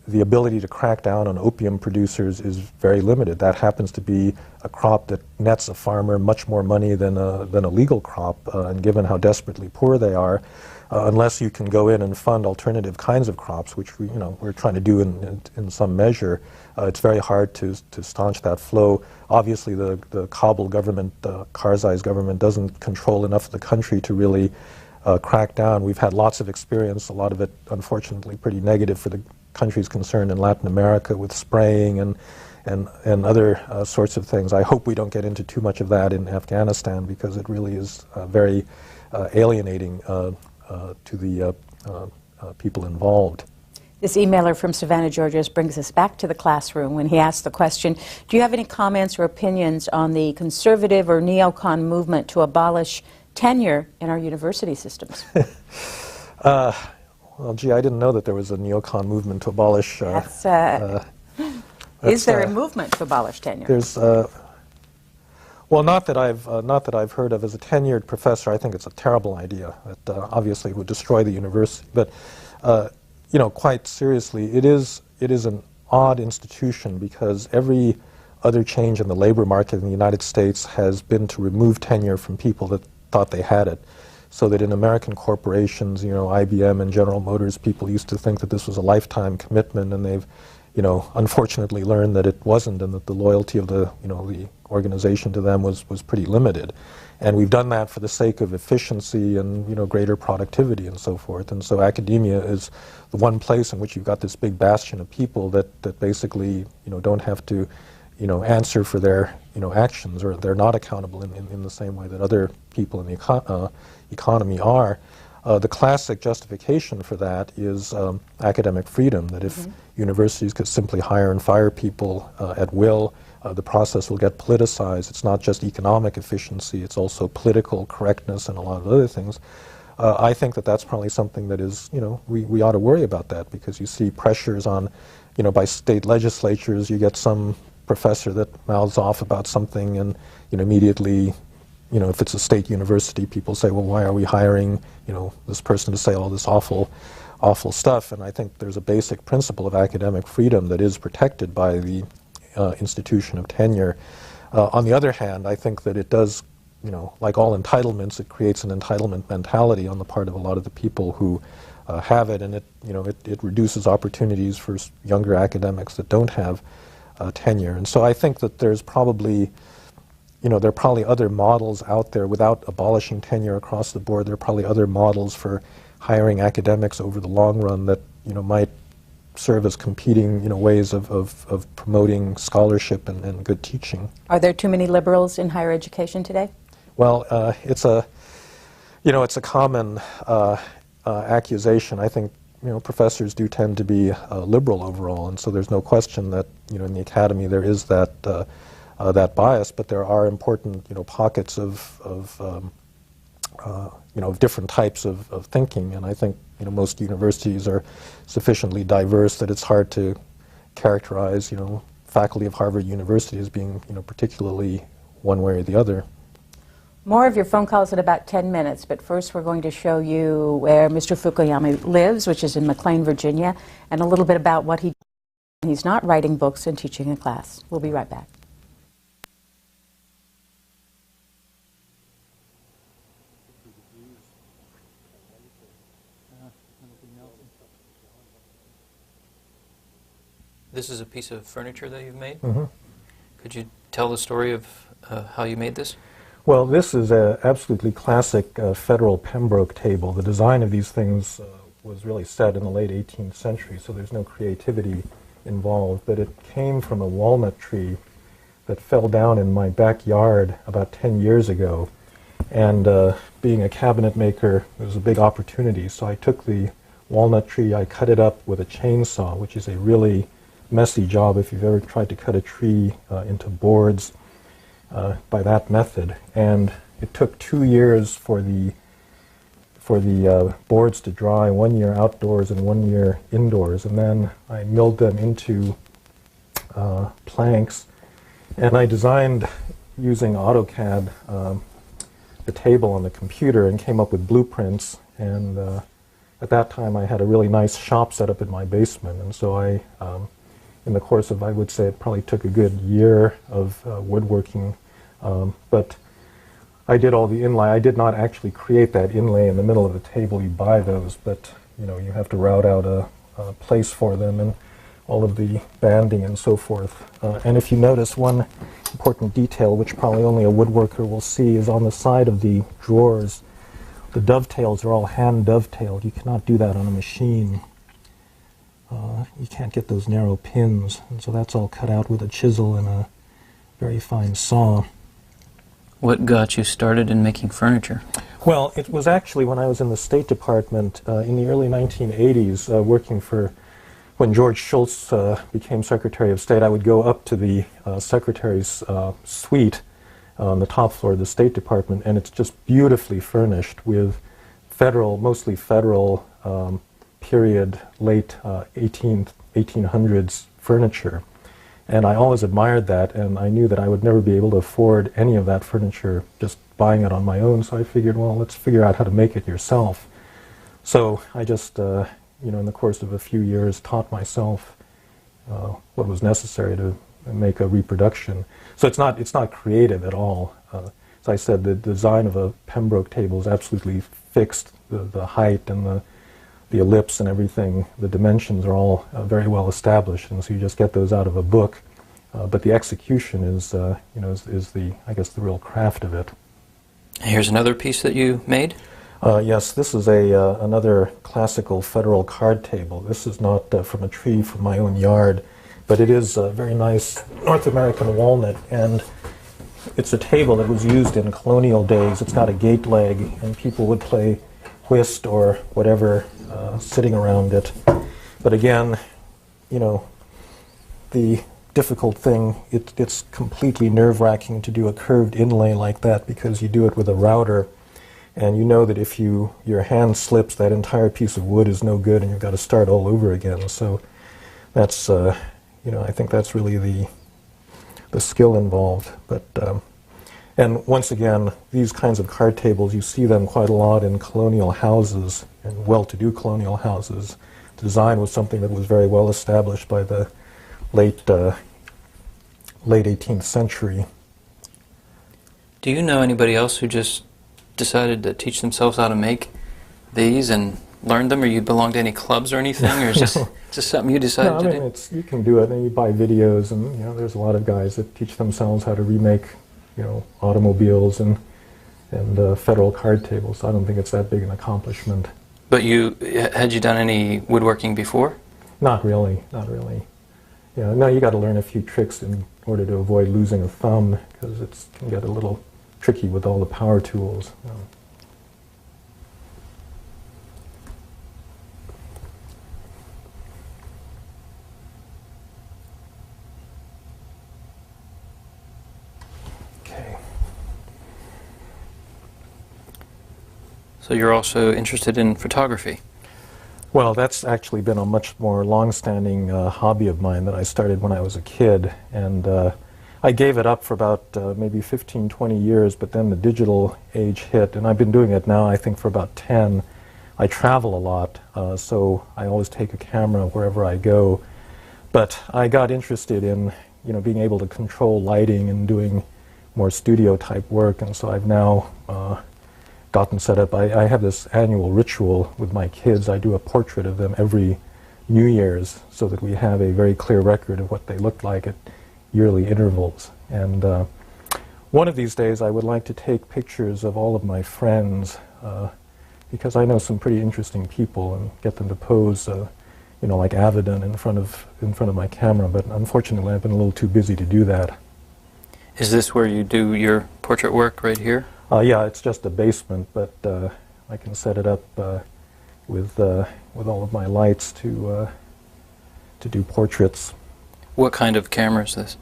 C: the ability to crack down on opium producers is very limited. That happens to be a crop that nets a farmer much more money than a legal crop, and given how desperately poor they are, unless you can go in and fund alternative kinds of crops, which we're trying to do in some measure, it's very hard to staunch that flow. Obviously, the Kabul government, Karzai's government, doesn't control enough of the country to really crack down. We've had lots of experience, a lot of it, unfortunately, pretty negative for the countries concerned in Latin America with spraying and other sorts of things. I hope we don't get into too much of that in Afghanistan because it really is very alienating to the people involved.
B: This emailer from Savannah, Georgia brings us back to the classroom when he asked the question, do you have any comments or opinions on the conservative or neocon movement to abolish tenure in our university systems?
C: Well, gee, I didn't know that there was a neocon movement to abolish.
B: Is there a movement to abolish tenure?
C: There's, well, not that I've heard of. As a tenured professor, I think it's a terrible idea. That obviously would destroy the university. But quite seriously, it is an odd institution because every other change in the labor market in the United States has been to remove tenure from people that thought they had it. So that in American corporations, IBM and General Motors, people used to think that this was a lifetime commitment, and they've, unfortunately learned that it wasn't, and that the loyalty of the organization to them was pretty limited. And we've done that for the sake of efficiency and, greater productivity and so forth. And so academia is the one place in which you've got this big bastion of people that basically, don't have to answer for their actions, or they're not accountable in the same way that other people in the economy are. The classic justification for that is academic freedom, that if universities could simply hire and fire people at will, the process will get politicized. It's not just economic efficiency, it's also political correctness and a lot of other things. I think that that's probably something that is, we ought to worry about that, because you see pressures on, by state legislatures. You get some professor that mouths off about something, and immediately, if it's a state university, people say, well, why are we hiring, this person to say all this awful stuff? And I think there's a basic principle of academic freedom that is protected by the institution of tenure. On the other hand, I think that it does, like all entitlements, it creates an entitlement mentality on the part of a lot of the people who have it, and it reduces opportunities for younger academics that don't have tenure. And so I think that there's probably, there are probably other models out there without abolishing tenure across the board. There are probably other models for hiring academics over the long run that, might serve as competing, ways of promoting scholarship and good teaching.
B: Are there too many liberals in higher education today?
C: Well, it's a common accusation. I think, professors do tend to be liberal overall, and so there's no question that, in the academy there is that bias, but there are important, pockets of different types of thinking, and I think, most universities are sufficiently diverse that it's hard to characterize, faculty of Harvard University as being, particularly one way or the other.
B: More of your phone calls in about 10 minutes, but first we're going to show you where Mr. Fukuyama lives, which is in McLean, Virginia, and a little bit about what he does when he's not writing books and teaching a class. We'll be right back.
Q: This is a piece of furniture that you've made?
C: Mm-hmm.
Q: Could you tell the story of how you made this?
C: Well, this is an absolutely classic Federal Pembroke table. The design of these things was really set in the late 18th century, so there's no creativity involved. But it came from a walnut tree that fell down in my backyard about 10 years ago. And being a cabinet maker, it was a big opportunity. So I took the walnut tree, I cut it up with a chainsaw, which is a really messy job if you've ever tried to cut a tree into boards by that method. And it took 2 years for the boards to dry, 1 year outdoors and 1 year indoors. And then I milled them into planks. And I designed, using AutoCAD, the table on the computer and came up with blueprints. And at that time I had a really nice shop set up in my basement. And so I, in the course of, I would say, it probably took a good year of woodworking. But I did all the inlay. I did not actually create that inlay in the middle of the table. You buy those, but you have to route out a place for them and all of the banding and so forth. And if you notice, one important detail, which probably only a woodworker will see, is on the side of the drawers. The dovetails are all hand dovetailed. You cannot do that on a machine. You can't get those narrow pins, and so that's all cut out with a chisel and a very fine saw.
Q: What got you started in making furniture?
C: Well, it was actually when I was in the State Department in the early 1980s, working for, when George Shultz became Secretary of State. I would go up to the Secretary's suite on the top floor of the State Department, and it's just beautifully furnished with federal, mostly federal period, late 1800s furniture. And I always admired that, and I knew that I would never be able to afford any of that furniture just buying it on my own, so I figured, well, let's figure out how to make it yourself. So I just, in the course of a few years, taught myself what was necessary to make a reproduction. So it's not creative at all. As I said, the design of a Pembroke table is absolutely fixed. The height and the ellipse and everything, the dimensions are all very well established, and so you just get those out of a book. But the execution is the, I guess, the real craft of it.
Q: Here's another piece that you made.
C: Yes, this is another classical federal card table. This is not from a tree from my own yard. but it is a very nice North American walnut, and it's a table that was used in colonial days. It's got a gate leg, and people would play whist or whatever sitting around it. But again, you know, the difficult thing, it's completely nerve-wracking to do a curved inlay like that because you do it with a router, and you know that if your hand slips, that entire piece of wood is no good, and you've got to start all over again. So that's, you know, I think that's really the skill involved. But and once again, these kinds of card tables, you see them quite a lot in colonial houses and well-to-do colonial houses. Design was something that was very well established by the late 18th century.
Q: Do you know anybody else who just decided to teach themselves how to make these and learned them, or you belong to any clubs or anything, or is this just something you decided to do?
C: You can do it, and you buy videos, and you know, there's a lot of guys that teach themselves how to remake, you know, automobiles and federal card tables. So I don't think it's that big an accomplishment.
Q: But had you done any woodworking before?
C: Not really, not really. Yeah, no, you got to learn a few tricks in order to avoid losing a thumb, because it can get a little tricky with all the power tools. Okay.
Q: So you're also interested in photography?
C: Well, that's actually been a much more long-standing hobby of mine that I started when I was a kid, and I gave it up for about maybe 15, 20 years, but then the digital age hit, and I've been doing it now, I think, for about 10. I travel a lot, so I always take a camera wherever I go, but I got interested in, you know, being able to control lighting and doing more studio-type work, and so I've now gotten set up. I have this annual ritual with my kids. I do a portrait of them every New Year's so that we have a very clear record of what they look like at yearly intervals. And one of these days I would like to take pictures of all of my friends because I know some pretty interesting people and get them to pose, you know, like Avedon in front of my camera. But unfortunately, I've been a little too busy to do that.
Q: Is this where you do your portrait work right here?
C: Yeah, it's just a basement, but I can set it up with all of my lights to do portraits.
Q: What kind of camera is this?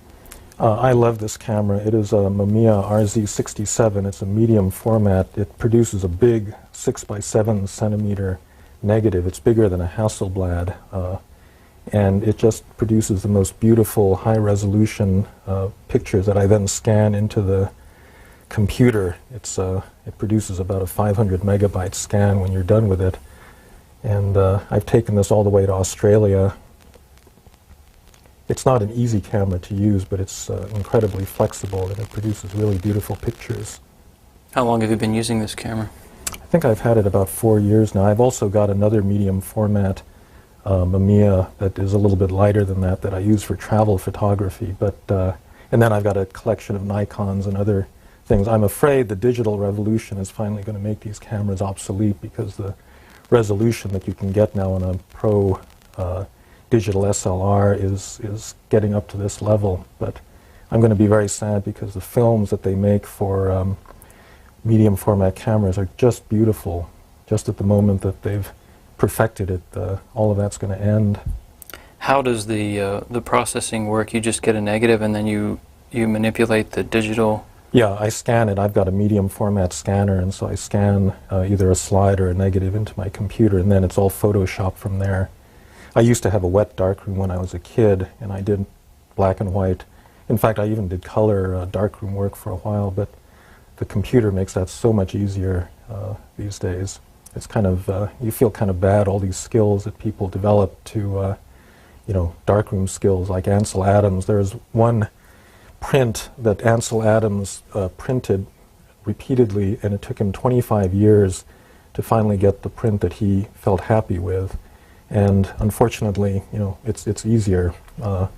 C: I love this camera. It is a Mamiya RZ67. It's a medium format. It produces a big 6 by 7 centimeter negative. It's bigger than a Hasselblad, and it just produces the most beautiful high-resolution pictures that I then scan into the computer. It produces about a 500 megabyte scan when you're done with it, and I've taken this all the way to Australia. It's not an easy camera to use, but it's incredibly flexible, and it produces really beautiful pictures.
Q: How long have you been using this camera?
C: I think I've had it about 4 years now. I've also got another medium format Mamiya that is a little bit lighter than that I use for travel photography, but and then I've got a collection of Nikons and other things. I'm afraid the digital revolution is finally going to make these cameras obsolete because the resolution that you can get now on a pro digital SLR is getting up to this level. But I'm going to be very sad because the films that they make for medium format cameras are just beautiful. Just at the moment that they've perfected it, all of that's going to end.
Q: How does the processing work? You just get a negative and then you manipulate the digital?
C: Yeah, I scan it. I've got a medium format scanner, and so I scan either a slide or a negative into my computer, and then it's all Photoshopped from there. I used to have a wet darkroom when I was a kid, and I did black and white. In fact, I even did color darkroom work for a while, but the computer makes that so much easier these days. It's kind of, you feel kind of bad, all these skills that people develop to, you know, darkroom skills like Ansel Adams. There's one print that Ansel Adams printed repeatedly, and it took him 25 years to finally get the print that he felt happy with. And unfortunately, you know, it's easier. All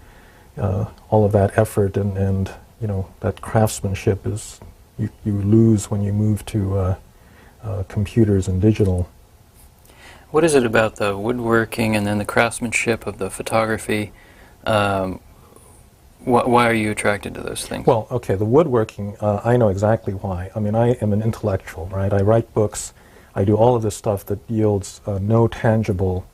C: of that effort and you know, that craftsmanship is you lose when you move to computers and digital.
Q: What is it about the woodworking and then the craftsmanship of the photography Why are you attracted to those things?
C: Well, okay, the woodworking, I know exactly why. I mean, I am an intellectual, right? I write books. I do all of this stuff that yields no tangible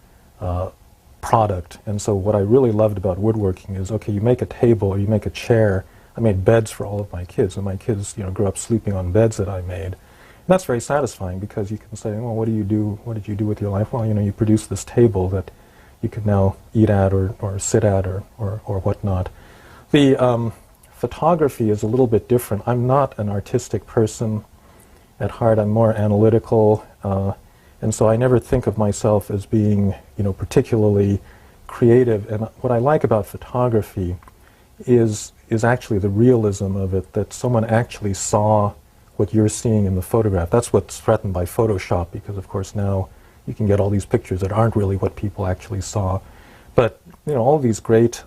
C: product. And so what I really loved about woodworking is, okay, you make a table or you make a chair. I made beds for all of my kids, and my kids, grew up sleeping on beds that I made. And that's very satisfying because you can say, well, what do you do? What did you do with your life? Well, you produce this table that you can now eat at or sit at or whatnot. The photography is a little bit different. I'm not an artistic person at heart. I'm more analytical, and so I never think of myself as being, particularly creative. And what I like about photography is actually the realism of it, that someone actually saw what you're seeing in the photograph. That's what's threatened by Photoshop, because of course now you can get all these pictures that aren't really what people actually saw. But all these great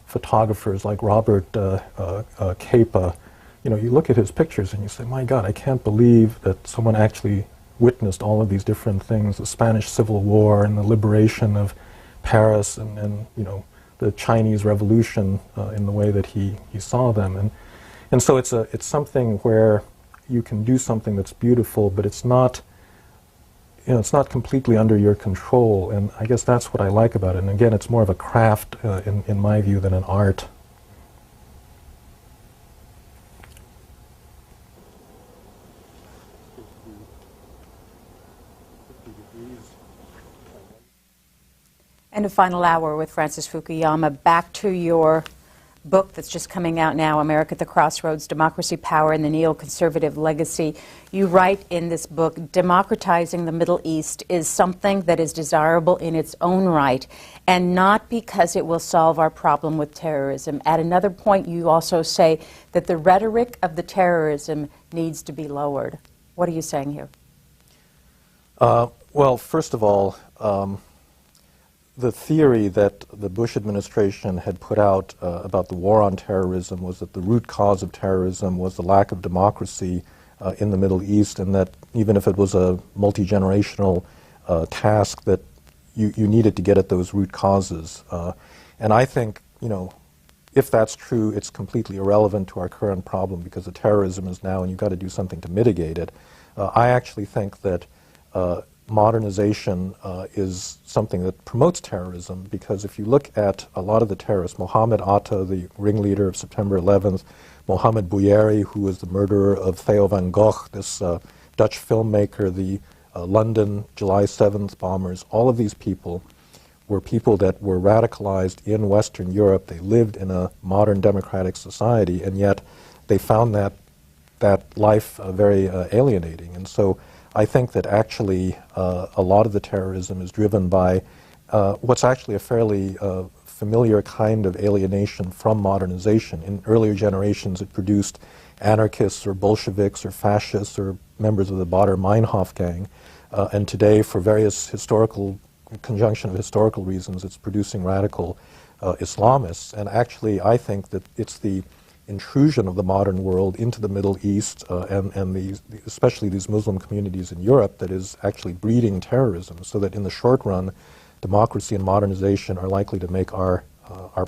C: photographers like Robert Capa, you look at his pictures and you say, my God, I can't believe that someone actually witnessed all of these different things, the Spanish Civil War and the liberation of Paris and the Chinese Revolution in the way that he saw them. And so it's something where you can do something that's beautiful, but it's not it's not completely under your control, and I guess that's what I like about it. And again, it's more of a craft, in my view, than an art.
B: And a final hour with Francis Fukuyama. Back to your book that's just coming out now, America at the Crossroads, Democracy, Power, and the Neoconservative Legacy. You write in this book, democratizing the Middle East is something that is desirable in its own right, and not because it will solve our problem with terrorism. At another point, you also say that the rhetoric of the terrorism needs to be lowered. What are you saying here?
C: Well, first of all, the theory that the Bush administration had put out about the war on terrorism was that the root cause of terrorism was the lack of democracy in the Middle East, and that even if it was a multi-generational task, that you needed to get at those root causes. And I think, if that's true, it's completely irrelevant to our current problem, because the terrorism is now, and you've got to do something to mitigate it. I actually think that modernization is something that promotes terrorism, because if you look at a lot of the terrorists, Mohammed Atta, the ringleader of September 11th, Mohammed Bouyeri, who was the murderer of Theo van Gogh, this Dutch filmmaker, the London July 7th bombers, all of these people were people that were radicalized in Western Europe. They lived in a modern democratic society, and yet they found that life very alienating. And so I think that actually a lot of the terrorism is driven by what's actually a fairly familiar kind of alienation from modernization. In earlier generations, it produced anarchists or Bolsheviks or fascists or members of the Baader-Meinhof gang. And today, for various conjunction of historical reasons, it's producing radical Islamists. And actually, I think that it's the intrusion of the modern world into the Middle East and especially these Muslim communities in Europe that is actually breeding terrorism, so that in the short run, democracy and modernization are likely to make our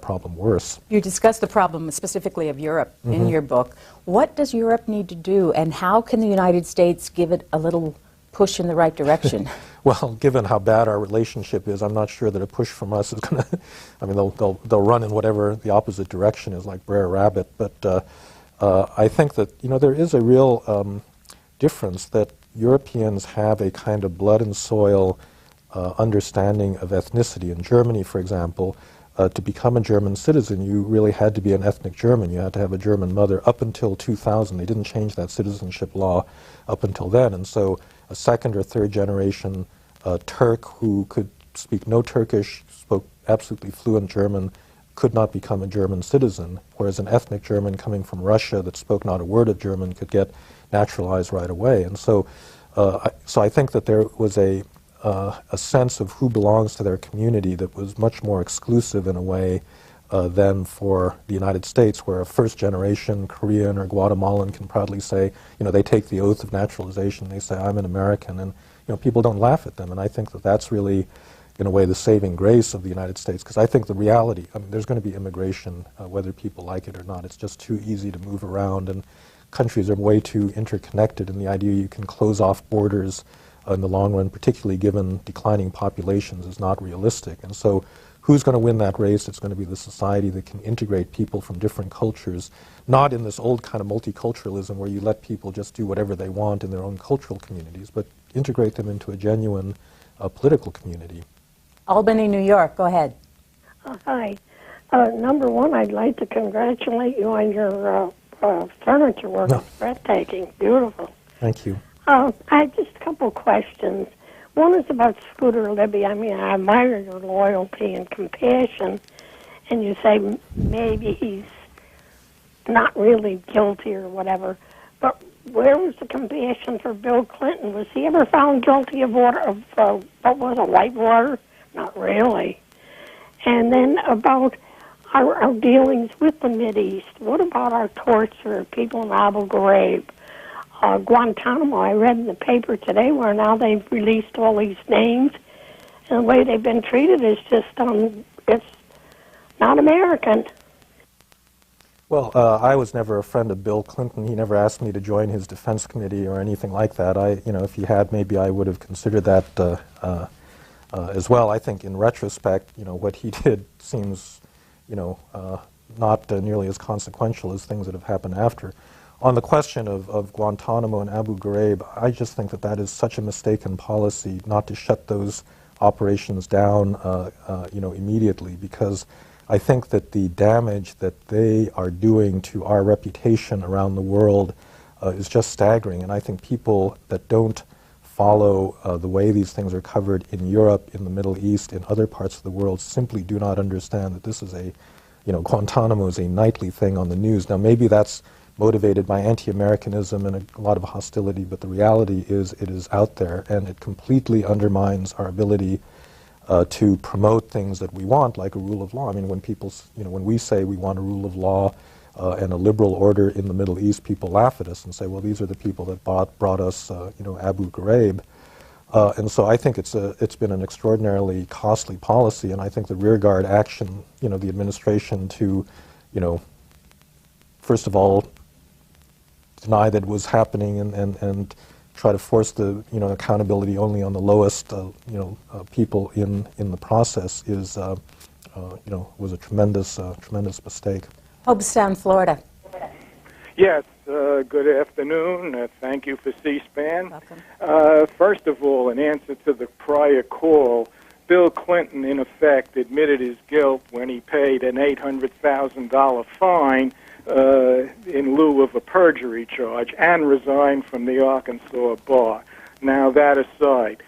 C: problem worse.
B: You discuss the problem specifically of Europe in your book. What does Europe need to do, and how can the United States give it a little push in the right direction?
C: Well, given how bad our relationship is, I'm not sure that a push from us is going to, I mean, they'll run in whatever the opposite direction is, like Brer Rabbit. But I think that, there is a real difference, that Europeans have a kind of blood and soil understanding of ethnicity. In Germany, for example, to become a German citizen, you really had to be an ethnic German. You had to have a German mother up until 2000. They didn't change that citizenship law up until then. And so a second or third generation Turk who could speak no Turkish, spoke absolutely fluent German, could not become a German citizen, whereas an ethnic German coming from Russia that spoke not a word of German could get naturalized right away. And so, I think that there was a sense of who belongs to their community that was much more exclusive in a way than for the United States, where a first-generation Korean or Guatemalan can proudly say, they take the oath of naturalization, they say, I'm an American, and people don't laugh at them. And I think that that's really, in a way, the saving grace of the United States, because I think the reality, I mean, there's going to be immigration, whether people like it or not. It's just too easy to move around, and countries are way too interconnected, and the idea you can close off borders in the long run, particularly given declining populations, is not realistic. And so who's going to win that race? It's going to be the society that can integrate people from different cultures, not in this old kind of multiculturalism where you let people just do whatever they want in their own cultural communities, but integrate them into a genuine political community.
B: Albany, New York, go ahead.
J: Hi. Number one, I'd like to congratulate you on your furniture work. It's breathtaking, beautiful.
C: Thank you.
J: I have just a couple questions. One is about Scooter Libby. I mean, I admire your loyalty and compassion, and you say maybe he's not really guilty or whatever, but where was the compassion for Bill Clinton? Was he ever found guilty of what was it, Whitewater? Not really. And then about our dealings with the Mideast. What about our torture of people in Abu Ghraib? Guantanamo, I read in the paper today where now they've released all these names, and the way they've been treated is just, it's not American.
C: Well, I was never a friend of Bill Clinton. He never asked me to join his defense committee or anything like that. If he had, maybe I would have considered that as well. I think in retrospect, what he did seems, not nearly as consequential as things that have happened after. On the question of Guantanamo and Abu Ghraib, I just think that is such a mistaken policy not to shut those operations down, immediately, because I think that the damage that they are doing to our reputation around the world is just staggering. And I think people that don't follow the way these things are covered in Europe, in the Middle East, in other parts of the world, simply do not understand that this is Guantanamo is a nightly thing on the news. Now, maybe that's motivated by anti-Americanism and a lot of hostility, but the reality is it is out there, and it completely undermines our ability to promote things that we want, like a rule of law. I mean, when people, when we say we want a rule of law and a liberal order in the Middle East, people laugh at us and say, well, these are the people that brought us, Abu Ghraib. And so I think it's been an extraordinarily costly policy, and I think the rearguard action, the administration to, first of all, deny that it was happening and try to force the accountability only on the lowest people in the process is was a tremendous mistake.
B: Hopestown, Florida.
K: Yes, good afternoon. Thank you for C-SPAN. Welcome. First of all, in answer to the prior call, Bill Clinton, in effect, admitted his guilt when he paid an $800,000 fine in lieu of a perjury charge and resigned from the Arkansas bar. Now, that aside,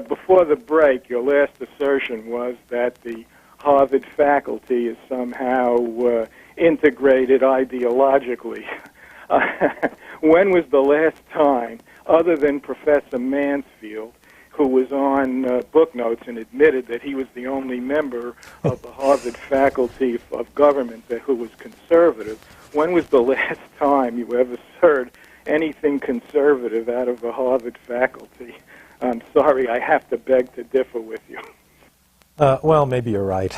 K: before the break, your last assertion was that the Harvard faculty is somehow integrated ideologically. When was the last time, other than Professor Mansfield, who was on book notes and admitted that he was the only member of the Harvard faculty of government who was conservative, when was the last time you ever heard anything conservative out of the Harvard faculty? I'm sorry, I have to beg to differ with you.
C: Well, maybe you're right.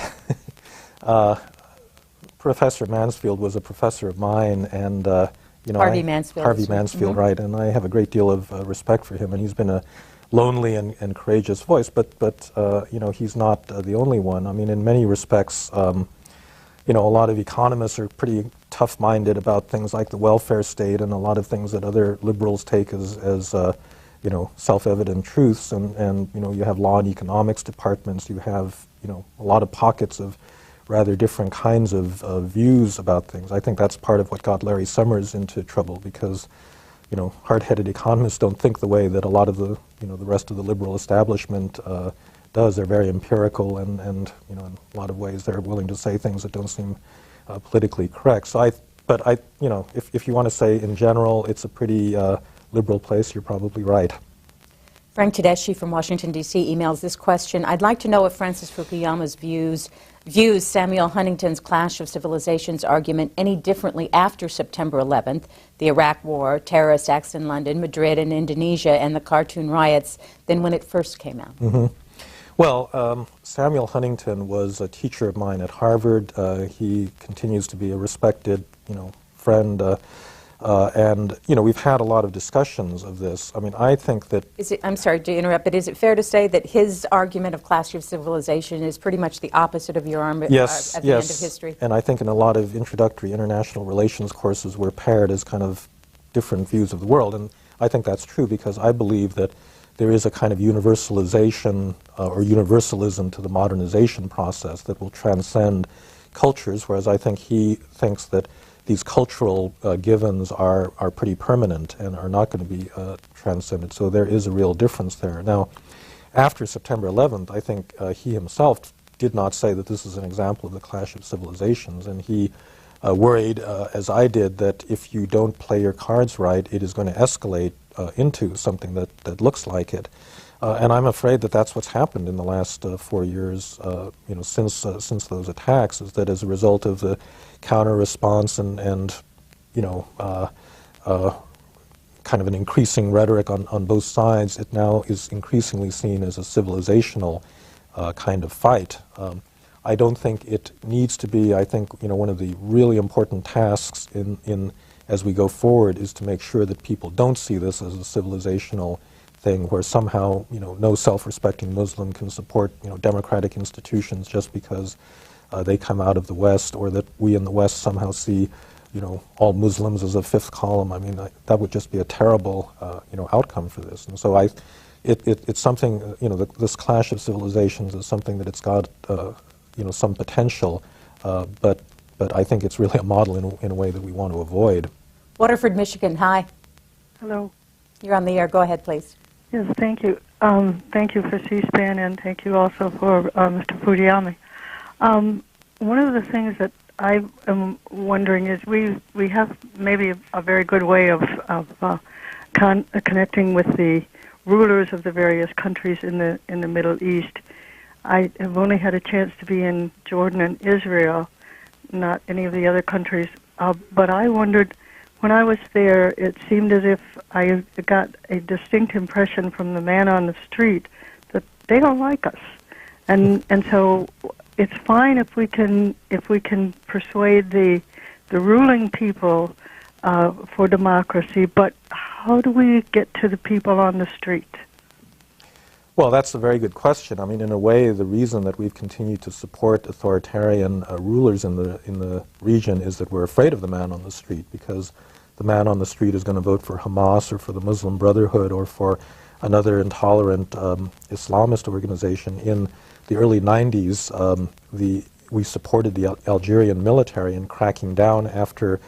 C: Professor Mansfield was a professor of mine, and
B: Harvey Mansfield.
C: Harvey Mansfield, mm-hmm. Right, and I have a great deal of respect for him, and he's been a lonely and courageous voice, but he's not the only one. I mean, in many respects, a lot of economists are pretty tough-minded about things like the welfare state and a lot of things that other liberals take as self-evident truths. And you have law and economics departments. You have a lot of pockets of rather different kinds of views about things. I think that's part of what got Larry Summers into trouble, because hard-headed economists don't think the way that a lot of the rest of the liberal establishment does. They're very empirical, and in a lot of ways they're willing to say things that don't seem politically correct. So if you want to say in general it's a pretty liberal place, you're probably right.
B: Frank Tedeschi from Washington, D.C. emails this question. I'd like to know if Francis Fukuyama's views Samuel Huntington's Clash of Civilizations argument any differently after September 11th, the Iraq War, terrorist acts in London, Madrid, and Indonesia, and the cartoon riots than when it first came out.
C: Mm-hmm. Well, Samuel Huntington was a teacher of mine at Harvard. He continues to be a respected, friend. And, we've had a lot of discussions of this. I mean, I think that...
B: I'm sorry to interrupt, but is it fair to say that his argument of clash of civilization is pretty much the opposite of your argument at the end of history?
C: And I think in a lot of introductory international relations courses we're paired as kind of different views of the world. And I think that's true because I believe that there is a kind of universalization or universalism to the modernization process that will transcend cultures, whereas I think he thinks that these cultural givens are pretty permanent and are not going to be transcended. So there is a real difference there. Now, after September 11th, I think he himself did not say that this is an example of the clash of civilizations, and he worried, as I did, that if you don't play your cards right, it is going to escalate into something that looks like it. And I'm afraid that that's what's happened in the last 4 years, since those attacks, is that as a result of the counter-response and kind of an increasing rhetoric on both sides, it now is increasingly seen as a civilizational kind of fight. I don't think it needs to be. I think one of the really important tasks in as we go forward is to make sure that people don't see this as a civilizational thing where somehow no self-respecting Muslim can support democratic institutions just because they come out of the West, or that we in the West somehow see all Muslims as a fifth column. I mean, that would just be a terrible outcome for this. And so it's something, this clash of civilizations is something that it's got some potential, but I think it's really a model in a way that we want to avoid.
B: Waterford, Michigan, hi.
L: Hello.
B: You're on the air. Go ahead, please.
L: Yes, thank you. Thank you for C-SPAN, and thank you also for Mr. Fukuyama. One of the things that I am wondering is we have maybe a very good way of connecting with the rulers of the various countries in the Middle East. I have only had a chance to be in Jordan and Israel, not any of the other countries, but I wondered, when I was there, it seemed as if I got a distinct impression from the man on the street that they don't like us, and so it's fine if we can persuade the ruling people for democracy, but how do we get to the people on the street?
C: Well, that's a very good question. I mean, in a way, the reason that we've continued to support authoritarian rulers in the region is that we're afraid of the man on the street, because the man on the street is going to vote for Hamas or for the Muslim Brotherhood or for another intolerant Islamist organization. In the early 90s, we supported the Algerian military in cracking down after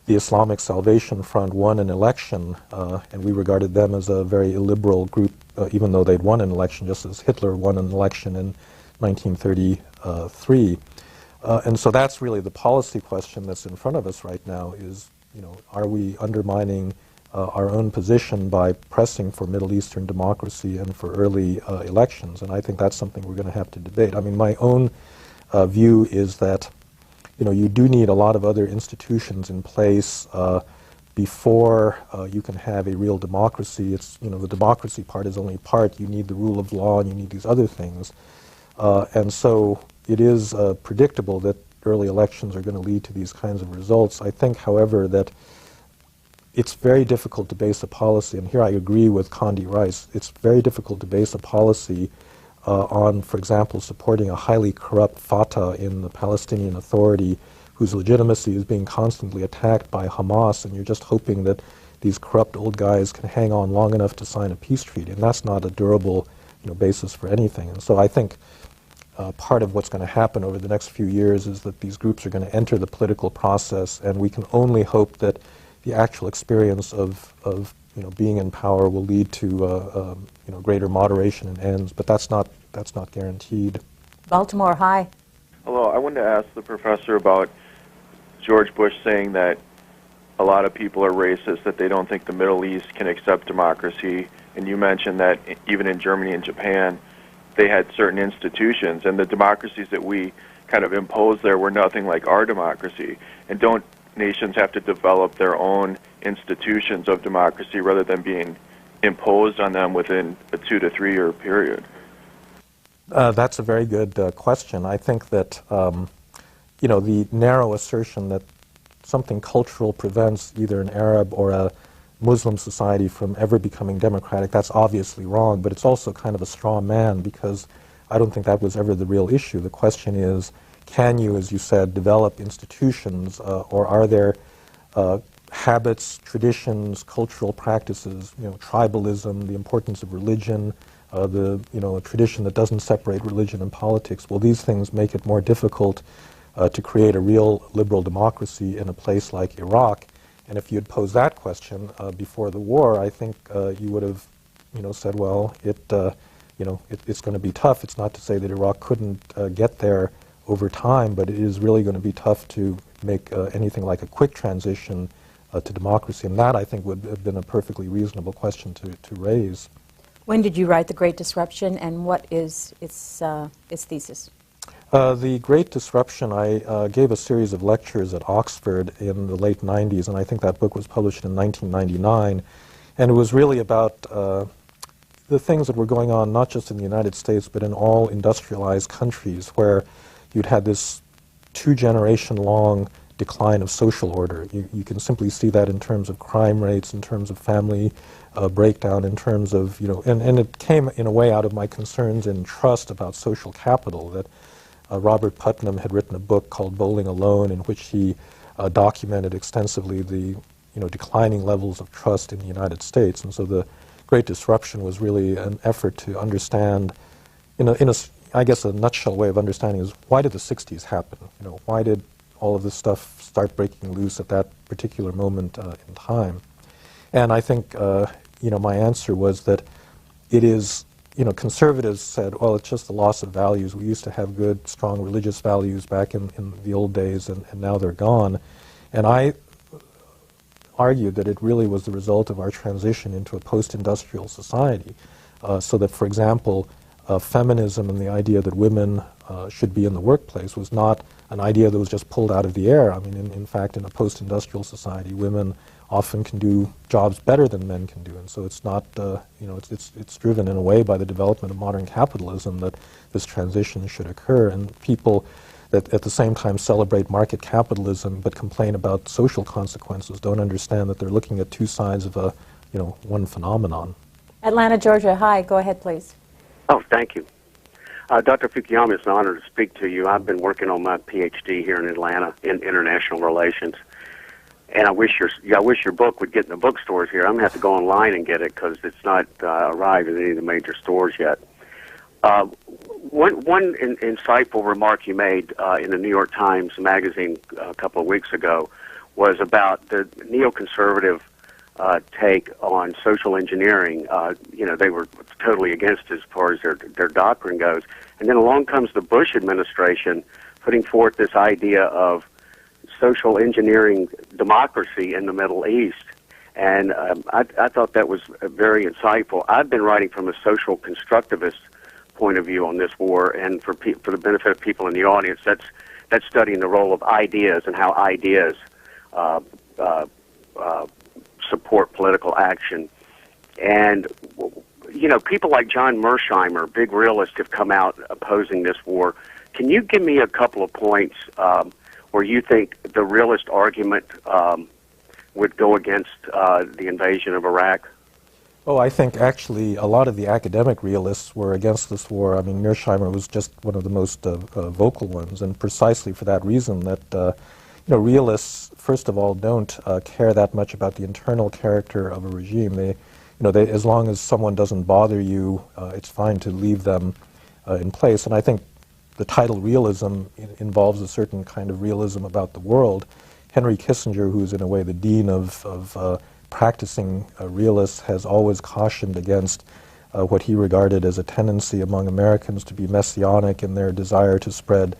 C: the Islamic Salvation Front won an election, and we regarded them as a very illiberal group, even though they'd won an election, just as Hitler won an election in 1933. And so that's really the policy question that's in front of us right now is, are we undermining our own position by pressing for Middle Eastern democracy and for early elections? And I think that's something we're going to have to debate. I mean, my own view is that you do need a lot of other institutions in place before you can have a real democracy. It's, the democracy part is only part. You need the rule of law and you need these other things. And so it is predictable that early elections are going to lead to these kinds of results. I think, however, that it's very difficult to base a policy, and here I agree with Condi Rice, it's very difficult to base a policy on, for example, supporting a highly corrupt Fatah in the Palestinian Authority whose legitimacy is being constantly attacked by Hamas, and you're just hoping that these corrupt old guys can hang on long enough to sign a peace treaty, and that's not a durable basis for anything. And so I think part of what's going to happen over the next few years is that these groups are going to enter the political process, and we can only hope that the actual experience of being in power will lead to greater moderation and ends, but that's not guaranteed.
B: Baltimore, hi.
M: Hello. I wanted to ask the professor about George Bush saying that a lot of people are racist, that they don't think the Middle East can accept democracy, and you mentioned that even in Germany and Japan, they had certain institutions, and the democracies that we kind of imposed there were nothing like our democracy. And don't nations have to develop their own institutions of democracy rather than being imposed on them within a 2 to 3 year period?
C: That's a very good question. I think that, the narrow assertion that something cultural prevents either an Arab or a Muslim society from ever becoming democratic, that's obviously wrong, but it's also kind of a straw man, because I don't think that was ever the real issue. The question is, can you, as you said, develop institutions, or are there habits, traditions, cultural practices, tribalism, the importance of religion, a tradition that doesn't separate religion and politics? Well, these things make it more difficult to create a real liberal democracy in a place like Iraq. And if you had posed that question before the war, I think you would have, said, well, it's going to be tough. It's not to say that Iraq couldn't get there over time, but it is really going to be tough to make anything like a quick transition to democracy. And that, I think, would have been a perfectly reasonable question to raise.
B: When did you write The Great Disruption, and what is its thesis?
C: The Great Disruption, I gave a series of lectures at Oxford in the late 90s, and I think that book was published in 1999. And it was really about the things that were going on not just in the United States, but in all industrialized countries, where you'd had this 2-generation-long decline of social order. You can simply see that in terms of crime rates, in terms of family breakdown, in terms of, and it came in a way out of my concerns in trust about social capital, that Robert Putnam had written a book called Bowling Alone, in which he documented extensively the declining levels of trust in the United States. And so the Great Disruption was really an effort to understand, I guess a nutshell way of understanding is, why did the 60s happen? Why did all of this stuff start breaking loose at that particular moment in time? And I think, my answer was that it is, conservatives said, well, it's just the loss of values. We used to have good, strong religious values back in the old days, and now they're gone. And I argued that it really was the result of our transition into a post-industrial society. So that, for example, feminism and the idea that women should be in the workplace was not an idea that was just pulled out of the air. I mean, in fact, in a post-industrial society, women often can do jobs better than men can do, and so it's not, it's driven in a way by the development of modern capitalism that this transition should occur. And people that at the same time celebrate market capitalism but complain about social consequences don't understand that they're looking at two sides of a, one phenomenon.
B: Atlanta, Georgia. Hi, go ahead, please.
N: Oh, thank you. Dr. Fukuyama, it's an honor to speak to you. I've been working on my PhD here in Atlanta in international relations, and I wish your book would get in the bookstores here. I'm going to have to go online and get it because it's not arrived at any of the major stores yet. One insightful remark you made in the New York Times magazine a couple of weeks ago was about the neoconservative take on social engineering. They were totally against as far as their doctrine goes. And then along comes the Bush administration putting forth this idea of social engineering democracy in the Middle East. And I thought that was very insightful. I've been writing from a social constructivist point of view on this war, and for the benefit of people in the audience, that's studying the role of ideas and how ideas support political action. And, people like John Mersheimer, big realists, have come out opposing this war. Can you give me a couple of points where you think the realist argument would go against the invasion of Iraq?
C: Oh, I think actually a lot of the academic realists were against this war. I mean, Mersheimer was just one of the most vocal ones, and precisely for that reason that realists, first of all, don't care that much about the internal character of a regime. They, as long as someone doesn't bother you, it's fine to leave them in place. And I think the title realism involves a certain kind of realism about the world. Henry Kissinger, who's in a way the dean of practicing realists, has always cautioned against what he regarded as a tendency among Americans to be messianic in their desire to spread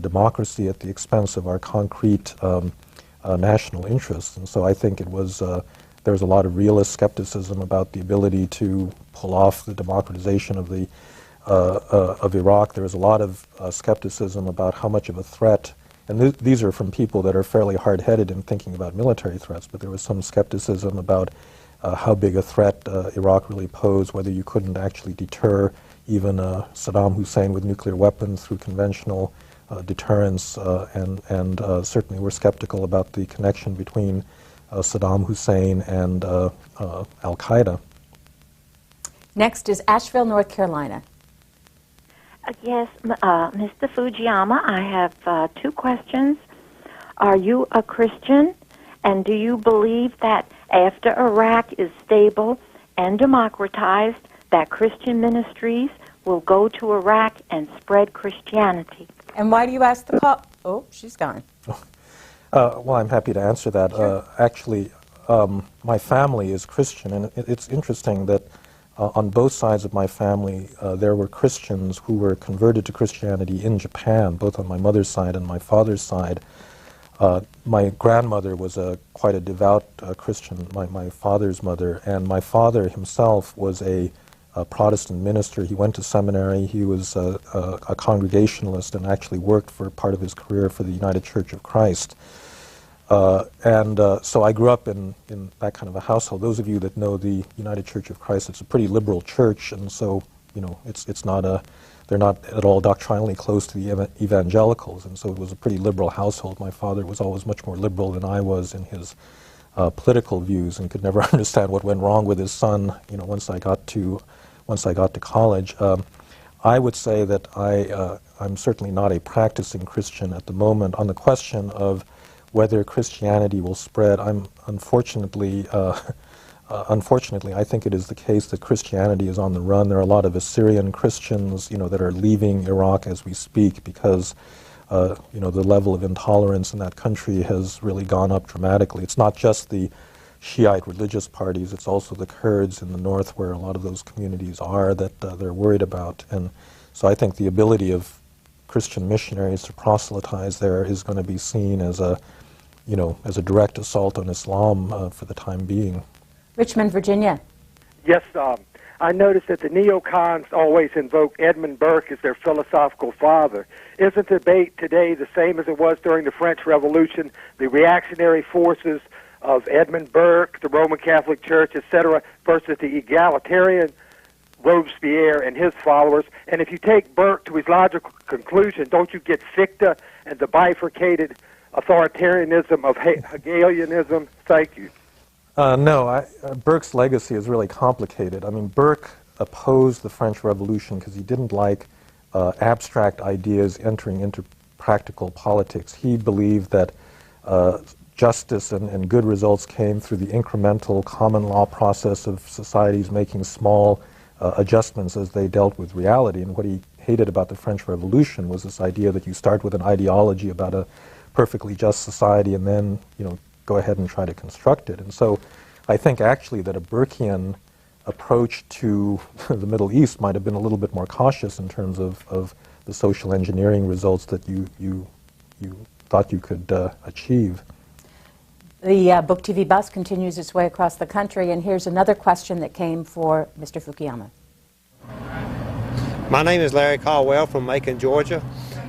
C: democracy at the expense of our concrete national interests. And so I think it was there was a lot of realist skepticism about the ability to pull off the democratization of the of Iraq. There was a lot of skepticism about how much of a threat, and these are from people that are fairly hard-headed in thinking about military threats, but there was some skepticism about how big a threat Iraq really posed, whether you couldn't actually deter even Saddam Hussein with nuclear weapons through conventional deterrence, and certainly we're skeptical about the connection between Saddam Hussein and Al-Qaeda.
B: Next is Asheville, North Carolina.
O: Yes, Mr. Fukuyama, I have two questions. Are you a Christian, and do you believe that after Iraq is stable and democratized, that Christian ministries will go to Iraq and spread Christianity?
B: And why do you ask the call? Oh, she's gone.
C: Well, I'm happy to answer that.
B: Sure.
C: Actually, my family is Christian, and it's interesting that on both sides of my family, there were Christians who were converted to Christianity in Japan, both on my mother's side and my father's side. My grandmother was quite a devout Christian, my father's mother, and my father himself was a Protestant minister. He went to seminary. He was a Congregationalist and actually worked for part of his career for the United Church of Christ. So I grew up in that kind of a household. Those of you that know the United Church of Christ, it's a pretty liberal church, and so it's not they're not at all doctrinally close to the evangelicals, and so it was a pretty liberal household. My father was always much more liberal than I was in his political views, and could never understand what went wrong with his son. Once I got to college, I would say that I'm certainly not a practicing Christian at the moment. On the question of whether Christianity will spread, unfortunately, I think it is the case that Christianity is on the run. There are a lot of Assyrian Christians, that are leaving Iraq as we speak because, the level of intolerance in that country has really gone up dramatically. It's not just the Shiite religious parties, it's also the Kurds in the north where a lot of those communities are that they're worried about. And so I think the ability of Christian missionaries to proselytize there is going to be seen as a direct assault on Islam for the time being.
B: Richmond, Virginia.
P: Yes, I noticed that the neocons always invoke Edmund Burke as their philosophical father. Isn't the debate today the same as it was during the French Revolution? The reactionary forces of Edmund Burke, the Roman Catholic Church, etc., versus the egalitarian Robespierre and his followers. And if you take Burke to his logical conclusion, don't you get Fichte and the bifurcated authoritarianism of Hegelianism? Thank you.
C: No, Burke's legacy is really complicated. I mean, Burke opposed the French Revolution because he didn't like abstract ideas entering into practical politics. He believed that justice and good results came through the incremental common law process of societies making small adjustments as they dealt with reality. And what he hated about the French Revolution was this idea that you start with an ideology about a perfectly just society and then, go ahead and try to construct it. And so I think actually that a Burkean approach to the Middle East might have been a little bit more cautious in terms of the social engineering results that you thought you could achieve.
B: The Book TV bus continues its way across the country, and here's another question that came for Mr. Fukuyama.
W: My name is Larry Caldwell from Macon, Georgia.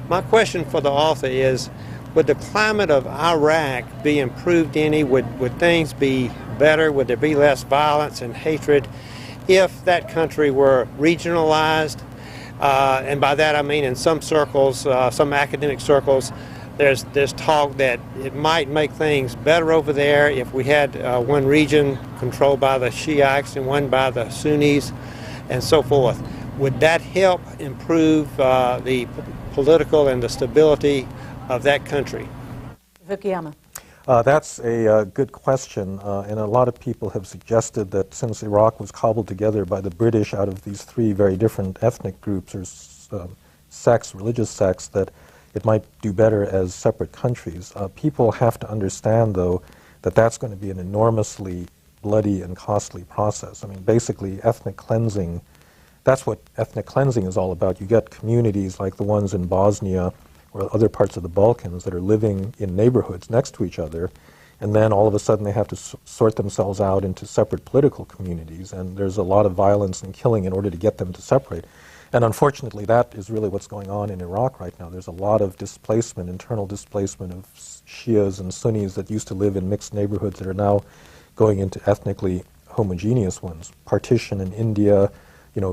W: My question for the author is, would the climate of Iraq be improved any? Would things be better? Would there be less violence and hatred if that country were regionalized? And by that I mean in some circles, some academic circles, there's talk that it might make things better over there if we had one region controlled by the Shiites and one by the Sunnis and so forth. Would that help improve the political and the stability of that country?
B: Fukuyama.
C: That's a good question, and a lot of people have suggested that since Iraq was cobbled together by the British out of these three very different ethnic groups or sects, religious sects, that it might do better as separate countries. People have to understand, though, that that's going to be an enormously bloody and costly process. I mean, basically, ethnic cleansing, that's what ethnic cleansing is all about. You get communities like the ones in Bosnia or other parts of the Balkans that are living in neighborhoods next to each other, and then all of a sudden they have to sort themselves out into separate political communities, and there's a lot of violence and killing in order to get them to separate. And unfortunately, that is really what's going on in Iraq right now. There's a lot of displacement, internal displacement of Shias and Sunnis that used to live in mixed neighborhoods that are now going into ethnically homogeneous ones. Partition in India,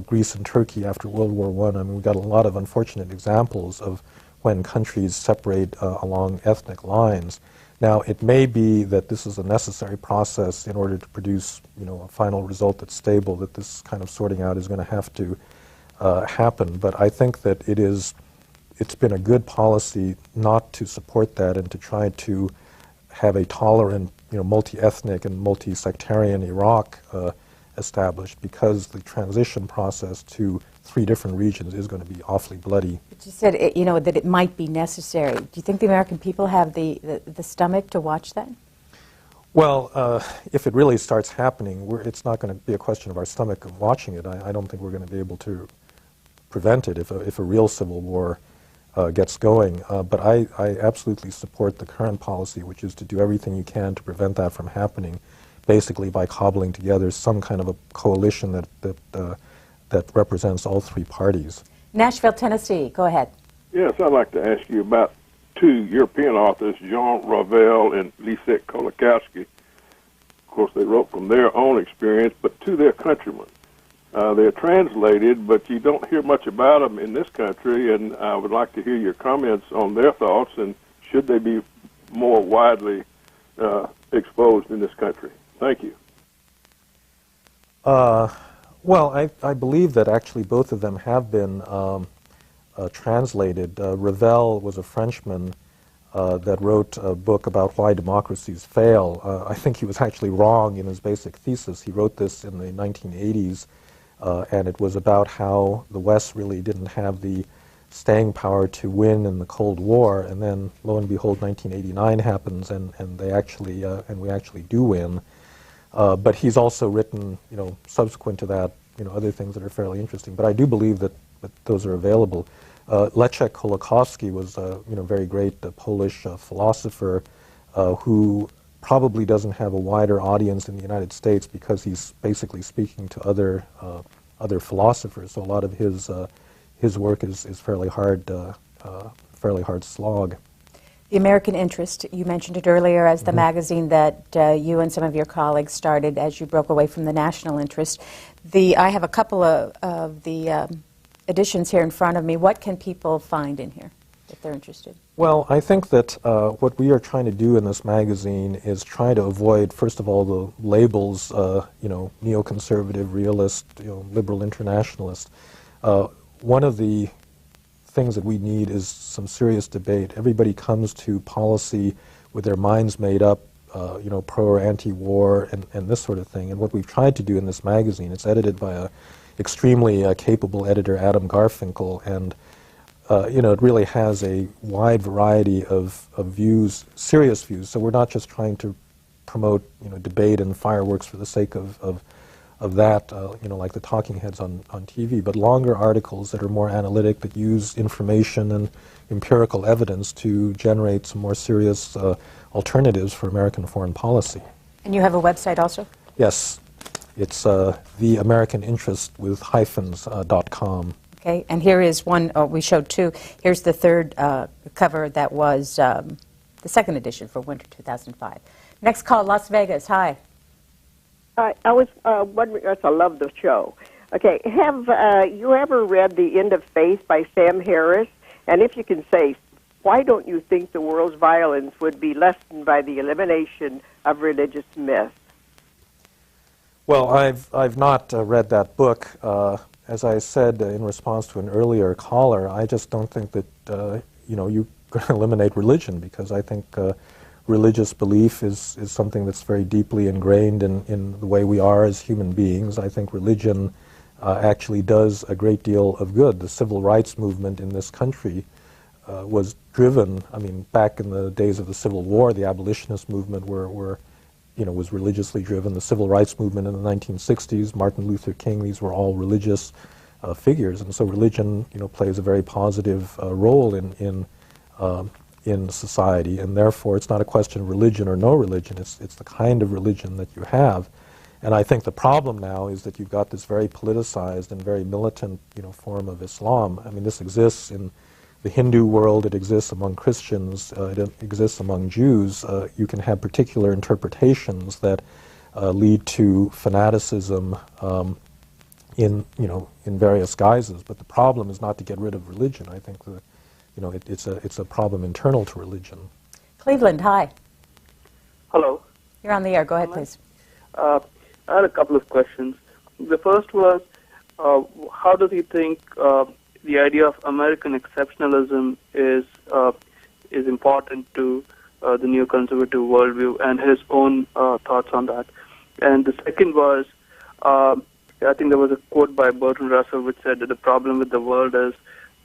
C: Greece and Turkey after World War I. I mean, we've got a lot of unfortunate examples of when countries separate along ethnic lines. Now, it may be that this is a necessary process in order to produce, a final result that's stable, that this kind of sorting out is going to have to happen. But I think that it's been a good policy not to support that and to try to have a tolerant, multi-ethnic and multi-sectarian Iraq established, because the transition process to 3 different regions is going to be awfully bloody.
B: But you said, that it might be necessary. Do you think the American people have the stomach to watch that?
C: Well, if it really starts happening, it's not going to be a question of our stomach of watching it. I don't think we're going to be able to prevent it if a real civil war gets going. But I absolutely support the current policy, which is to do everything you can to prevent that from happening, basically by cobbling together some kind of a coalition that represents all 3 parties.
B: Nashville, Tennessee, go ahead.
R: Yes, I'd like to ask you about 2 European authors, Jean Ravel and Lisette Kolakowski. Of course, they wrote from their own experience, but to their countrymen. They're translated, but you don't hear much about them in this country, and I would like to hear your comments on their thoughts, and should they be more widely exposed in this country? Thank you.
C: Well, I believe that actually both of them have been translated. Ravel was a Frenchman that wrote a book about why democracies fail. I think he was actually wrong in his basic thesis. He wrote this in the 1980s, and it was about how the West really didn't have the staying power to win in the Cold War, and then lo and behold 1989 happens, and we actually do win. But he's also written, subsequent to that, other things that are fairly interesting. But I do believe that those are available. Leszek Kolakowski was a very great Polish philosopher who probably doesn't have a wider audience in the United States because he's basically speaking to other philosophers. So a lot of his work is fairly hard slog.
B: The American Interest, you mentioned it earlier as the magazine that you and some of your colleagues started as you broke away from the national interest. I have a couple of the editions here in front of me. What can people find in here if they're interested?
C: Well, I think that what we are trying to do in this magazine is try to avoid, first of all, the labels, neoconservative, realist, liberal internationalist. One of the things that we need is some serious debate. Everybody comes to policy with their minds made up, pro or anti-war and this sort of thing. And what we've tried to do in this magazine, it's edited by a extremely capable editor, Adam Garfinkel, and it really has a wide variety of views, serious views. So we're not just trying to promote debate and fireworks for the sake of that, like the talking heads on TV, but longer articles that are more analytic, that use information and empirical evidence to generate some more serious alternatives for American foreign policy.
B: And you have a website also?
C: Yes. It's theamericaninterest with hyphens.com.
B: Okay, and here is one, we showed 2. Here's the third cover that was the second edition for winter 2005. Next call, Las Vegas. Hi.
S: I was wondering, I love the show. Okay, have you ever read The End of Faith by Sam Harris? And if you can say, why don't you think the world's violence would be lessened by the elimination of religious myths?
C: Well, I've not read that book. As I said in response to an earlier caller, I just don't think that you can eliminate religion, because I think religious belief is something that's very deeply ingrained in the way we are as human beings. I think religion actually does a great deal of good. The civil rights movement in this country was driven, back in the days of the Civil War, the abolitionist movement was religiously driven. The civil rights movement in the 1960s, Martin Luther King, these were all religious figures. And so religion, plays a very positive role in society, and therefore it's not a question of religion or no religion, it's the kind of religion that you have. And I think the problem now is that you've got this very politicized and very militant form of Islam. This exists in the Hindu world, it exists among Christians, it exists among Jews. You can have particular interpretations that lead to fanaticism, in various guises. But the problem is not to get rid of religion. I think that it's a problem internal to religion.
B: Cleveland, hi.
T: Hello.
B: You're on the air. Go ahead, please.
T: I had a couple of questions. The first was, how does he think the idea of American exceptionalism is important to the neoconservative worldview, and his own thoughts on that? And the second was, I think there was a quote by Bertrand Russell which said that the problem with the world is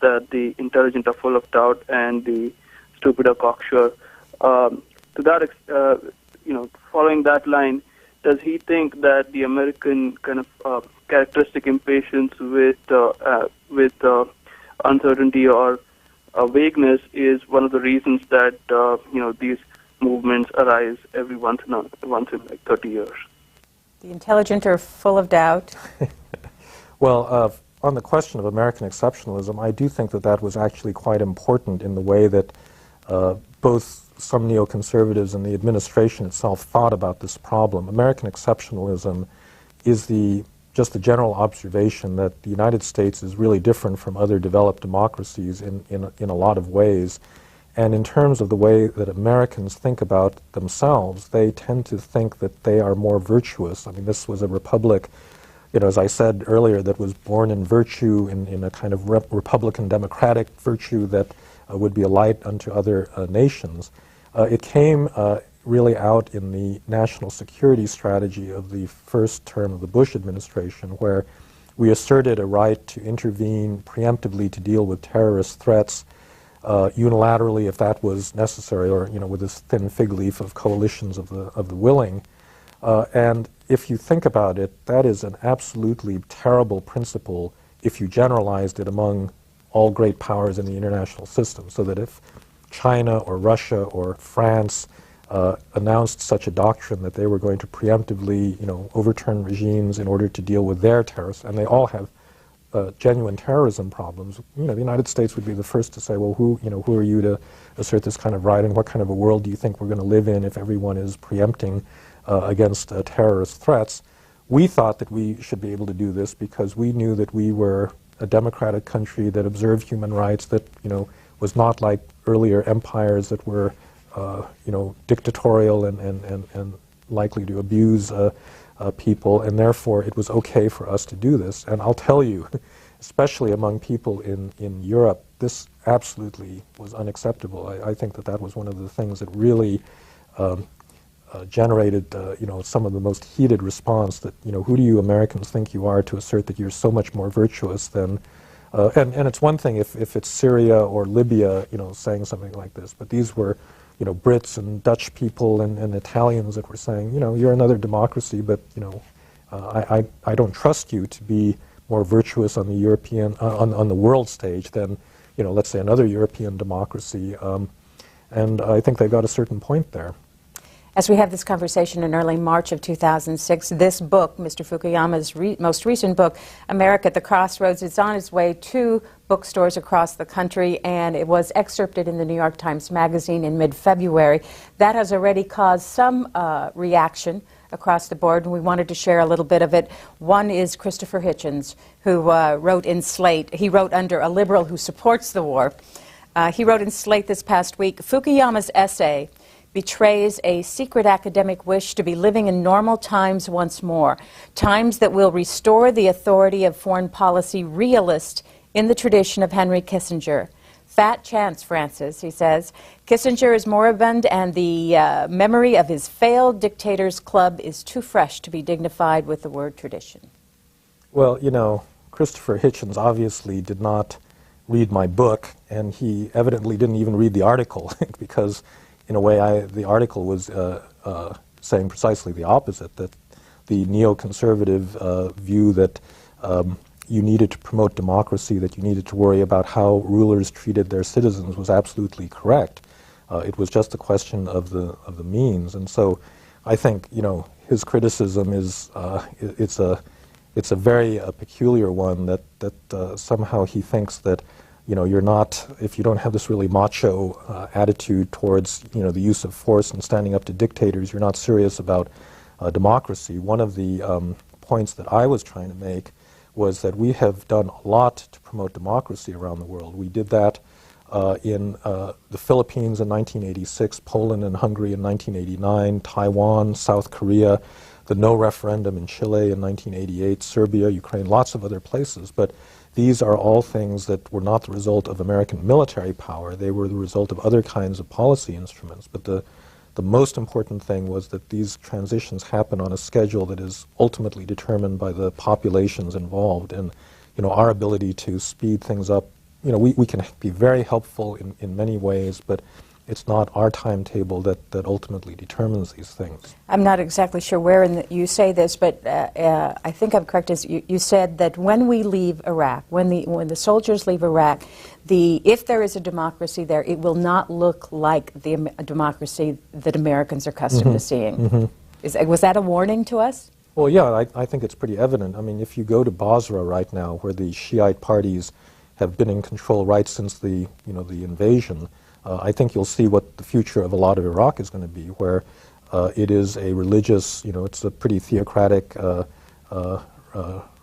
T: that the intelligent are full of doubt and the stupid are cocksure. To that, following that line, does he think that the American kind of characteristic impatience with uncertainty or vagueness is one of the reasons that these movements arise every once in like 30 years?
B: The intelligent are full of doubt.
C: Well, on the question of American exceptionalism, I do think that that was actually quite important in the way that both some neoconservatives and the administration itself thought about this problem. American exceptionalism is just the general observation that the United States is really different from other developed democracies in a lot of ways. And in terms of the way that Americans think about themselves, they tend to think that they are more virtuous. I mean, this was a republic, as I said earlier, that was born in virtue, in a kind of Republican democratic virtue that would be a light unto other nations. It came really out in the national security strategy of the first term of the Bush administration, where we asserted a right to intervene preemptively to deal with terrorist threats unilaterally if that was necessary, or with this thin fig leaf of coalitions of the willing. And if you think about it, that is an absolutely terrible principle if you generalized it among all great powers in the international system, so that if China or Russia or France announced such a doctrine that they were going to preemptively, overturn regimes in order to deal with their terrorists, and they all have genuine terrorism problems, the United States would be the first to say, well, who are you to assert this kind of right, and what kind of a world do you think we're going to live in if everyone is preempting against terrorist threats? We thought that we should be able to do this because we knew that we were a democratic country that observed human rights, that was not like earlier empires that were dictatorial and likely to abuse people, and therefore it was okay for us to do this. And I'll tell you, especially among people in Europe, this absolutely was unacceptable. I think that was one of the things that really generated some of the most heated response, that who do you Americans think you are to assert that you're so much more virtuous than and it's one thing if it's Syria or Libya saying something like this, but these were Brits and Dutch people and Italians that were saying, you're another democracy, but I don't trust you to be more virtuous on the European on the world stage than let's say another European democracy, and I think they've got a certain point there.
B: As we have this conversation in early March of 2006, this book, Mr. Fukuyama's most recent book, America at the Crossroads, is on its way to bookstores across the country, and it was excerpted in the New York Times Magazine in mid-February. That has already caused some reaction across the board, and we wanted to share a little bit of it. One is Christopher Hitchens, who wrote in Slate. He wrote under a liberal who supports the war. He wrote in Slate this past week, Fukuyama's essay betrays a secret academic wish to be living in normal times once more, times that will restore the authority of foreign policy realist in the tradition of Henry Kissinger. Fat chance, Francis, he says. Kissinger is moribund, and the memory of his failed dictator's club is too fresh to be dignified with the word tradition.
C: Well, Christopher Hitchens obviously did not read my book, and he evidently didn't even read the article, because in a way, the article was saying precisely the opposite, that the neoconservative view that you needed to promote democracy, that you needed to worry about how rulers treated their citizens was absolutely correct. It was just a question of the means. And so I think, his criticism is, it's a very peculiar one, that somehow he thinks that you're not, if you don't have this really macho attitude towards, the use of force and standing up to dictators, you're not serious about democracy. One of the points that I was trying to make was that we have done a lot to promote democracy around the world. We did that in the Philippines in 1986, Poland and Hungary in 1989, Taiwan, South Korea, the no referendum in Chile in 1988, Serbia, Ukraine, lots of other places. But these are all things that were not the result of American military power. They were the result of other kinds of policy instruments. But the most important thing was that these transitions happen on a schedule that is ultimately determined by the populations involved. And, you know, our ability to speed things up, you know, we can be very helpful in many ways, but it's not our timetable that ultimately determines these things.
B: I'm not exactly sure where you say this, but I think I'm correct. As you said that when we leave Iraq, when the soldiers leave Iraq, if there is a democracy there, it will not look like the democracy that Americans are accustomed to seeing. Mm-hmm. Was that a warning to us?
C: Well, yeah, I think it's pretty evident. I mean, if you go to Basra right now, where the Shiite parties have been in control right since the invasion, I think you'll see what the future of a lot of Iraq is going to be, where it is a religious, it's a pretty theocratic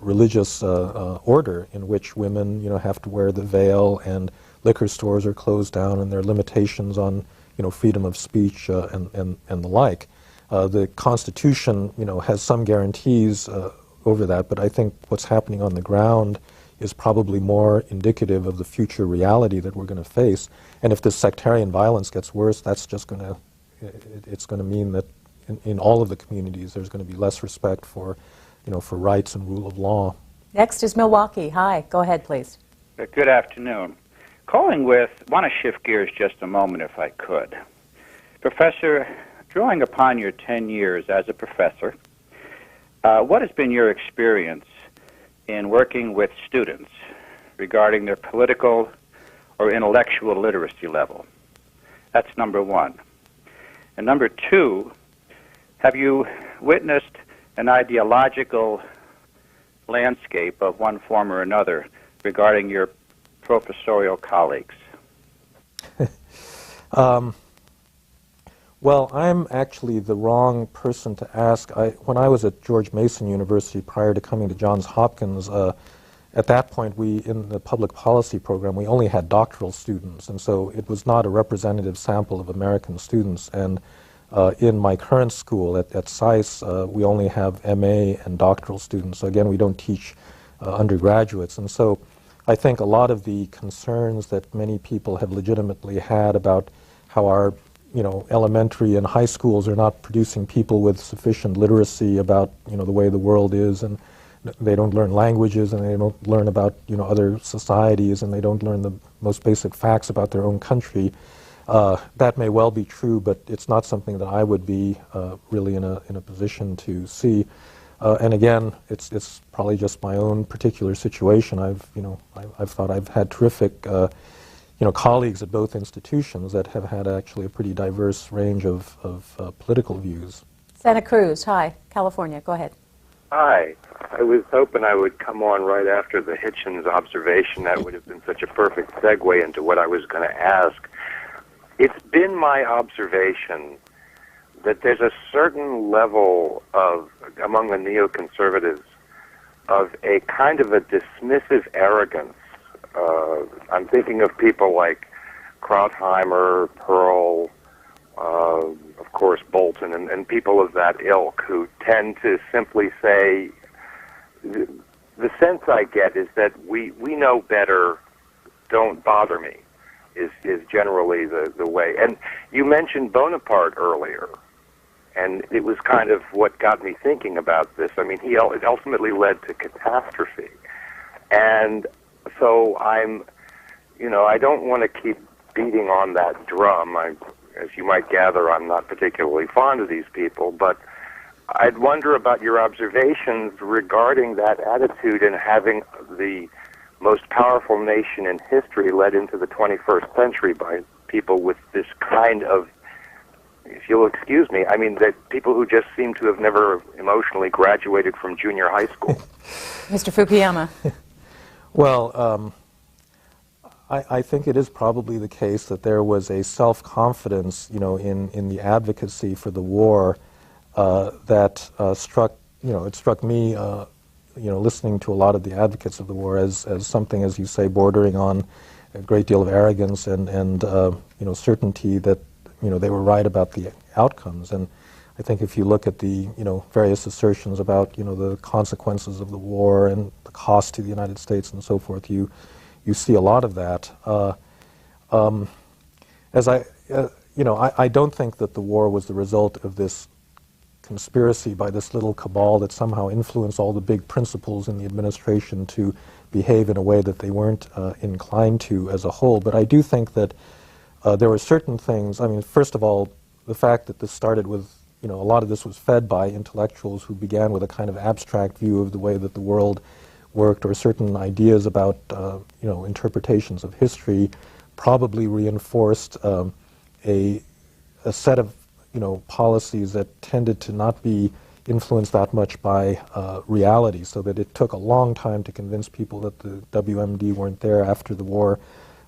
C: religious order in which women, have to wear the veil, and liquor stores are closed down, and there are limitations on, freedom of speech and the like. The Constitution, has some guarantees over that, but I think what's happening on the ground is probably more indicative of the future reality that we're going to face. And if this sectarian violence gets worse, that's just going to, it's going to mean that in all of the communities there's going to be less respect for, for rights and rule of law.
B: Next is Milwaukee. Hi, go ahead, please.
A: Good afternoon. Want to shift gears just a moment if I could. Professor, drawing upon your 10 years as a professor, what has been your experience in working with students regarding their political or intellectual literacy level? That's number one. And number two, have you witnessed an ideological landscape of one form or another regarding your professorial colleagues?
C: Well, I'm actually the wrong person to ask. When I was at George Mason University prior to coming to Johns Hopkins, at that point, in the public policy program, we only had doctoral students, and so it was not a representative sample of American students. And in my current school at SAIS, we only have MA and doctoral students. So again, we don't teach undergraduates. And so I think a lot of the concerns that many people have legitimately had about how our elementary and high schools are not producing people with sufficient literacy about, the way the world is, and they don't learn languages, and they don't learn about, other societies, and they don't learn the most basic facts about their own country. That may well be true, but it's not something that I would be really in a position to see. And again, it's probably just my own particular situation. I've thought I've had terrific colleagues at both institutions that have had actually a pretty diverse range of political views.
B: Santa Cruz, hi. California, go ahead.
U: Hi. I was hoping I would come on right after the Hitchens observation. That would have been such a perfect segue into what I was going to ask. It's been my observation that there's a certain level of, among the neoconservatives, of a kind of a dismissive arrogance. I'm thinking of people like Krautheimer, Pearl, of course Bolton, and people of that ilk who tend to simply say, the sense I get is that we know better, don't bother me, is generally the way. And you mentioned Bonaparte earlier, and it was kind of what got me thinking about this. I mean, it ultimately led to catastrophe. And so I don't want to keep beating on that drum. As you might gather, I'm not particularly fond of these people, but I'd wonder about your observations regarding that attitude in having the most powerful nation in history led into the 21st century by people with this kind of, if you'll excuse me, I mean, that people who just seem to have never emotionally graduated from junior high school.
B: Mr. Fukuyama.
C: Well, I think it is probably the case that there was a self-confidence, in the advocacy for the war that struck me listening to a lot of the advocates of the war as something, as you say, bordering on a great deal of arrogance and certainty that they were right about the outcomes. And I think if you look at the various assertions about the consequences of the war and the cost to the United States and so forth, you see a lot of that. I don't think that the war was the result of this conspiracy by this little cabal that somehow influenced all the big principals in the administration to behave in a way that they weren't inclined to as a whole. But I do think that there were certain things. I mean, first of all, the fact that this started with, a lot of this was fed by intellectuals who began with a kind of abstract view of the way that the world worked, or certain ideas about, interpretations of history, probably reinforced a set of policies that tended to not be influenced that much by reality, so that it took a long time to convince people that the WMD weren't there after the war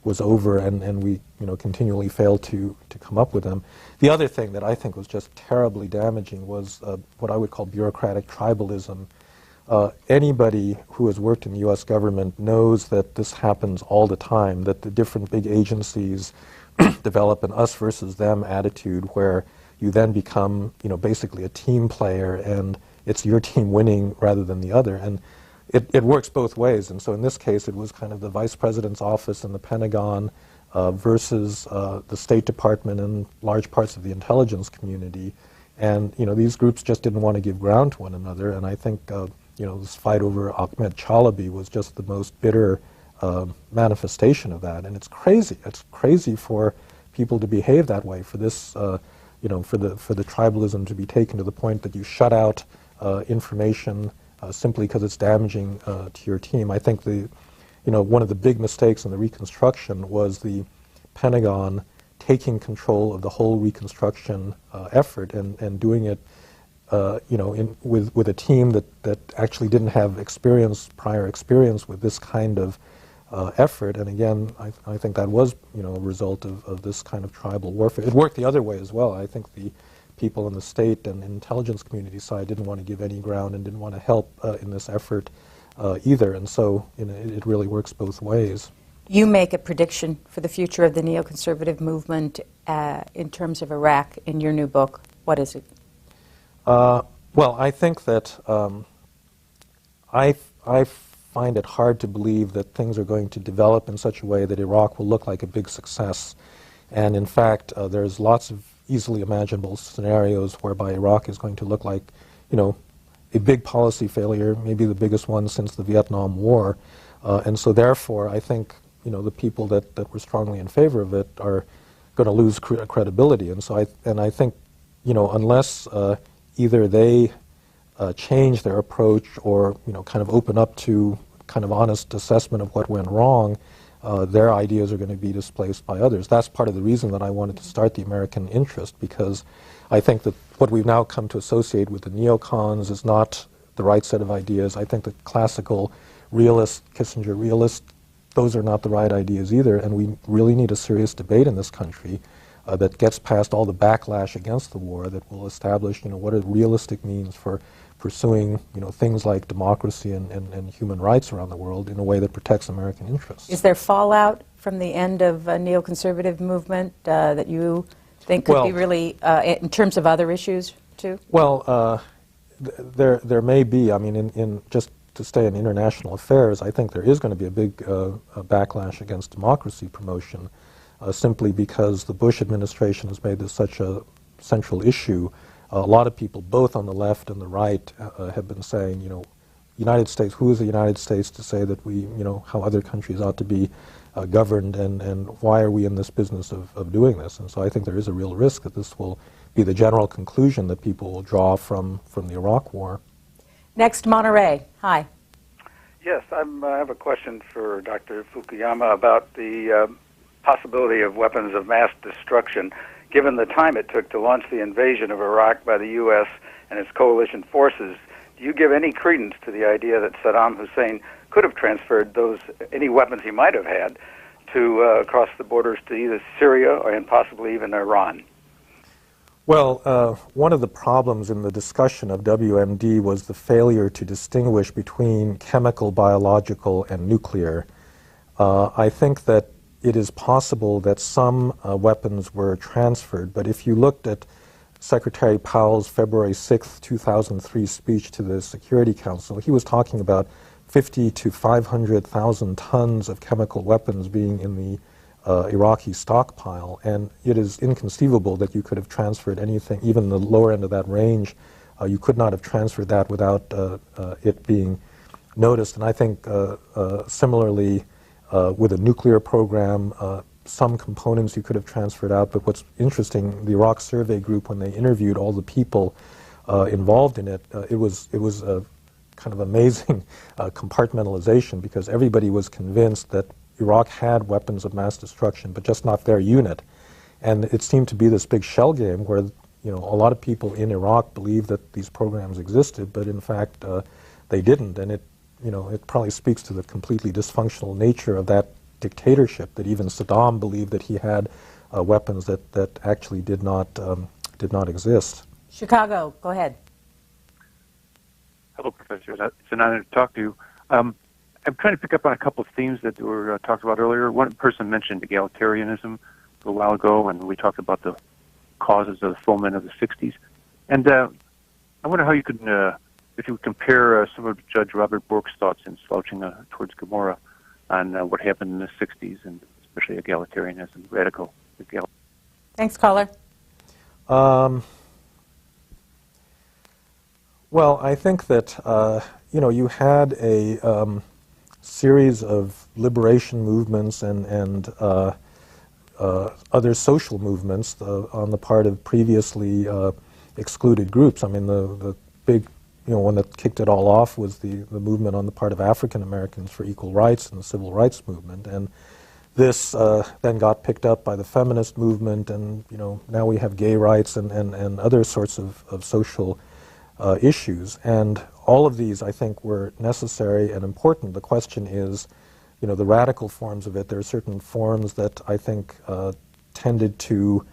C: was over, and we continually failed to come up with them. The other thing that I think was just terribly damaging was what I would call bureaucratic tribalism. Anybody who has worked in the U.S. government knows that this happens all the time, that the different big agencies develop an us versus them attitude where you then become, basically a team player, and it's your team winning rather than the other. And it works both ways. And so in this case, it was kind of the Vice President's office and the Pentagon versus the State Department and large parts of the intelligence community. And, these groups just didn't want to give ground to one another. And I think, this fight over Ahmed Chalabi was just the most bitter manifestation of that. And it's crazy. It's crazy for people to behave that way, for this for the tribalism to be taken to the point that you shut out information simply because it's damaging to your team. I think one of the big mistakes in the Reconstruction was the Pentagon taking control of the whole Reconstruction effort and doing it with a team that actually didn't have prior experience with this kind of effort. And again, I think that was a result of this kind of tribal warfare. It worked the other way as well. I think the people in the state and intelligence community side didn't want to give any ground and didn't want to help in this effort either. And so it really works both ways.
B: You make a prediction for the future of the neoconservative movement in terms of Iraq in your new book. What is it?
C: Well, I think that I find it hard to believe that things are going to develop in such a way that Iraq will look like a big success. And in fact, there's lots of easily imaginable scenarios whereby Iraq is going to look like, a big policy failure, maybe the biggest one since the Vietnam War. And so therefore, I think, the people that were strongly in favor of it are going to lose credibility. And so I think, unless either they change their approach or kind of open up to kind of honest assessment of what went wrong, their ideas are going to be displaced by others. That's part of the reason that I wanted to start the American Interest, because I think that what we've now come to associate with the neocons is not the right set of ideas. I think the classical realist, Kissinger realist, those are not the right ideas either, and we really need a serious debate in this country that gets past all the backlash against the war, that will establish, what are realistic means for pursuing, things like democracy and human rights around the world in a way that protects American interests.
B: Is there fallout from the end of a neoconservative movement that you think could be really, in terms of other issues too?
C: Well, there may be. I mean, in just to stay in international affairs, I think there is going to be a big backlash against democracy promotion, simply because the Bush administration has made this such a central issue. A lot of people, both on the left and the right, have been saying, United States, who is the United States to say that we, how other countries ought to be governed, and why are we in this business of doing this? And so I think there is a real risk that this will be the general conclusion that people will draw from the Iraq War.
B: Next, Monterey. Hi.
D: Yes, I have a question for Dr. Fukuyama about the possibility of weapons of mass destruction. Given the time it took to launch the invasion of Iraq by the U.S. and its coalition forces, do you give any credence to the idea that Saddam Hussein could have transferred any weapons he might have had to across the borders to either Syria and possibly even Iran?
C: Well, one of the problems in the discussion of WMD was the failure to distinguish between chemical, biological, and nuclear. I think that it is possible that some weapons were transferred, but if you looked at Secretary Powell's February 6, 2003 speech to the Security Council, he was talking about 50 to 500,000 tons of chemical weapons being in the Iraqi stockpile, and it is inconceivable that you could have transferred anything, even the lower end of that range. You could not have transferred that without it being noticed. And I think similarly with a nuclear program, some components you could have transferred out. But what's interesting, the Iraq Survey Group, when they interviewed all the people involved in it, it was a kind of amazing compartmentalization, because everybody was convinced that Iraq had weapons of mass destruction, but just not their unit. And it seemed to be this big shell game where, a lot of people in Iraq believed that these programs existed, but in fact they didn't. And it probably speaks to the completely dysfunctional nature of that dictatorship, that even Saddam believed that he had weapons that actually did not exist.
B: Chicago, go ahead.
E: Hello, Professor. It's an honor to talk to you. I'm trying to pick up on a couple of themes that were talked about earlier. One person mentioned egalitarianism a while ago, and we talked about the causes of the foment of the 60s. And I wonder how you could, if you would compare some of Judge Robert Bork's thoughts in Slouching Towards Gomorrah on what happened in the 60s, and especially egalitarianism, radical egalitarianism.
B: Thanks, caller.
C: Well, I think that, you had a series of liberation movements and other social movements on the part of previously excluded groups. I mean, the big, one that kicked it all off was the movement on the part of African Americans for equal rights and the civil rights movement. And this then got picked up by the feminist movement, and now we have gay rights and other sorts of social issues. And all of these, I think, were necessary and important. The question is, the radical forms of it. There are certain forms that I think tended to,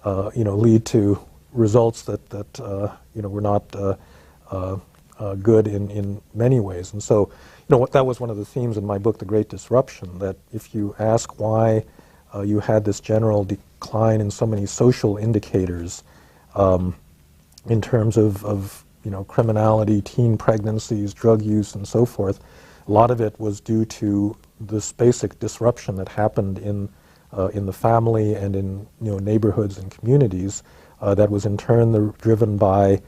C: lead to results that were not good in many ways. And so, that was one of the themes in my book, The Great Disruption, that if you ask why you had this general decline in so many social indicators in terms of criminality, teen pregnancies, drug use, and so forth, a lot of it was due to this basic disruption that happened in the family and in neighborhoods and communities that was in turn driven by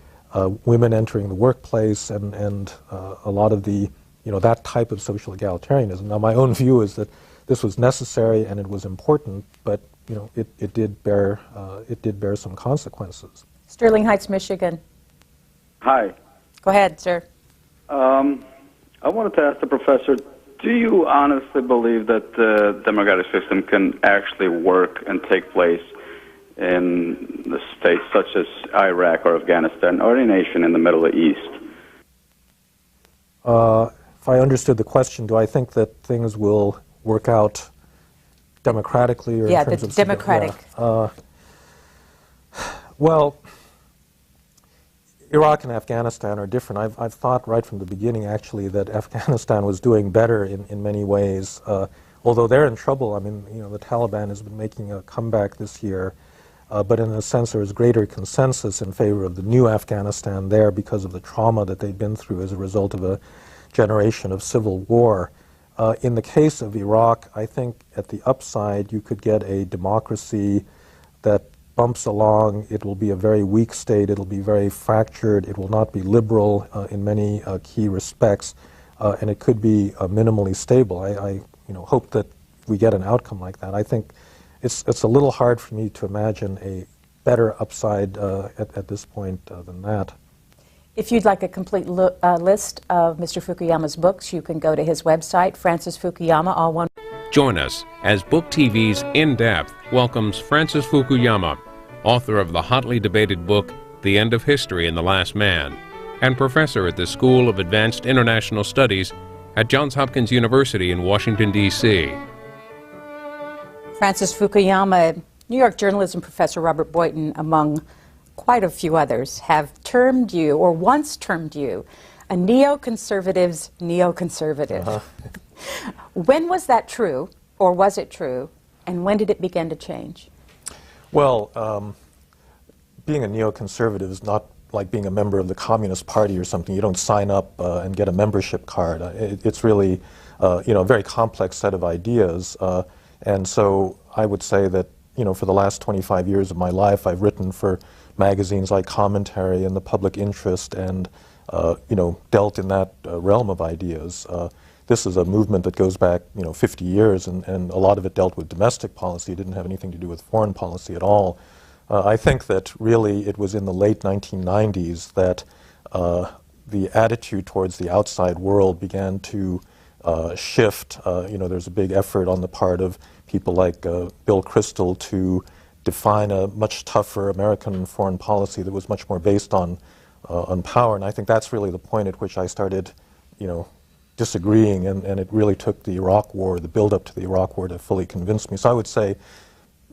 C: women entering the workplace and a lot of the that type of social egalitarianism. Now, my own view is that this was necessary and it was important, but it did bear some consequences.
B: Sterling Heights, Michigan.
F: Hi.
B: Go ahead, sir.
F: I wanted to ask the professor, do you honestly believe that the democratic system can actually work and take place in the states such as Iraq or Afghanistan or any nation in the Middle East?
C: If I understood the question, do I think that things will work out democratically? Or in terms of
B: democratic.
C: Well, Iraq and Afghanistan are different. I've thought right from the beginning, actually, that Afghanistan was doing better in many ways. Although they're in trouble, I mean, the Taliban has been making a comeback this year, but in a sense there is greater consensus in favor of the new Afghanistan there because of the trauma that they've been through as a result of a generation of civil war. In the case of Iraq, I think at the upside you could get a democracy that bumps along. It will be a very weak state. It'll be very fractured. It will not be liberal in many key respects, and it could be minimally stable. I hope that we get an outcome like that. I think it's a little hard for me to imagine a better upside at this point than that.
B: If you'd like a complete list of Mr. Fukuyama's books, you can go to his website, Francis Fukuyama, all one.
V: Join us as Book TV's In Depth welcomes Francis Fukuyama, author of the hotly debated book, The End of History and the Last Man, and professor at the School of Advanced International Studies at Johns Hopkins University in Washington, D.C.
B: Francis Fukuyama, New York journalism professor Robert Boynton, among quite a few others have termed you, or once termed you, a neoconservative's neoconservative. When was that true, or was it true, and when did it begin to change?
C: Well, being a neoconservative is not like being a member of the Communist Party or something. You don't sign up and get a membership card. It's really, a very complex set of ideas. And so I would say that, for the last 25 years of my life, I've written for magazines like Commentary and The Public Interest and, dealt in that realm of ideas. This is a movement that goes back, 50 years, and a lot of it dealt with domestic policy. It didn't have anything to do with foreign policy at all. I think that really it was in the late 1990s that the attitude towards the outside world began to shift. There's a big effort on the part of people like Bill Kristol to define a much tougher American foreign policy that was much more based on power. And I think that's really the point at which I started, disagreeing, and it really took the Iraq War, the build-up to the Iraq War, to fully convince me. So I would say,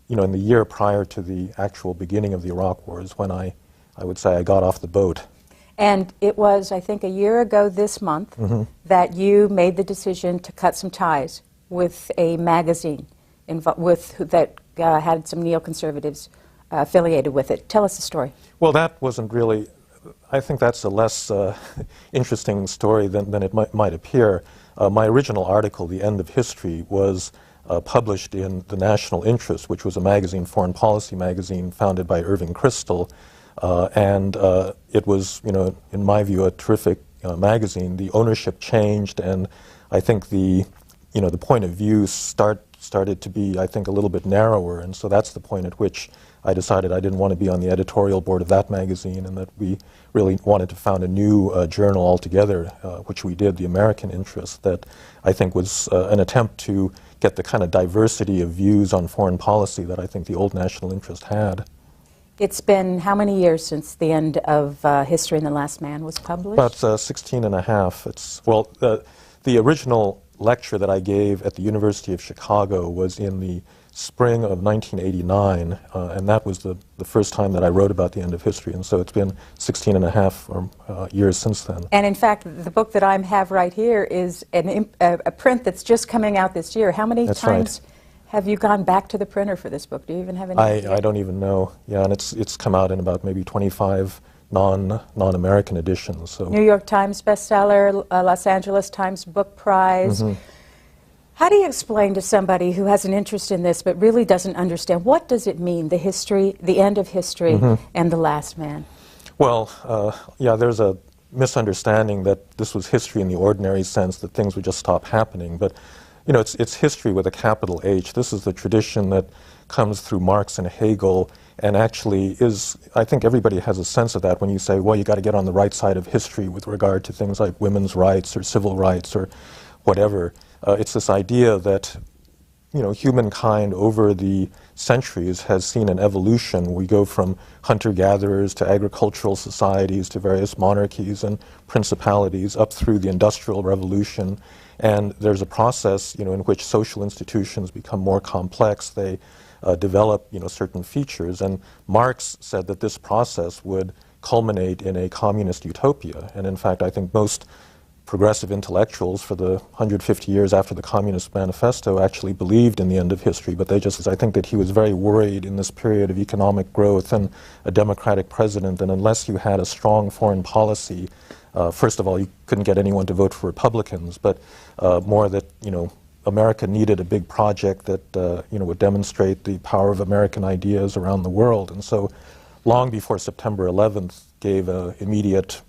C: in the year prior to the actual beginning of the Iraq War is when I would say I got off the boat.
B: And it was, I think, a year ago this month that you made the decision to cut some ties with a magazine that had some neoconservatives affiliated with it. Tell us the story.
C: Well, that wasn't really, I think that's a less interesting story than it might appear. My original article, The End of History, was published in The National Interest, which was a magazine, foreign policy magazine, founded by Irving Kristol. And it was, in my view, a terrific magazine. The ownership changed, and I think the point of view started to be, I think, a little bit narrower. And so that's the point at which I decided I didn't want to be on the editorial board of that magazine, and that we really wanted to found a new journal altogether, which we did, The American Interest, that I think was an attempt to get the kind of diversity of views on foreign policy that I think the old National Interest had.
B: It's been how many years since The End of History and the Last Man was published?
C: About 16 and a half. The original lecture that I gave at the University of Chicago was in the spring of 1989, and that was the first time that I wrote about The End of History, and so it's been 16 and a half years since then.
B: And in fact, the book that I have right here is a print that's just coming out this year. How many times have you gone back to the printer for this book? Do you even have any idea?
C: I don't even know. Yeah, and it's come out in about maybe 25 non-American editions. So.
B: New York Times bestseller, Los Angeles Times Book Prize. How do you explain to somebody who has an interest in this but really doesn't understand, what does it mean, the end of history and the last man?
C: Well, there's a misunderstanding that this was history in the ordinary sense, that things would just stop happening. But, it's history with a capital H. This is the tradition that comes through Marx and Hegel, and actually is, I think everybody has a sense of that when you say, well, you got to get on the right side of history with regard to things like women's rights or civil rights or whatever. It's this idea that, humankind over the centuries has seen an evolution. We go from hunter-gatherers to agricultural societies to various monarchies and principalities up through the Industrial Revolution. And there's a process, in which social institutions become more complex. They develop, certain features. And Marx said that this process would culminate in a communist utopia. And in fact, I think most progressive intellectuals for the 150 years after the Communist Manifesto actually believed in the end of history, but I think that he was very worried in this period of economic growth and a democratic president, and unless you had a strong foreign policy, first of all, you couldn't get anyone to vote for Republicans, but more that, America needed a big project that, would demonstrate the power of American ideas around the world. And so long before September 11th gave immediate,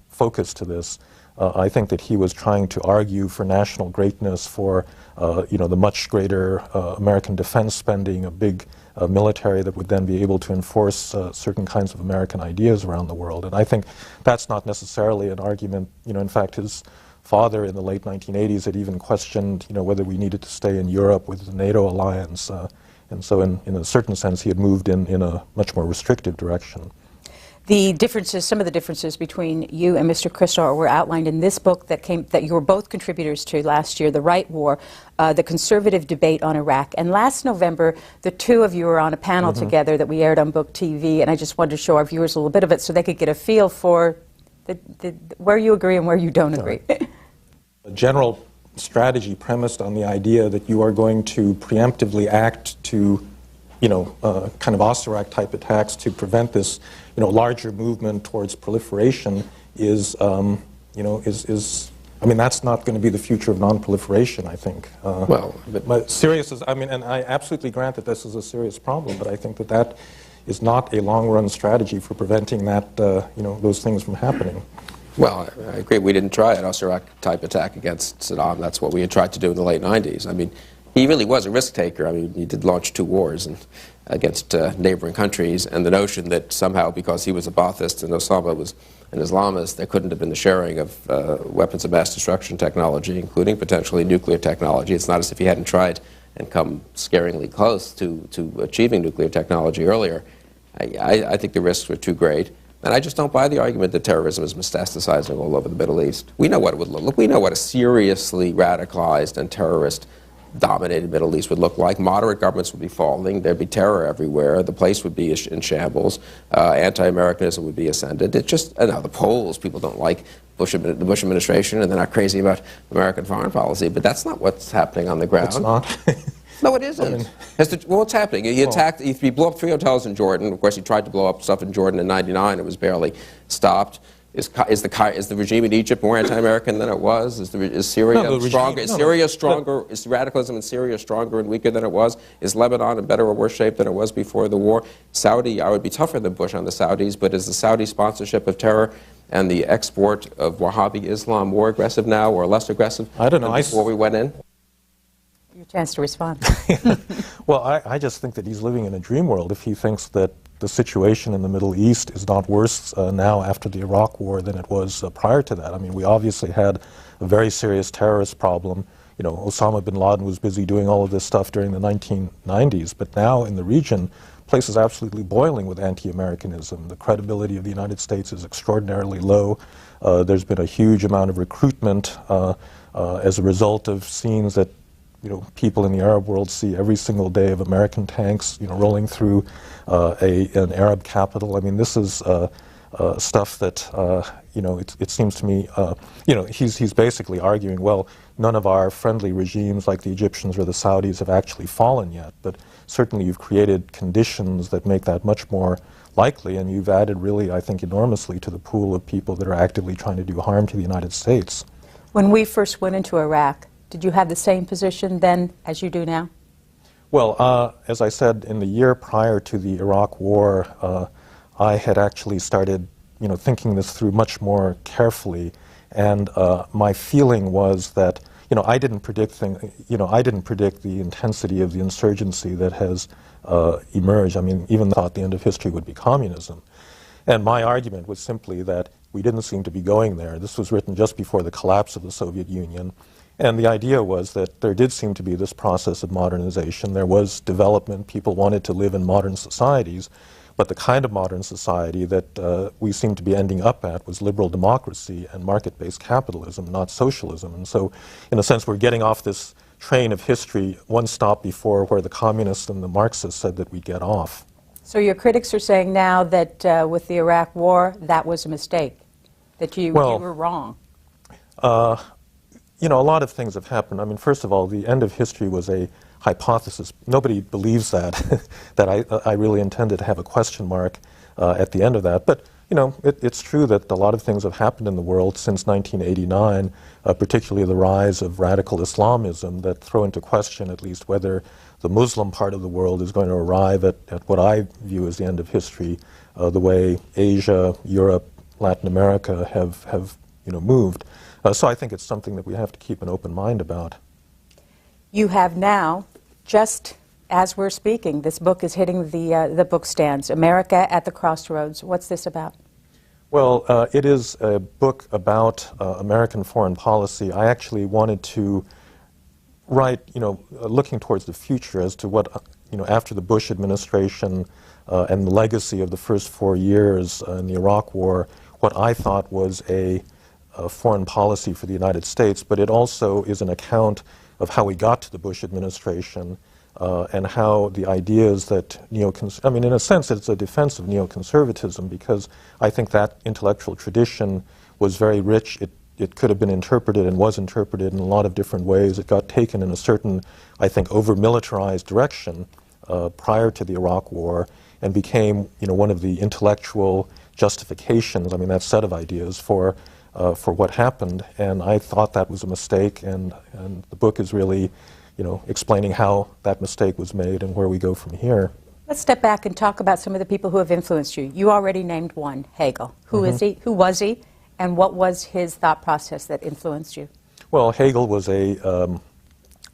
C: focus to this, I think that he was trying to argue for national greatness, for the much greater American defense spending, a big military that would then be able to enforce certain kinds of American ideas around the world. And I think that's not necessarily an argument. In fact, his father in the late 1980s had even questioned, whether we needed to stay in Europe with the NATO alliance. And so in a certain sense, he had moved in a much more restrictive direction.
B: The differences, some of the differences between you and Mr. Christo were outlined in this book that you were both contributors to last year, The Right War, the Conservative Debate on Iraq. And last November, the two of you were on a panel together that we aired on Book TV, and I just wanted to show our viewers a little bit of it so they could get a feel for where you agree and where you don't agree.
C: A general strategy premised on the idea that you are going to preemptively act to, kind of Osirach type attacks to prevent this, larger movement towards proliferation is, I mean, that's not going to be the future of non-proliferation, I think. But serious is, and I absolutely grant that this is a serious problem, but I think that that is not a long-run strategy for preventing that, those things from happening.
G: Well, I agree. We didn't try an Osirach-type attack against Saddam. That's what we had tried to do in the late 90s. I mean, he really was a risk-taker. I mean, he did launch 2 wars against neighboring countries, and the notion that somehow, because he was a Ba'athist and Osama was an Islamist, there couldn't have been the sharing of weapons of mass destruction technology, including potentially nuclear technology. It's not as if he hadn't tried and come scaringly close to achieving nuclear technology earlier. I think the risks were too great. And I just don't buy the argument that terrorism is metastasizing all over the Middle East. We know what it would look like. We know what a seriously radicalized and terrorist-dominated Middle East would look like. Moderate governments would be falling. There'd be terror everywhere. The place would be in shambles. Anti-Americanism would be ascended. It just, now the polls, people don't like the Bush administration, and they're not crazy about American foreign policy, but that's not what's happening on the ground.
C: It's not.
G: No, it isn't. Well, what's happening? He attacked, he blew up 3 hotels in Jordan. Of course, he tried to blow up stuff in Jordan in '99. It was barely stopped. Is the regime in Egypt more anti-American than it was? Is Syria stronger? Is Syria stronger? Is radicalism in Syria stronger and weaker than it was? Is Lebanon in better or worse shape than it was before the war? Saudi, I would be tougher than Bush on the Saudis, but is the Saudi sponsorship of terror and the export of Wahhabi Islam more aggressive now or less aggressive?
C: I don't know.
G: Before we went in?
B: Your chance to respond.
C: Well, I just think that he's living in a dream world if he thinks that the situation in the Middle East is not worse now after the Iraq War than it was prior to that. I mean, we obviously had a very serious terrorist problem. Osama bin Laden was busy doing all of this stuff during the 1990s, but now in the region, the place is absolutely boiling with anti-Americanism. The credibility of the United States is extraordinarily low. There's been a huge amount of recruitment as a result of scenes that people in the Arab world see every single day of American tanks, rolling through an Arab capital. I mean, this is stuff that, it seems to me, he's basically arguing, well, none of our friendly regimes like the Egyptians or the Saudis have actually fallen yet, but certainly you've created conditions that make that much more likely, and you've added really, I think, enormously to the pool of people that are actively trying to do harm to the United States.
B: When we first went into Iraq, did you have the same position then as you do now?
C: Well, as I said, in the year prior to the Iraq War, I had actually started, thinking this through much more carefully, and my feeling was that, I didn't predict the intensity of the insurgency that has emerged. I mean, even thought the end of history would be communism, and my argument was simply that we didn't seem to be going there. This was written just before the collapse of the Soviet Union. And the idea was that there did seem to be this process of modernization. There was development. People wanted to live in modern societies. But the kind of modern society that we seemed to be ending up at was liberal democracy and market-based capitalism, not socialism. And so, in a sense, we're getting off this train of history one stop before where the communists and the Marxists said that we'd get off.
B: So your critics are saying now that with the Iraq War, that was a mistake, that you were wrong.
C: A lot of things have happened. I mean, first of all, the end of history was a hypothesis. Nobody believes that, that I really intended to have a question mark at the end of that. But, it's true that a lot of things have happened in the world since 1989, particularly the rise of radical Islamism that throw into question at least whether the Muslim part of the world is going to arrive at what I view as the end of history, the way Asia, Europe, Latin America have moved. So I think it's something that we have to keep an open mind about.
B: You have now, just as we're speaking, this book is hitting the book stands, America at the Crossroads. What's this about?
C: Well, it is a book about American foreign policy. I actually wanted to write, looking towards the future as to what, after the Bush administration and the legacy of the first 4 years in the Iraq War, what I thought was a foreign policy for the United States, but it also is an account of how we got to the Bush administration and how the ideas that in a sense it's a defense of neoconservatism, because I think that intellectual tradition was very rich. It could have been interpreted and was interpreted in a lot of different ways. It got taken in a certain, I think, over-militarized direction prior to the Iraq War and became, one of the intellectual justifications, that set of ideas for what happened. And I thought that was a mistake, and the book is really, explaining how that mistake was made and where we go from here.
B: Let's step back and talk about some of the people who have influenced you. You already named one, Hegel. Who is he? Who was he? And what was his thought process that influenced you?
C: Well, Hegel was a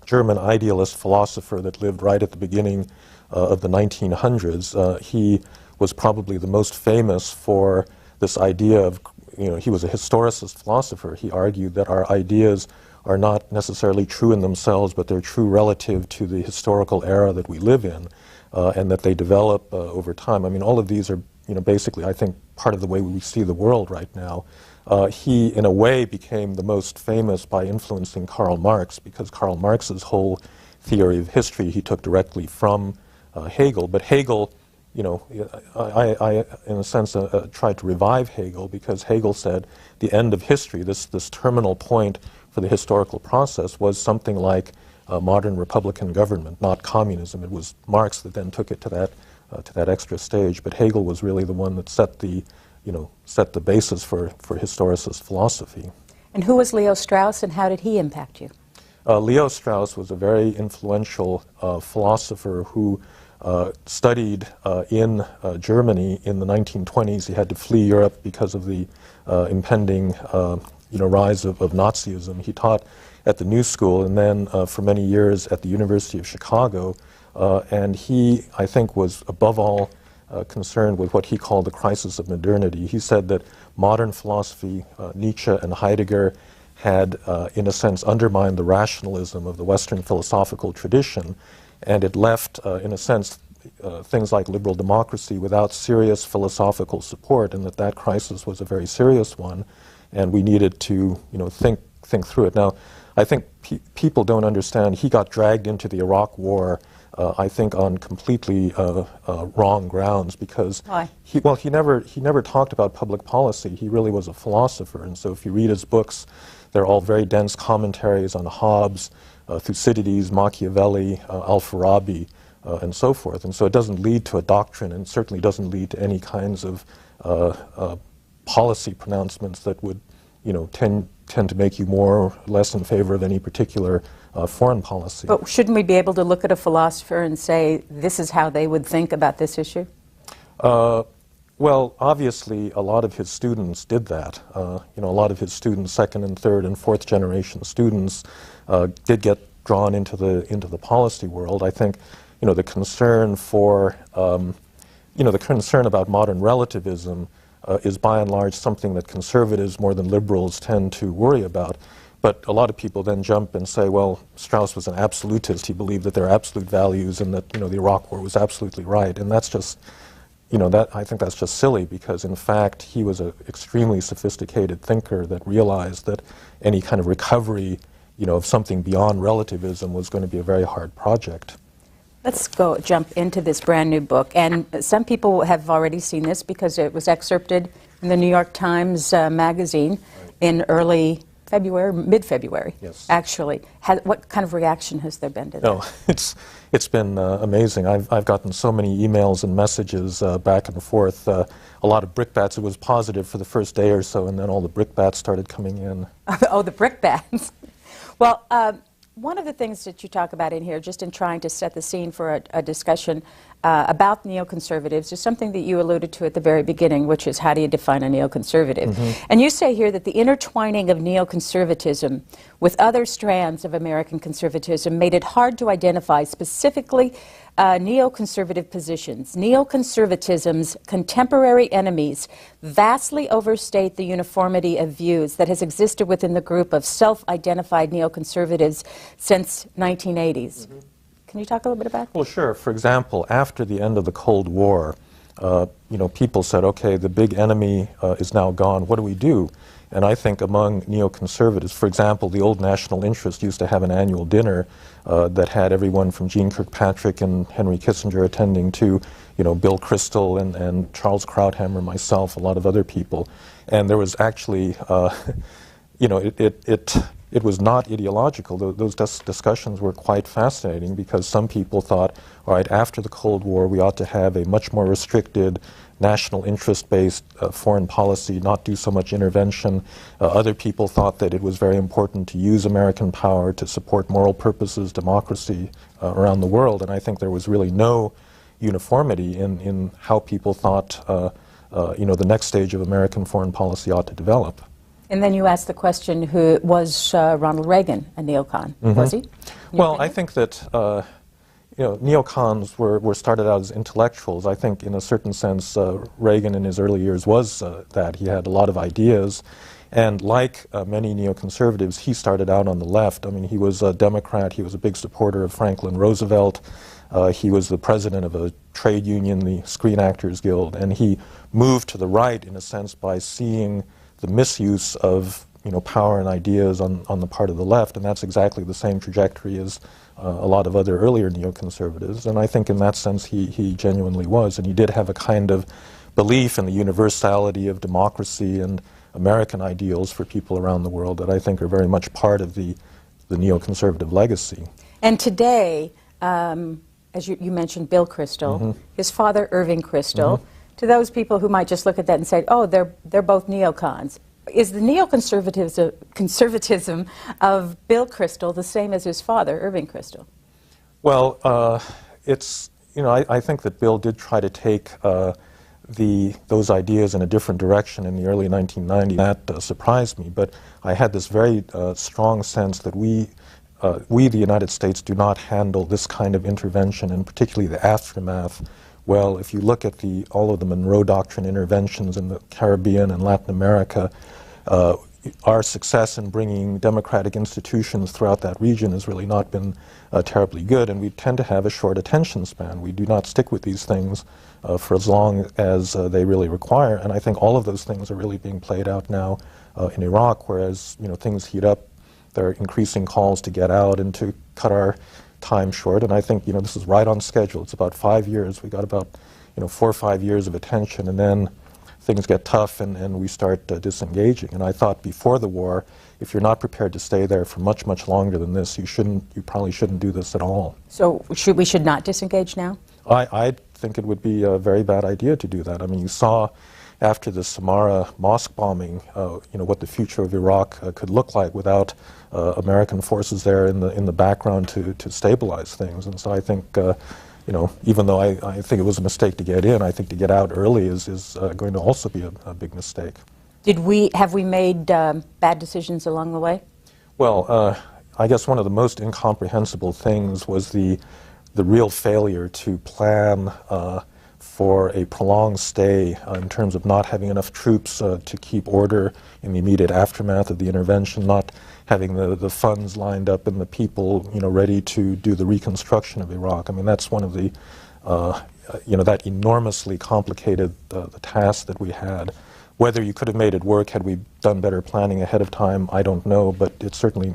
C: German idealist philosopher that lived right at the beginning of the 1900s. He was probably the most famous for this idea of, he was a historicist philosopher. He argued that our ideas are not necessarily true in themselves, but they're true relative to the historical era that we live in, and that they develop over time. All of these are, basically, I think, part of the way we see the world right now. He, in a way, became the most famous by influencing Karl Marx, because Karl Marx's whole theory of history he took directly from Hegel. But Hegel, I in a sense, tried to revive Hegel, because Hegel said the end of history, this terminal point for the historical process, was something like modern republican government, not communism. It was Marx that then took it to that extra stage. But Hegel was really the one that set the basis for historicist philosophy.
B: And who was Leo Strauss, and how did he impact you?
C: Leo Strauss was a very influential philosopher who studied in Germany in the 1920s. He had to flee Europe because of the impending rise of Nazism. He taught at the New School and then for many years at the University of Chicago. And he, I think, was above all concerned with what he called the crisis of modernity. He said that modern philosophy, Nietzsche and Heidegger, had, in a sense, undermined the rationalism of the Western philosophical tradition, and it left, in a sense, things like liberal democracy without serious philosophical support, and that crisis was a very serious one, and we needed to, think through it. Now, I think people don't understand. He got dragged into the Iraq War, I think, on completely wrong grounds, because he never talked about public policy. He really was a philosopher, and so if you read his books, they're all very dense commentaries on Hobbes, Thucydides, Machiavelli, Al-Farabi, and so forth. And so it doesn't lead to a doctrine, and certainly doesn't lead to any kinds of policy pronouncements that would, tend to make you more or less in favor of any particular foreign policy.
B: But shouldn't we be able to look at a philosopher and say, this is how they would think about this issue?
C: Well, obviously, a lot of his students did that. A lot of his students, second and third and fourth generation students, did get drawn into the policy world. I think, the concern for, the concern about modern relativism is by and large something that conservatives more than liberals tend to worry about. But a lot of people then jump and say, well, Strauss was an absolutist. He believed that there are absolute values and that, the Iraq War was absolutely right. And that's just, I think that's just silly, because in fact he was an extremely sophisticated thinker that realized that any kind of recovery, of something beyond relativism was going to be a very hard project.
B: Let's jump into this brand new book. And some people have already seen this because it was excerpted in the New York Times magazine in early February, mid-February,
C: yes,
B: actually. What kind of reaction has there been to that?
C: Oh, it's been amazing. I've gotten so many emails and messages back and forth. A lot of brickbats. It was positive for the first day or so, and then all the brickbats started coming in.
B: Oh, the brickbats. Well, one of the things that you talk about in here, just in trying to set the scene for a discussion, about neoconservatives is something that you alluded to at the very beginning, which is how do you define a neoconservative? And you say here that the intertwining of neoconservatism with other strands of American conservatism made it hard to identify specifically neoconservative positions. Neoconservatism's contemporary enemies vastly overstate the uniformity of views that has existed within the group of self-identified neoconservatives since 1980s. Can you talk a little bit about that?
C: Well, sure. For example, after the end of the Cold War, people said, okay, the big enemy is now gone. What do we do? And I think among neoconservatives, for example, the old National Interest used to have an annual dinner that had everyone from Jeane Kirkpatrick and Henry Kissinger attending to, Bill Kristol and Charles Krauthammer, myself, a lot of other people. And there was actually, it was not ideological. Those discussions were quite fascinating because some people thought, all right, after the Cold War, we ought to have a much more restricted, national interest-based foreign policy, not do so much intervention. Other people thought that it was very important to use American power to support moral purposes, democracy around the world. And I think there was really no uniformity in how people thought, the next stage of American foreign policy ought to develop.
B: And then you asked the question, who was Ronald Reagan a neocon? Was he?
C: Well, I think that neocons were started out as intellectuals. I think in a certain sense Reagan in his early years was that. He had a lot of ideas. And like many neoconservatives, he started out on the left. I mean, he was a Democrat. He was a big supporter of Franklin Roosevelt. He was the president of a trade union, the Screen Actors Guild. And he moved to the right, in a sense, by seeing the misuse of power and ideas on the part of the left, and that's exactly the same trajectory as a lot of other earlier neoconservatives. And I think in that sense he genuinely was, and he did have a kind of belief in the universality of democracy and American ideals for people around the world that I think are very much part of the neoconservative legacy.
B: And today, as you mentioned Bill Kristol, his father Irving Kristol, to those people who might just look at that and say, oh, they're both neocons. Is the neoconservatism of Bill Kristol the same as his father, Irving Kristol?
C: Well, I think that Bill did try to take those ideas in a different direction in the early 1990s. That surprised me, but I had this very strong sense that we, the United States, do not handle this kind of intervention, and particularly the aftermath. Well, if you look at all of the Monroe Doctrine interventions in the Caribbean and Latin America, our success in bringing democratic institutions throughout that region has really not been terribly good, and we tend to have a short attention span. We do not stick with these things for as long as they really require, and I think all of those things are really being played out now in Iraq, whereas things heat up. There are increasing calls to get out and to cut our time short, and I think this is right on schedule. It's about 5 years. We got about 4 or 5 years of attention, and then things get tough and we start disengaging. And I thought before the war, if you're not prepared to stay there for much longer than this, you probably shouldn't do this at all. So
B: we should not disengage now?
C: I think it would be a very bad idea to do that. I mean, you saw after the Samarra mosque bombing, what the future of Iraq could look like without American forces there in the background to stabilize things. And so I think, even though I think it was a mistake to get in, I think to get out early is going to also be a big mistake.
B: Have we made bad decisions along the way?
C: Well, I guess one of the most incomprehensible things was the real failure to plan for a prolonged stay in terms of not having enough troops to keep order in the immediate aftermath of the intervention, not having the funds lined up and the people, ready to do the reconstruction of Iraq. I mean, that's one of the, that enormously complicated the task that we had. Whether you could have made it work had we done better planning ahead of time, I don't know, but it certainly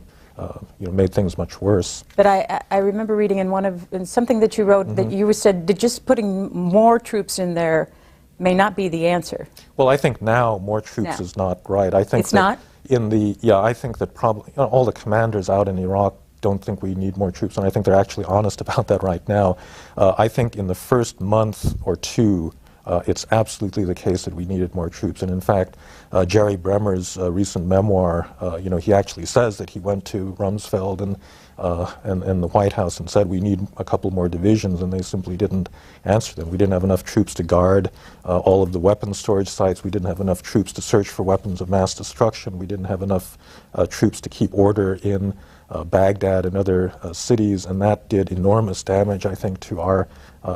C: made things much worse.
B: But I remember reading in something that you wrote that you said that just putting more troops in there may not be the answer.
C: Well, I think now more troops is not right. I think
B: it's not?
C: I think that probably all the commanders out in Iraq don't think we need more troops, and I think they're actually honest about that right now. I think in the first month or two, it's absolutely the case that we needed more troops. And in fact, Jerry Bremer's recent memoir, he actually says that he went to Rumsfeld and and the White House and said we need a couple more divisions, and they simply didn't answer them. We didn't have enough troops to guard all of the weapons storage sites. We didn't have enough troops to search for weapons of mass destruction. We didn't have enough troops to keep order in Baghdad and other cities, and that did enormous damage, I think, to our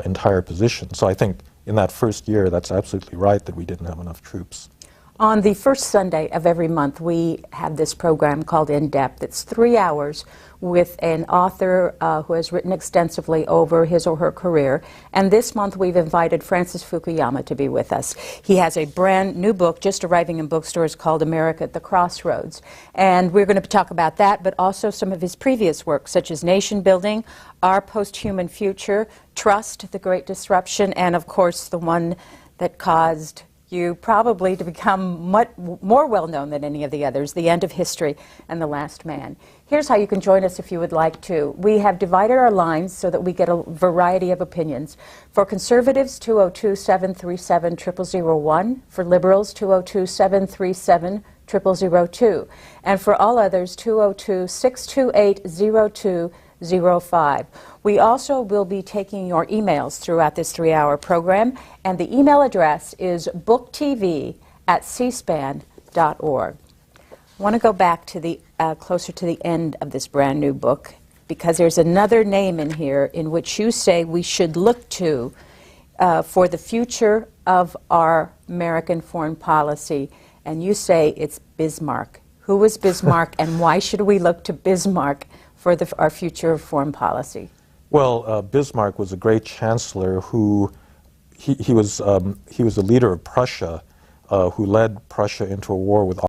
C: entire position. So I think in that first year, that's absolutely right that we didn't have enough troops.
B: On the first Sunday of every month, we have this program called In Depth. It's 3 hours with an author who has written extensively over his or her career. And this month, we've invited Francis Fukuyama to be with us. He has a brand new book just arriving in bookstores called America at the Crossroads. And we're going to talk about that, but also some of his previous work, such as Nation Building, Our Posthuman Future, Trust, The Great Disruption, and of course, the one that caused you probably to become much more well-known than any of the others, The End of History and The Last Man. Here's how you can join us if you would like to. We have divided our lines so that we get a variety of opinions. For conservatives, 202-737-0001. For liberals, 202-737-0002. And for all others, 202-628-0205. We also will be taking your emails throughout this 3-hour program, and the email address is booktv@cspan.org. I want to go back to the closer to the end of this brand new book, because there's another name in here in which you say we should look to for the future of our American foreign policy, and you say it's Bismarck. Who was Bismarck, and why should we look to Bismarck for our future of foreign policy?
C: Well, Bismarck was a great chancellor who he was a leader of Prussia who led Prussia into a war with